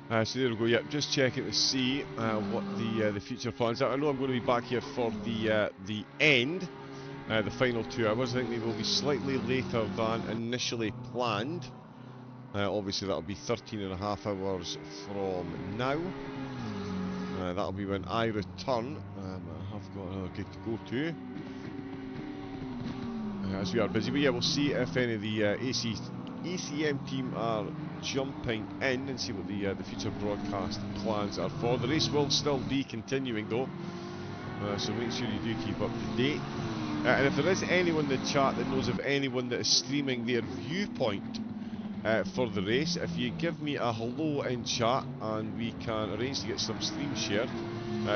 So there we go. Yep, just checking to see what the future plans are. I know I'm going to be back here for the end, the final 2 hours. I think they will be slightly later than initially planned. Obviously, that'll be 13.5 hours from now. That'll be when I return. I have got another gig to go to. As we are busy, but yeah, we'll see if any of the ACM team are jumping in and see what the future broadcast plans are for. The race will still be continuing though, so make sure you do keep up to date. And if there is anyone in the chat that knows of anyone that is streaming their viewpoint for the race, if you give me a hello in chat and we can arrange to get some stream shared,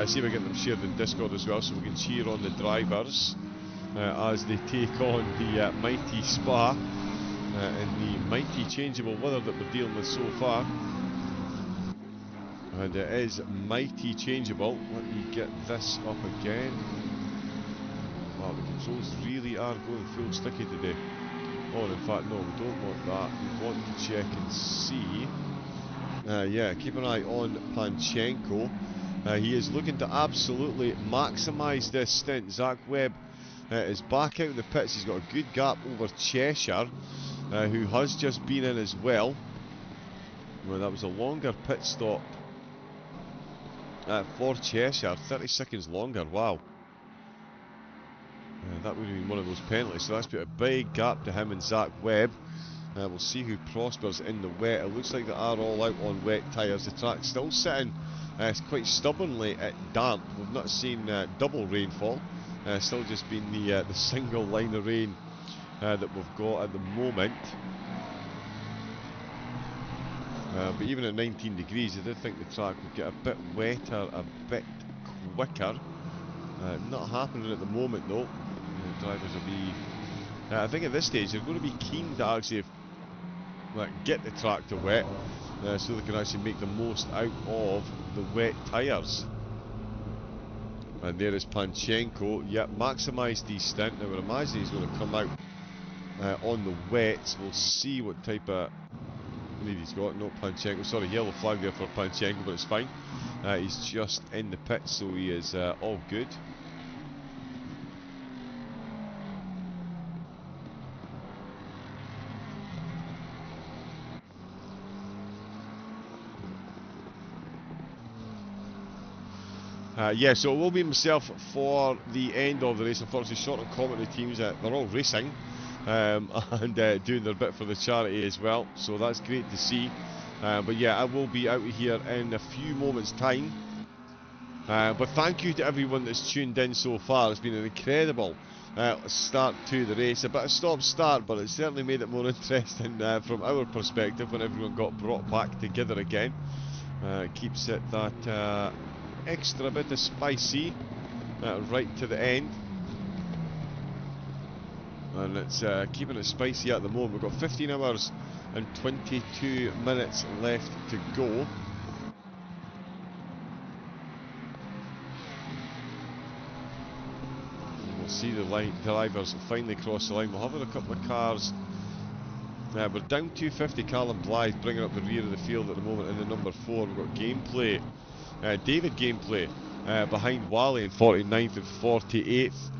see if I get them shared in Discord as well so we can cheer on the drivers as they take on the mighty Spa in the mighty changeable weather that we're dealing with so far. And it is mighty changeable. Let me get this up again. Wow, the controls really are going full sticky today. Oh, in fact, no, we don't want that. We want to check and see. Yeah, keep an eye on Panchenko. He is looking to absolutely maximise this stint. Zach Webb is back out in the pits. He's got a good gap over Cheshire, who has just been in as well. Well, that was a longer pit stop for Cheshire, 30 seconds longer, wow. That would have been one of those penalties, so that's put a big gap to him and Zach Webb. We'll see who prospers in the wet. It looks like they are all out on wet tyres. The track's still sitting quite stubbornly at damp. We've not seen double rainfall. Still just been the single line of rain that we've got at the moment. But even at 19 degrees, I did think the track would get a bit wetter, a bit quicker. Not happening at the moment though. The drivers will be... I think at this stage they're going to be keen to actually get the track to wet, so they can actually make the most out of the wet tyres. And there is Panchenko. Yep, maximised the stint. Now I would imagine he's going to come out on the wets. We'll see what type of lead he's got. No, Panchenko. Sorry, yellow flag there for Panchenko, but it's fine. He's just in the pit, so he is all good. Yeah, so it will be myself for the end of the race. Unfortunately, short on commentary teams, they're all racing and doing their bit for the charity as well, so that's great to see. But yeah, I will be out of here in a few moments' time. But thank you to everyone that's tuned in so far. It's been an incredible start to the race. A bit of stop-start, but it certainly made it more interesting from our perspective when everyone got brought back together again. Keeps it that extra bit of spicy right to the end. And it's keeping it spicy at the moment. We've got 15 hours and 22 minutes left to go. We'll see the drivers finally cross the line. We'll have a couple of cars. We're down 250. Callum Blythe bringing up the rear of the field at the moment in the number 4. We've got Gameplay, David Gameplay behind Wally in 49th and 48th.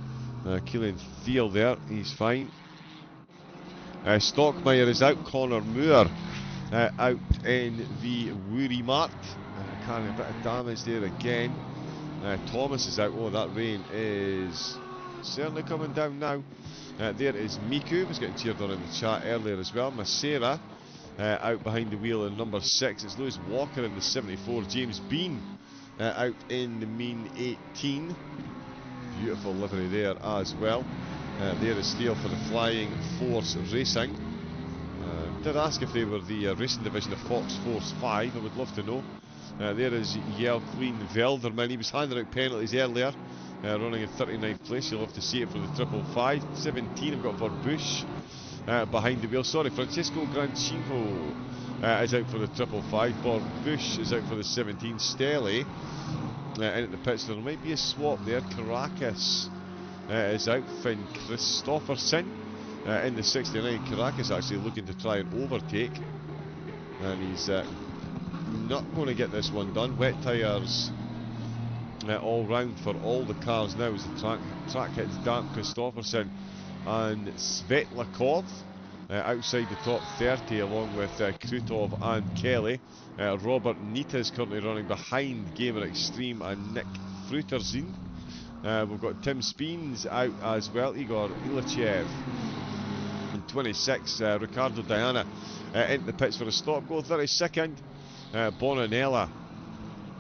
Keelan Thiel there, he's fine. Stockmeyer is out. Connor Moore out in the Woody Mart, carrying a bit of damage there again. Thomas is out. Oh, that rain is certainly coming down now. There is Miku, was getting cheered on in the chat earlier as well. Macera out behind the wheel in number 6. It's Lewis Walker in the 74. James Bean out in the mean 18. Beautiful livery there as well. There is Steele for the Flying Force Racing. Did ask if they were the racing division of Fox Force 5. I would love to know. There is Yale Queen Velderman. He was handing out penalties earlier. Running in 39th place. You'll have to see it for the 555. 17 I've got for Bush behind the wheel. Sorry, Francesco Granchivo is out for the 555. Bob Bush is out for the 17. Stelly in at the pits. There might be a swap there. Caracas is out. Finn Christopherson in the 69. Caracas actually looking to try and overtake. And he's not going to get this one done. Wet tyres all round for all the cars now as the track hits Dan Kristofferson and Svetlakov outside the top 30 along with Krutov and Kelly. Robert Nita is currently running behind Gamer Extreme and Nick Fruterzin. We've got Tim Speens out as well, Igor Ilachev in 26, Ricardo Diana into the pits for a stop go 32nd, Bonanella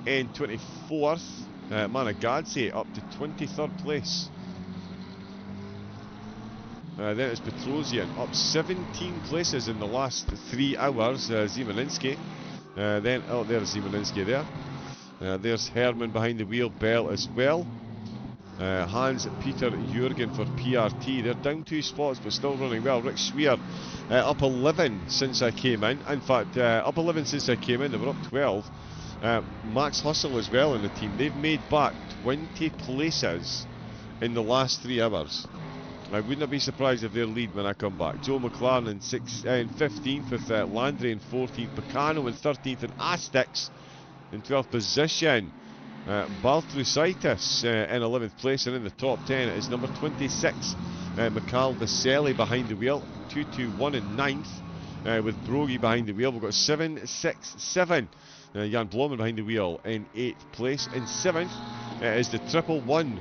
in 24th, Managadze up to 23rd place. Then it's Petrosian up 17 places in the last 3 hours, Ziemanitsky. Then, oh, there's Ziemanitsky there. There's Herman behind the wheel, Bell as well. Hans-Peter Jürgen for PRT. They're down 2 spots but still running well. Rick Schwier up 11 since I came in. In fact, up 11 since I came in. They were up 12. Max Hustle as well in the team. They've made back 20 places in the last 3 hours. I wouldn't be surprised if they're lead when I come back. Joe McLaren in 15th with Landry in 14th. Picano in 13th and Astix in 12th position. Baltrusitis in 11th place, and in the top 10 is number 26, Mikhail Vaselli behind the wheel, 221 in 9th, with Brogy behind the wheel. We've got 767, Jan Blomen behind the wheel in 8th place. In 7th is the 111,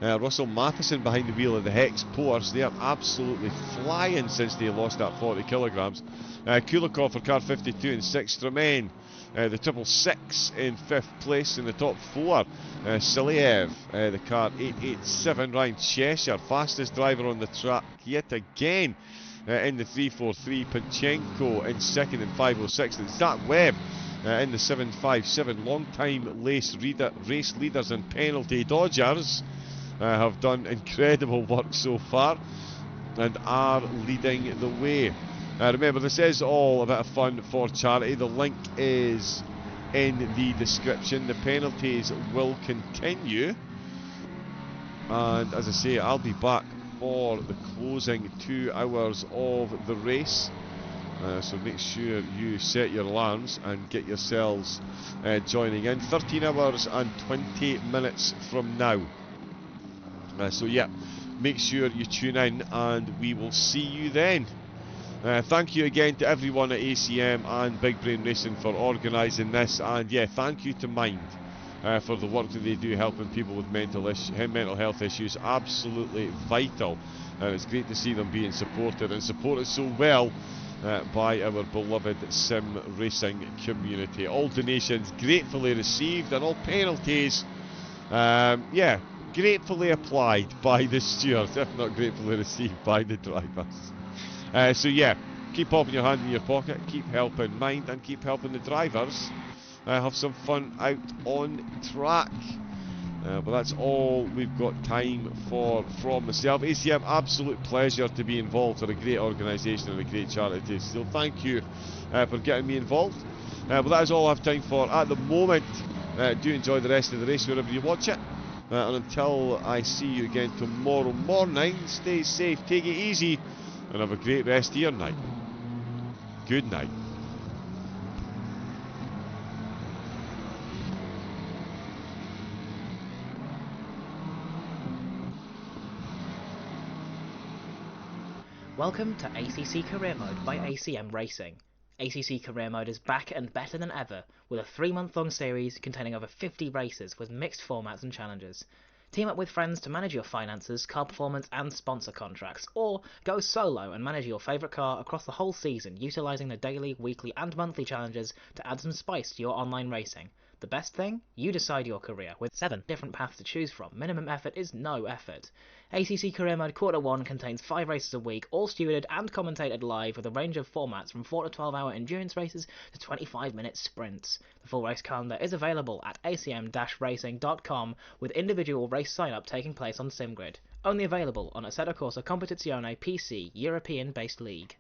Russell Matheson behind the wheel of the Hex Porsche. They are absolutely flying since they lost that 40 kilograms. Kulikov for car 52 in 6th. Romain, the 666 in 5th place. In the top 4, Siliev, the car 887. Ryan Cheshire, fastest driver on the track yet again, in the 343. Panchenko in 2nd in 506. And Zach Webb in the 757. Long time race leaders and penalty dodgers have done incredible work so far and are leading the way. Remember, this is all a bit of fun for charity. The link is in the description. The penalties will continue, and as I say, I'll be back for the closing 2 hours of the race, so make sure you set your alarms and get yourselves joining in. 13 hours and 20 minutes from now. So yeah, make sure you tune in and we will see you then. Thank you again to everyone at ACM and Big Brain Racing for organising this, and yeah, thank you to Mind for the work that they do helping people with mental health issues. Absolutely vital, and it's great to see them being supported and supported so well by our beloved sim racing community. All donations gratefully received, and all penalties, yeah, gratefully applied by the stewards, if not gratefully received by the drivers. So yeah, keep popping your hand in your pocket, keep helping Mind, and keep helping the drivers have some fun out on track. But that's all we've got time for from myself. ACM, absolute pleasure to be involved with a great organisation and a great charity. So thank you for getting me involved. But that is all I have time for at the moment. Do enjoy the rest of the race wherever you watch it. And until I see you again tomorrow morning, stay safe, take it easy, and have a great rest of your night. Good night. Welcome to ACC Career Mode by ACM Racing. ACC Career Mode is back and better than ever, with a 3-month-long series containing over 50 races with mixed formats and challenges. Team up with friends to manage your finances, car performance and sponsor contracts, or go solo and manage your favourite car across the whole season, utilising the daily, weekly and monthly challenges to add some spice to your online racing. The best thing? You decide your career, with 7 different paths to choose from. Minimum effort is no effort. ACC Career Mode Quarter 1 contains 5 races a week, all stewarded and commentated live, with a range of formats from 4 to 12 hour endurance races to 25-minute sprints. The full race calendar is available at acm-racing.com, with individual race sign-up taking place on SimGrid. Only available on Assetto Corsa Competizione PC European-based league.